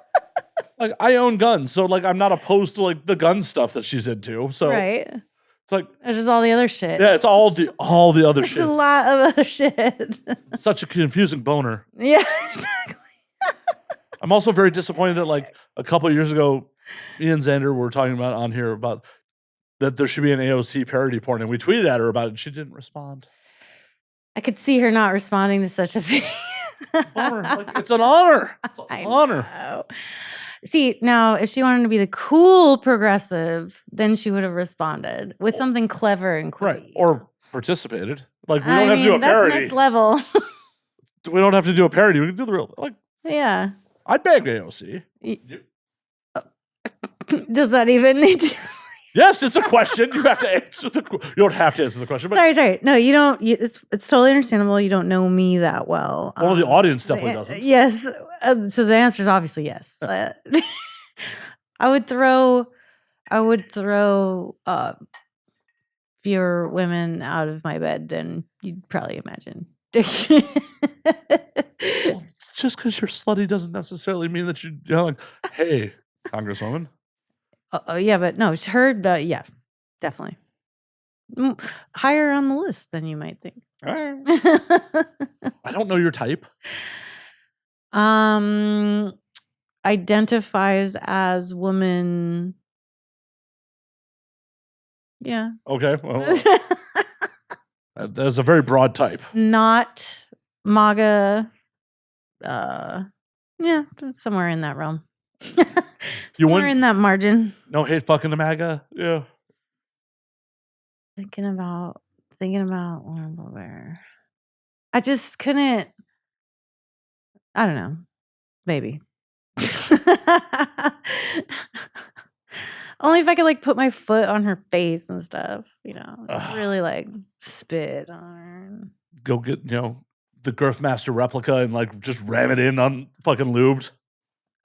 Like, I own guns, so, like, I'm not opposed to, like, the gun stuff that she's into. So... Right. It's like... It's just all the other shit. Yeah, it's all the other shit. It's a lot of other shit. Such a confusing boner. Yeah, exactly. I'm also very disappointed that, like, a couple of years ago, me and Xander were talking about on here about that there should be an AOC parody porn, and we tweeted at her about it, and she didn't respond. I could see her not responding to such a thing. Bummer. Like, it's an honor. It's an honor. Know. See, now, if she wanted to be the cool progressive, then she would have responded with something clever and quick. Right. Or participated. Like, we don't have to do a parody. That's next level. We don't have to do a parody. We can do the real, like... Yeah. I'd bag AOC. Does that even need to... Yes, it's a question. You have to answer you don't have to answer the question. But sorry. No, you don't. It's totally understandable. You don't know me that well. Well, the audience definitely doesn't. Yes. So the answer is obviously yes. I would throw fewer women out of my bed than you'd probably imagine. Well, just because you're slutty doesn't necessarily mean that you're like, hey, Congresswoman. Yeah, but no, her, yeah, definitely. Higher on the list than you might think. I don't know your type. Identifies as woman. Yeah. Okay. Well, that's a very broad type. Not MAGA Yeah, somewhere in that realm. You Somewhere wouldn't- in that margin. No hate fucking the MAGA. Yeah. Thinking about where I just couldn't. I don't know. Maybe. Only if I could like put my foot on her face and stuff, just really like spit on her. Go get, the Girth Master replica and like just ram it in on fucking lubed.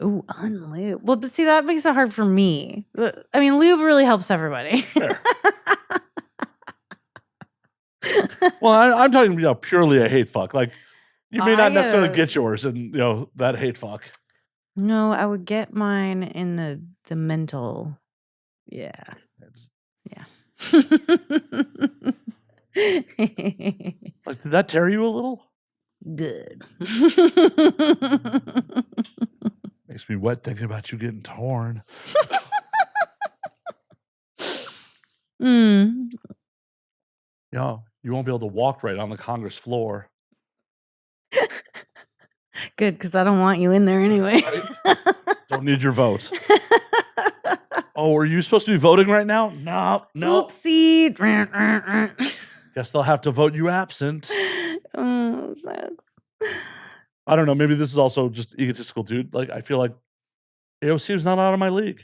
Ooh, unlube. Well, but see, that makes it hard for me. I mean, lube really helps everybody. Fair. Well, I'm talking purely a hate fuck. Like, you may not necessarily get yours and, that hate fuck. No, I would get mine in the mental. Yeah. Yeah. Like, did that tear you a little? Good. Makes me wet thinking about you getting torn. Mm. You won't be able to walk right on the Congress floor. Good, because I don't want you in there anyway. Right? Don't need your vote. Oh, are you supposed to be voting right now? No. Oopsie. Guess they'll have to vote you absent. Oh, sucks. I don't know. Maybe this is also just egotistical, dude. Like, I feel like AOC is not out of my league.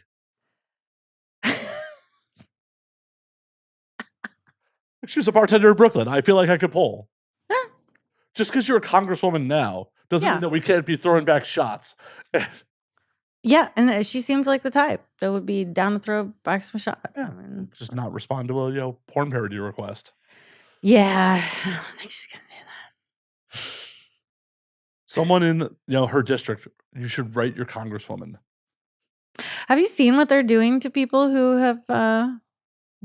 She was a bartender in Brooklyn. I feel like I could pull. Just because you're a congresswoman now doesn't mean that we can't be throwing back shots. Yeah, and she seems like the type that would be down to throw back some shots. Yeah. Just not respond to a porn parody request. Yeah, I don't think she's gonna do that. Someone in her district, you should write your congresswoman. Have you seen what they're doing to people who have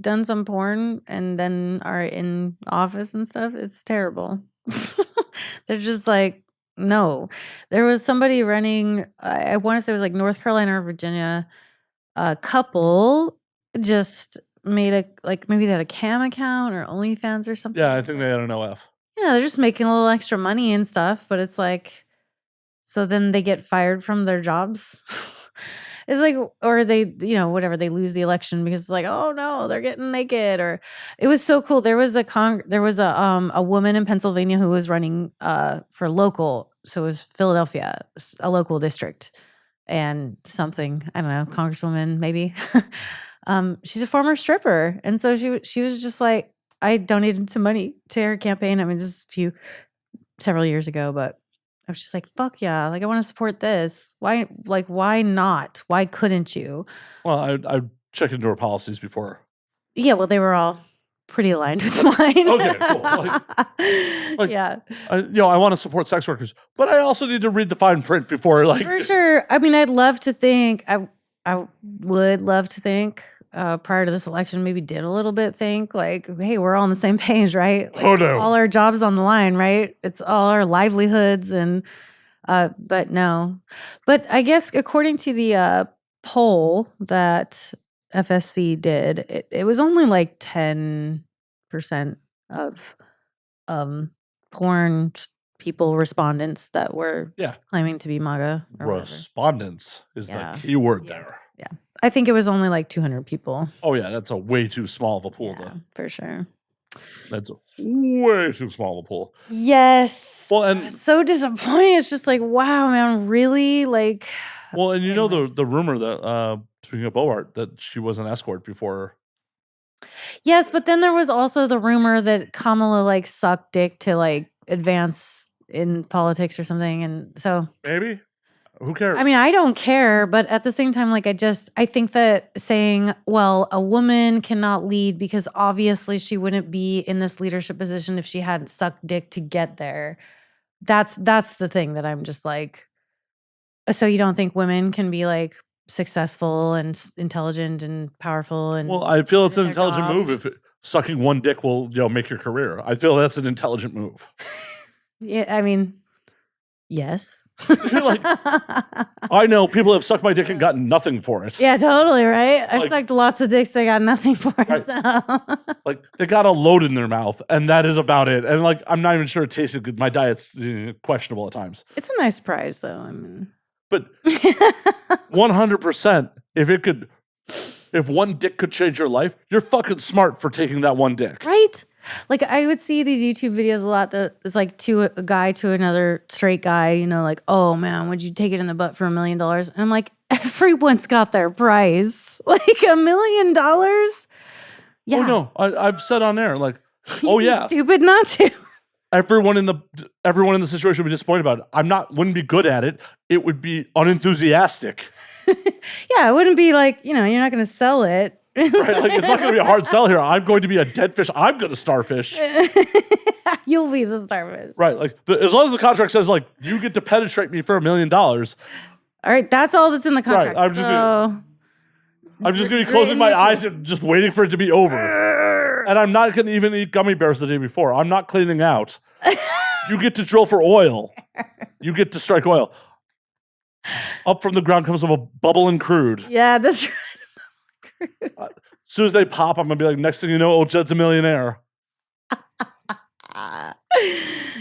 done some porn and then are in office and stuff? It's terrible. They're just like, no. There was somebody running, I want to say it was like North Carolina or Virginia, a couple just made maybe they had a cam account or OnlyFans or something. Yeah, I think they had an OF. Yeah, they're just making a little extra money and stuff, but it's like, so then they get fired from their jobs. It's like, or they, whatever, they lose the election because it's like, oh no, they're getting naked. Or it was so cool. There was a woman in Pennsylvania who was running for local, so it was Philadelphia, a local district, and something, I don't know, congresswoman maybe. She's a former stripper, and so she was just like, I donated some money to her campaign. I mean, this is several years ago, but I was just like, fuck yeah. Like, I want to support this. Why not? Why couldn't you? Well, I checked into her policies before. Yeah, well, they were all pretty aligned with mine. Okay, cool. Yeah. I want to support sex workers, but I also need to read the fine print before, For sure. I mean, I'd love to think, I would love to think, prior to this election, maybe did a little bit think like, hey, we're all on the same page, right? Like, oh no, all our jobs on the line, right? It's all our livelihoods, and but no. But I guess according to the poll that FSC did, it was only like 10% of porn people respondents that were claiming to be MAGA. Respondents is the key word there. Yeah. I think it was only like 200 people. Oh yeah, that's a way too small of a pool. Yeah, for sure. That's a way too small of a pool. Yes. Well, and so disappointing. It's just like, wow, man, really? Like, well, and the rumor that speaking of Bobart, that she was an escort before. Yes, but then there was also the rumor that Kamala like sucked dick to like advance in politics or something, and so maybe. Who cares? I mean, I don't care, but at the same time, like, I think that saying, well, a woman cannot lead because obviously she wouldn't be in this leadership position if she hadn't sucked dick to get there. That's the thing that I'm just like, so you don't think women can be like successful and intelligent and powerful? And well, I feel it's an intelligent jobs. move if sucking one dick will make your career. I feel that's an intelligent move. Yeah, I mean, Yes. Like, I know people have sucked my dick and gotten nothing for it. Yeah, totally, right? I Like- sucked lots of dicks. They got nothing for it. Right. So. Like, they got a load in their mouth, and that is about it. And like, I'm not even sure it tasted good. My diet's questionable at times. It's a nice prize, though. I mean, But 100%, if one dick could change your life, you're fucking smart for taking that one dick. right? Like I would see these YouTube videos a lot that was like to a guy to another straight guy, you know, like, oh man, would you take it in the butt for $1 million? And I'm like, everyone's got their price. Like $1 million? Yeah. Oh no, I've said on air, like, oh yeah, stupid not to. everyone in the situation would be disappointed about it. Wouldn't be good at it. It would be unenthusiastic. Yeah, it wouldn't be like, you know, you're not going to sell it. Right? Like, it's not going to be a hard sell here. I'm going to be a dead fish. I'm going to starfish. You'll be the starfish. Right. Like, as long as the contract says, like, you get to penetrate me for $1 million. All right, that's all that's in the contract. Right, I'm just going to be closing my eyes and just waiting for it to be over. And I'm not going to even eat gummy bears the day before. I'm not cleaning out. You get to drill for oil. You get to strike oil. Up from the ground comes a bubbling crude. Yeah, that's right. As soon as they pop, I'm going to be like, next thing you know, old Jed's a millionaire.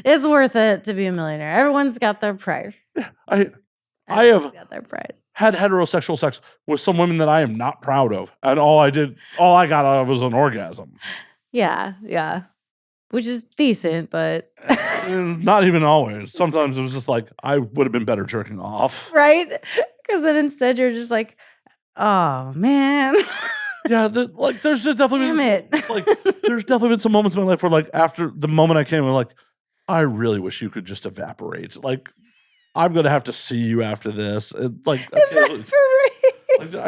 It's worth it to be a millionaire. Everyone's got their price. I Everyone's have got their price. had heterosexual sex with some women that I am not proud of. And all I got out of was an orgasm. Yeah. Which is decent, but Not even always. Sometimes it was just like, I would have been better jerking off. right? Because then instead you're just like, oh man. Yeah, there's definitely Damn it. there's definitely been some moments in my life where, like, after the moment I came, I'm like, I really wish you could just evaporate. Like, I'm gonna have to see you after this. I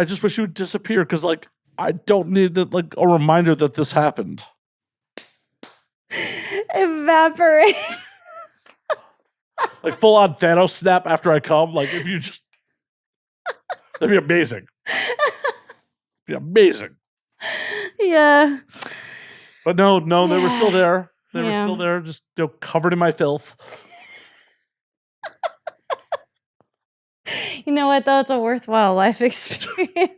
just wish you would disappear because, like, I don't need a reminder that this happened. Evaporate. Like, full on Thanos snap after I come. Like, if you just, that'd be amazing. Be amazing. Yeah. But no, they were still there. They were Yeah. still there, just covered in my filth. You know what, though? It's a worthwhile life experience.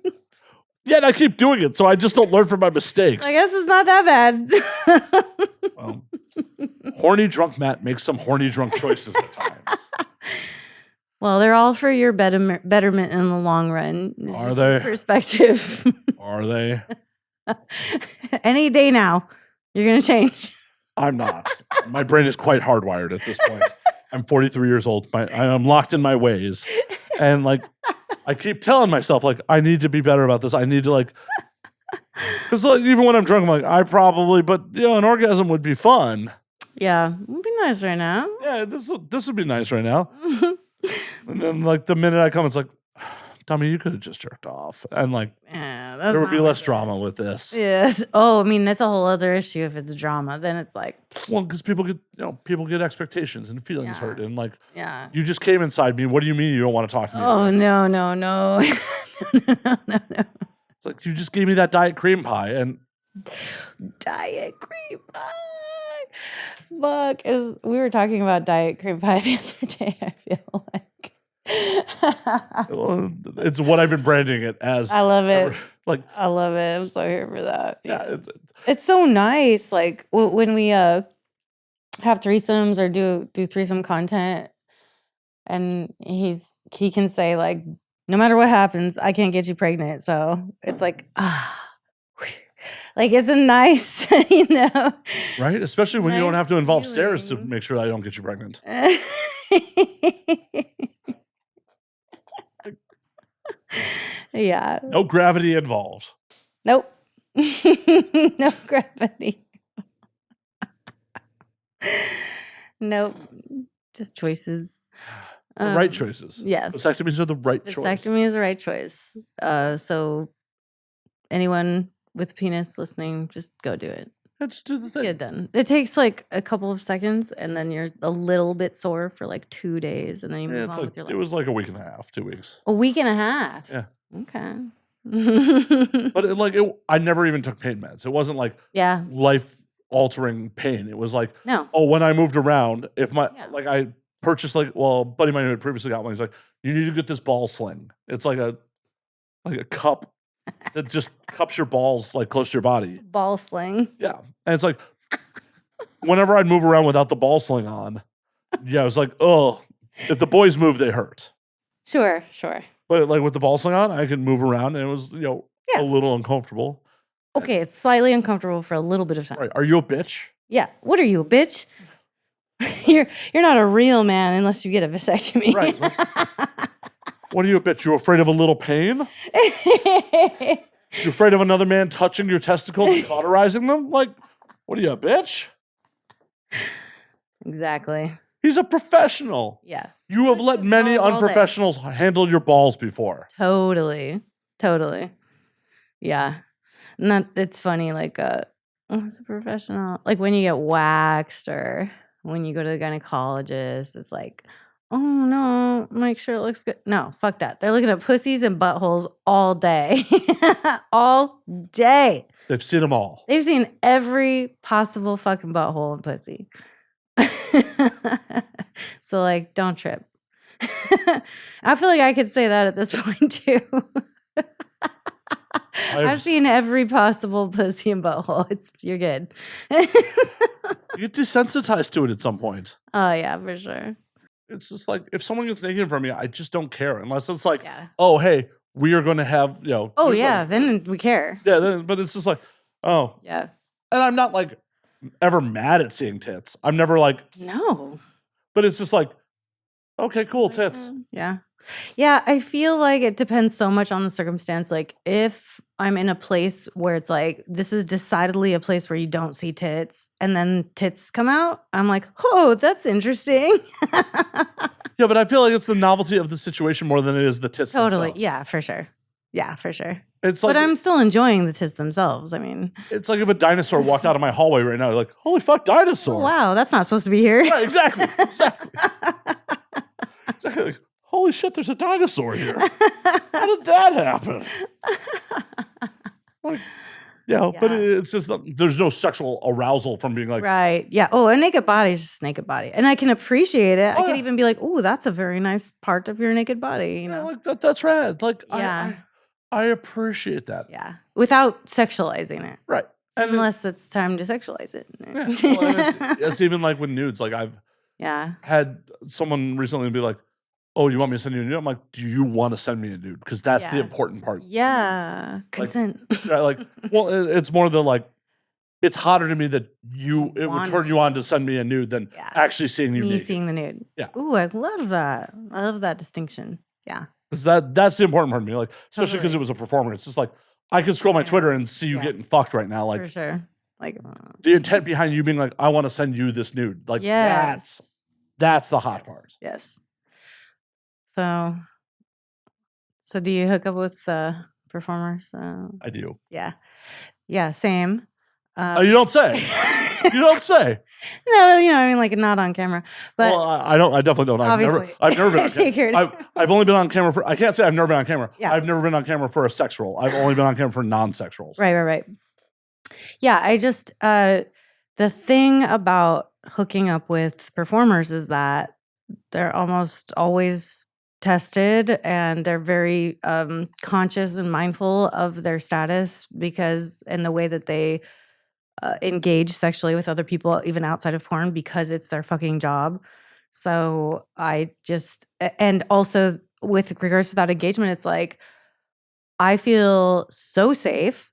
Yeah, and I keep doing it, so I just don't learn from my mistakes. I guess it's not that bad. Well, horny drunk Matt makes some horny drunk choices at times. Well, they're all for your betterment in the long run. It's Are just they? your perspective. Are they? Any day now, you're going to change. I'm not. My brain is quite hardwired at this point. I'm 43 years old. I am locked in my ways. And, like, I keep telling myself, like, I need to be better about this. I need to, like, because, like, even when I'm drunk, I'm like, but an orgasm would be fun. Yeah, it would be nice right now. Yeah, this would be nice right now. And then, like, the minute I come, it's like, Tommy, you could have just jerked off. And, like, Yeah, there would be less drama with this. Yes. Oh, I mean, that's a whole other issue if it's drama. Then it's like, Well, because people get expectations and feelings hurt. And, like, yeah. you just came inside me. What do you mean you don't want to talk to me? Oh, no. No. It's like, you just gave me that diet cream pie. And Diet cream pie. Fuck. We were talking about diet cream pie the other day, I feel like. it's what I've been branding it as. I love it. Like, I love it. I'm so here for that. yeah, It's so nice. Like when we have threesomes or do threesome content, and he can say, like, no matter what happens, I can't get you pregnant. So it's like, like, it's a nice, right? Especially when you don't nice have to involve stairs to feeling. make sure that I don't get you pregnant. Yeah. No gravity involved. Nope. No gravity. Nope. Just choices. The right choices. Yeah. Vasectomies are the right choice. Vasectomy is the right choice. So anyone with penis listening, just go do it. Let's do the Just thing. get it done. It takes like a couple of seconds, and then you're a little bit sore for like 2 days, and then you Yeah, move it's on like with your it life. was like a week and a half, 2 weeks. A week and a half. Yeah. Okay. But I never even took pain meds. It wasn't like Yeah. life altering pain. It was like, No. oh, when I moved around, if my Yeah. like I purchased a buddy of mine who had previously got one. He's like, you need to get this ball sling. It's like a cup that just cups your balls like close to your body. Ball sling. Yeah. And it's like, whenever I'd move around without the ball sling on, yeah, it was like, oh, if the boys move, they hurt. Sure. But like with the ball sling on, I could move around and it was, a little uncomfortable. Okay, it's slightly uncomfortable for a little bit of time. Right. Are you a bitch? Yeah. What are you, a bitch? You're not a real man unless you get a vasectomy. Right. What are you, a bitch? You afraid of a little pain? You afraid of another man touching your testicles and cauterizing them? Like, what are you, a bitch? Exactly. He's a professional. Yeah. You have let many unprofessionals handle your balls before. Totally. Yeah. And it's funny, like, it's a professional. Like when you get waxed or when you go to the gynecologist, it's like, oh no, make sure it looks good. No, fuck that. They're looking at pussies and buttholes all day. All day. They've seen them all. They've seen every possible fucking butthole and pussy. So like, don't trip. I feel like I could say that at this point too. I've seen every possible pussy and butthole. You're good. You get desensitized to it at some point. Oh yeah, for sure. It's just like, if someone gets naked in front of me, I just don't care. Unless it's like, oh, hey, we are going to have, Oh yeah, then we care. Yeah, but it's just like, oh. Yeah. And I'm not like ever mad at seeing tits. I'm never like. No. But it's just like, okay, cool, tits. Yeah. Yeah, I feel like it depends so much on the circumstance. Like if I'm in a place where it's like, this is decidedly a place where you don't see tits and then tits come out, I'm like, oh, that's interesting. Yeah, but I feel like it's the novelty of the situation more than it is the tits Totally. themselves. Yeah, for sure. Yeah, for sure. It's like, but I'm still enjoying the tits themselves. I mean, it's like if a dinosaur walked out of my hallway right now, like, holy fuck, dinosaur. Oh, wow, that's not supposed to be here. Right, exactly. Exactly. Like, holy shit, there's a dinosaur here. How did that happen? Like, yeah, but it's just, there's no sexual arousal from being like. Right. Yeah. Oh, a naked body is just a naked body. And I can appreciate it. I could even be like, oh, that's a very nice part of your naked body. You know, like that's rad. Like, I appreciate that. Yeah. Without sexualizing it. Right. And unless it's time to sexualize it. Yeah. Well, it's even like with nudes. Like I've had someone recently be like, oh, you want me to send you a nude? I'm like, do you want to send me a nude? Because that's the important part. Yeah. Consent. Well, it's more the like, it's hotter to me that it would turn you on to send me a nude than actually seeing you naked. Seeing the nude. Yeah. Ooh, I love that. I love that distinction. Yeah. That's the important part to me. Like, especially because it was a performer. It's just like, I could scroll my Twitter and see you getting fucked right now. Like, for sure. Like the intent behind you being like, I want to send you this nude. Like, that's the hot part. Yes. So do you hook up with performers? I do. Yeah. Yeah, same. You don't say. You don't say. No, I mean, like not on camera. But well, I don't. I definitely don't. Obviously. I've never been on camera. I've only been on camera for. I can't say I've never been on camera. Yeah. I've never been on camera for a sex role. I've only been on camera for non-sex roles. Right. Yeah, I just the thing about hooking up with performers is that they're almost always tested and they're very conscious and mindful of their status and the way that they engage sexually with other people, even outside of porn, because it's their fucking job. So and also with regards to that engagement, it's like, I feel so safe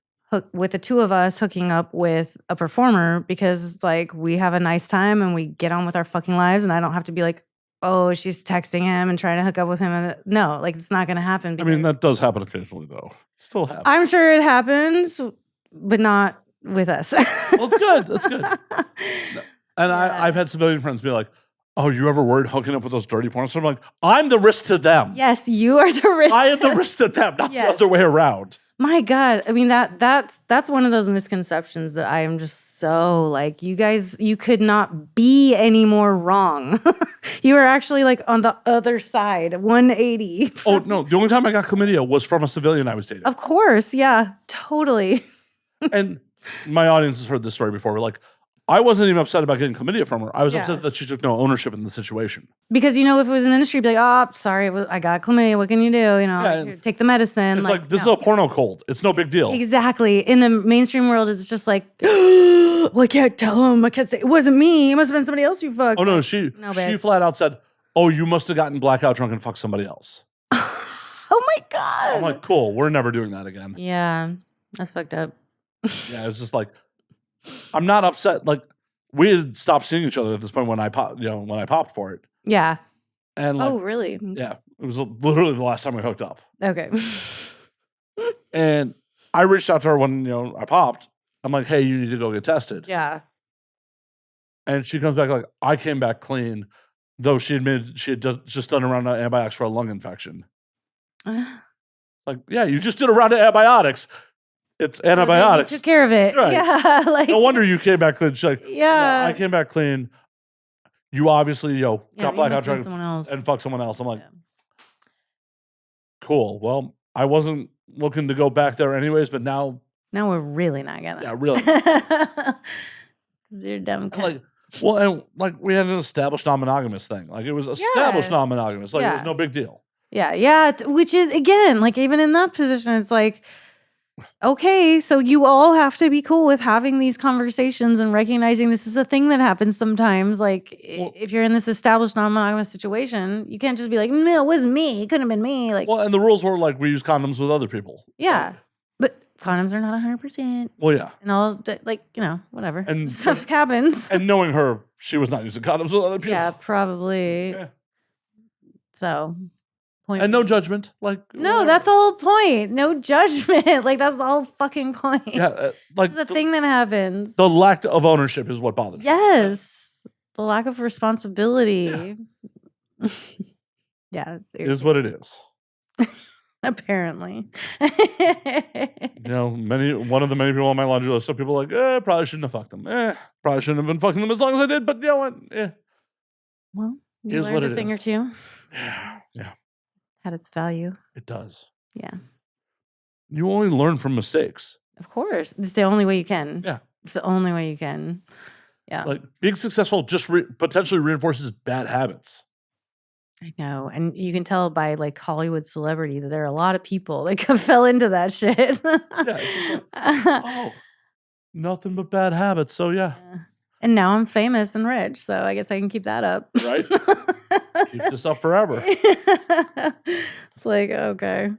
with the two of us hooking up with a performer because it's like, we have a nice time and we get on with our fucking lives and I don't have to be like, oh, she's texting him and trying to hook up with him. No, like it's not going to happen. I mean, that does happen occasionally though. It still happens. I'm sure it happens, but not with us. Well, it's good. That's good. And I've had civilian friends be like, oh, you ever worried hooking up with those dirty porn? So I'm like, I'm the risk to them. Yes, you are the risk. I am the risk to them, not the other way around. My God. I mean, that's one of those misconceptions that I am just so like, you guys, you could not be any more wrong. You are actually like on the other side, 180. Oh, no. The only time I got chlamydia was from a civilian I was dating. Of course. Yeah, totally. And my audience has heard this story before. We're like, I wasn't even upset about getting chlamydia from her. I was Yeah. upset that she took no ownership in the situation. Because, if it was in the industry, be like, oh, sorry, I got chlamydia. What can you do? Here, take the medicine. It's like this is a porno cold. It's no big deal. Exactly. In the mainstream world, it's just like, well, I can't tell him. I can't say, it wasn't me. It must have been somebody else you fucked. Oh, no, she flat out said, oh, you must have gotten blackout drunk and fucked somebody else. Oh, my God. I'm like, cool. We're never doing that again. Yeah. That's fucked up. Yeah, it's just like, I'm not upset. Like, we had stopped seeing each other at this point when I popped for it. Yeah. And like, oh, really? Yeah. It was literally the last time we hooked up. Okay. And I reached out to her when, I popped. I'm like, hey, you need to go get tested. Yeah. And she comes back like, I came back clean, though she admitted she had just done a round of antibiotics for a lung infection. Like, yeah, you just did a round of antibiotics. It's antibiotics. You took care of it. Right. Yeah. Like, no wonder you came back clean. She's like, yeah. I came back clean. You obviously, got blackout drunk and fuck someone else. I'm like, cool. Well, I wasn't looking to go back there anyways, but now we're really not gonna. Yeah, really. You're dumb. And we had an established non-monogamous thing. Like, it was established non-monogamous. Like, it was no big deal. Yeah. Which is, again, like, even in that position, it's like, okay, so you all have to be cool with having these conversations and recognizing this is a thing that happens sometimes. Like, if you're in this established non-monogamous situation, you can't just be like, no, it wasn't me. It couldn't have been me. Like, well, and the rules were like, we use condoms with other people. Yeah. But condoms are not 100%. Well, yeah. And all, whatever. And stuff happens. And knowing her, she was not using condoms with other people. Yeah, probably. Yeah. So... And no judgment. Like, no, that's the whole point. No judgment. Like, that's the whole fucking point. Yeah, it's a thing that happens. The lack of ownership is what bothers me. Yes, the lack of responsibility. Yeah, it is what it is. Apparently, one of the many people on my laundry list. So people are like, probably shouldn't have fucked them. Probably shouldn't have been fucking them as long as I did. But you know what? Well, you learned a thing or two. Yeah. Had its value. It does. Yeah. You only learn from mistakes. Of course. It's the only way you can. Yeah. It's the only way you can. Yeah. Like, being successful just potentially reinforces bad habits. I know. And you can tell by, like, Hollywood celebrity that there are a lot of people that fell into that shit. Yeah. It's just like, nothing but bad habits. So, yeah. And now I'm famous and rich. So I guess I can keep that up. Right? Keep this up forever. It's like, okay.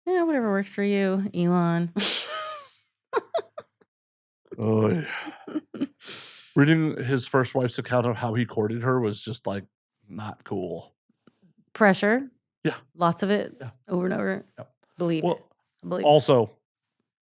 Yeah, whatever works for you, Elon. Oh, yeah. Reading his first wife's account of how he courted her was just like not cool. Pressure. Yeah. Lots of it. Yeah. Over and over. Yeah. Believe it. Also,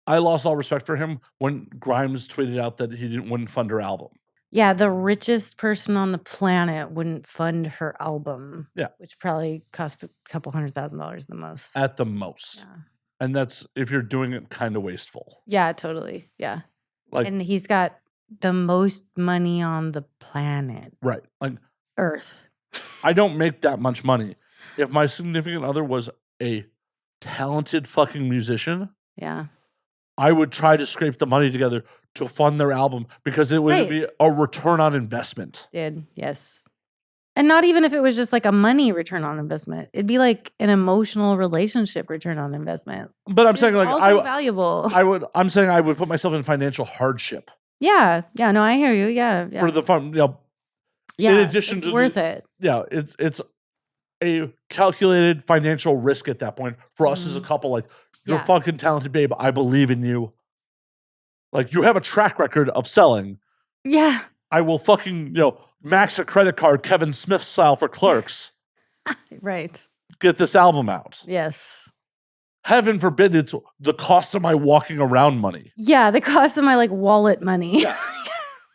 I lost all respect for him when Grimes tweeted out that he wouldn't fund her album. Yeah, the richest person on the planet wouldn't fund her album. Yeah. Which probably cost a couple $100,000 the most. At the most. Yeah. And that's if you're doing it kind of wasteful. Yeah, totally. Yeah. Like, and he's got the most money on the planet. Right. Like, Earth. I don't make that much money. If my significant other was a talented fucking musician, yeah, I would try to scrape the money together to fund their album because it would be a return on investment. Yes. And not even if it was just like a money return on investment. It'd be like an emotional relationship return on investment. But I'm saying like also valuable. I'm saying I would put myself in financial hardship. Yeah. No, I hear you. Yeah. For the fun, yeah, in addition to worth it. Yeah, it's a calculated financial risk at that point for us as a couple. Like, you're fucking talented, babe. I believe in you. Like, you have a track record of selling. Yeah. I will fucking, max a credit card Kevin Smith style for Clerks. Right. Get this album out. Yes. Heaven forbid it's the cost of my walking around money. Yeah, the cost of my like wallet money. Yeah.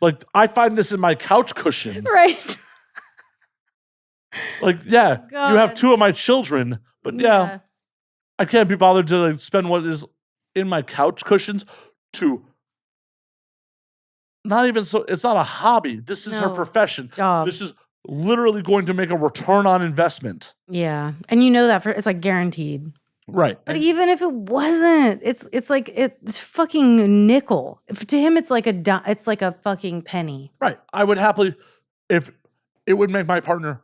Like, I find this in my couch cushions. Right. Like, yeah, you have two of my children, but yeah, I can't be bothered to like spend what is in my couch cushions to not even so. It's not a hobby. This is her profession. Job. This is literally going to make a return on investment. Yeah, and you know that it's like guaranteed. Right. But even if it wasn't, it's like it's fucking nickel. To him, it's like a fucking penny. Right. I would happily, if it would make my partner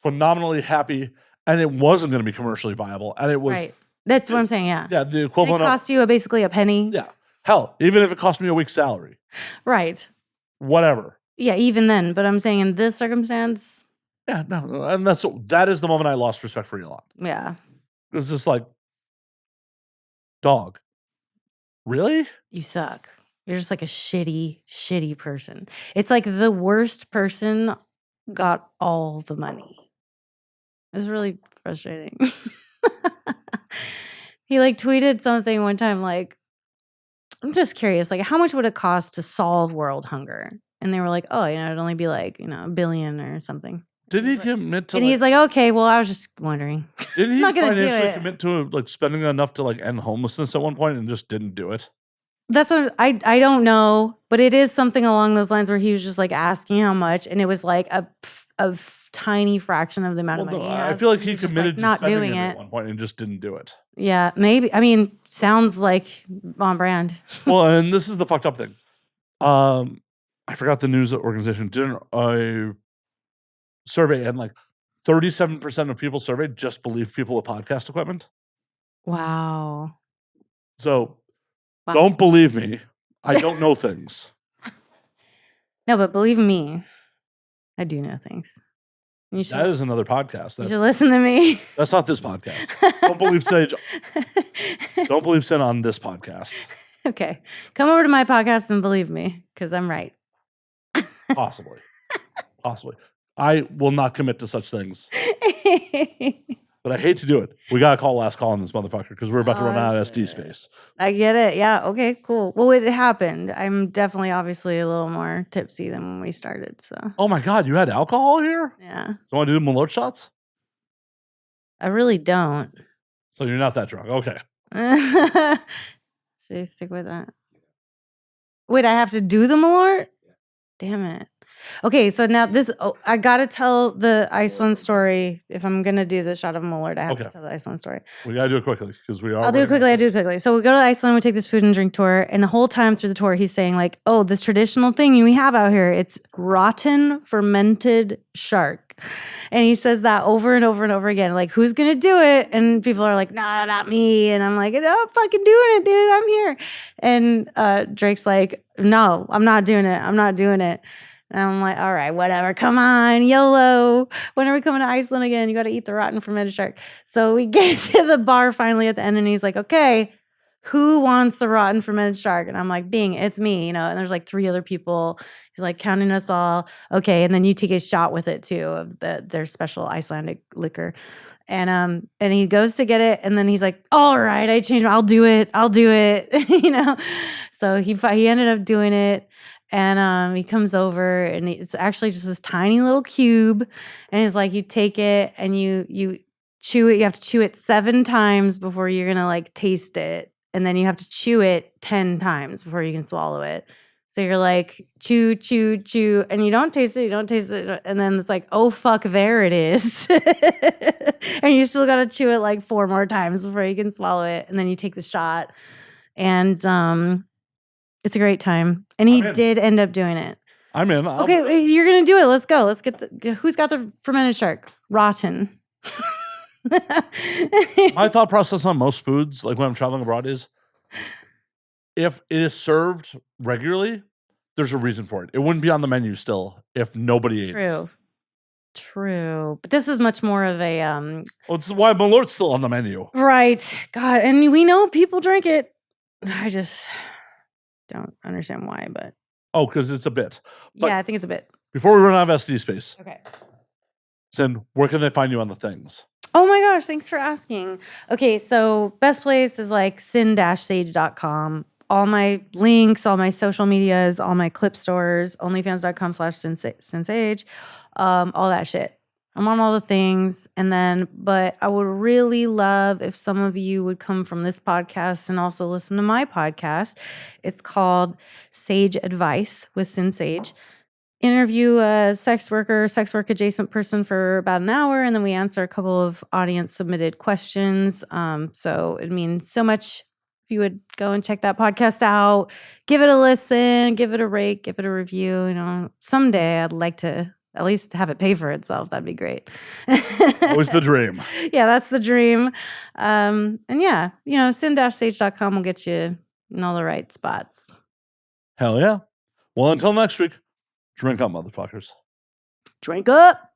phenomenally happy and it wasn't going to be commercially viable and it was. Right. That's what I'm saying, yeah. Yeah, the equivalent it costs you basically a penny. Yeah. Hell, even if it cost me a week's salary. Right. Whatever. Yeah, even then. But I'm saying in this circumstance. Yeah, no. And that is the moment I lost respect for Elon. Yeah. It's just like, dog. Really? You suck. You're just like a shitty, shitty person. It's like the worst person got all the money. It's really frustrating. He like tweeted something one time like, I'm just curious, like how much would it cost to solve world hunger? And they were like, oh, it'd only be like, $1 billion or something. Did he commit to? And he's like, okay, well, I was just wondering. Did he not gonna financially commit to like spending enough to like end homelessness at one point and just didn't do it? That's what I don't know, but it is something along those lines where he was just like asking how much, and it was like a tiny fraction of the amount of money. I feel like he committed to not spending doing it it at one point and just didn't do it. Yeah, maybe. I mean, sounds like on brand. Well, and this is the fucked up thing. I forgot the news organization did a survey, and like 37% of people surveyed just believe people with podcast equipment. Wow. So don't believe me. I don't know things. No, but believe me, I do know things. That is another podcast. You should listen to me. That's not this podcast. Don't believe Sage. Don't believe Sin on this podcast. Okay. Come over to my podcast and believe me, because I'm right. Possibly. I will not commit to such things. But I hate to do it. We got to call last call on this motherfucker because we're about to run out of SD space. I get it. Yeah. Okay, cool. Well, it happened. I'm definitely obviously a little more tipsy than when we started. So. Oh my God, you had alcohol here? Yeah. So you want to do the Malort shots? I really don't. So you're not that drunk. Okay. Should I stick with that? Wait, I have to do the Malort? Damn it. Okay, so now I got to tell the Iceland story. If I'm going to do the shot of Malort, I have to tell the Iceland story. We got to do it quickly because we are. I'll do it quickly. So we go to Iceland, we take this food and drink tour. And the whole time through the tour, he's saying like, oh, this traditional thing we have out here, it's rotten fermented shark. And he says that over and over and over again. Like, who's going to do it? And people are like, nah, not me. And I'm like, no, I'm fucking doing it, dude. I'm here. And Drake's like, no, I'm not doing it. And I'm like, all right, whatever. Come on, YOLO. When are we coming to Iceland again? You got to eat the rotten fermented shark. So we get to the bar finally at the end, and he's like, okay, who wants the rotten fermented shark? And I'm like, Bing, it's me, And there's like 3 other people. He's like counting us all. Okay, and then you take a shot with it too of their special Icelandic liquor. And he goes to get it, and then he's like, all right, I changed. I'll do it. So he ended up doing it. And he comes over, and it's actually just this tiny little cube. And it's like you take it and you chew it. You have to chew it 7 times before you're gonna like taste it, and then you have to chew it 10 times before you can swallow it. So you're like chew, and you don't taste it, and then it's like, oh fuck, there it is, and you still gotta chew it like 4 more times before you can swallow it, and then you take the shot, and it's a great time. And he did end up doing it. I'm in. Okay, you're going to do it. Let's go. Let's get who's got the fermented shark? Rotten. My thought process on most foods, like when I'm traveling abroad, is if it is served regularly, there's a reason for it. It wouldn't be on the menu still if nobody ate it. True. But this is much more of a well, it's why Malort's still on the menu. Right. God, and we know people drink it. I just don't understand why, but because it's a bit. But yeah, I think it's a bit. Before we run out of SD space, okay. Sin, where can they find you on the things? Oh my gosh, thanks for asking. Okay, so best place is like sin-sage.com. All my links, all my social medias, all my clip stores, onlyfans.com/sinsage, all that shit. I'm on all the things. But I would really love if some of you would come from this podcast and also listen to my podcast. It's called Sage Advice with Sinn Sage. interview a sex work adjacent person for about an hour, and then we answer a couple of audience submitted questions. So it means so much if you would go and check that podcast out, give it a listen, give it a rate, give it a review. You know, someday I'd like to at least have it pay for itself. That'd be great. Always the dream. Yeah, that's the dream. And yeah, you know, Sinn-Sage.com will get you in all the right spots. Hell yeah. Well, until next week, drink up, motherfuckers. Drink up.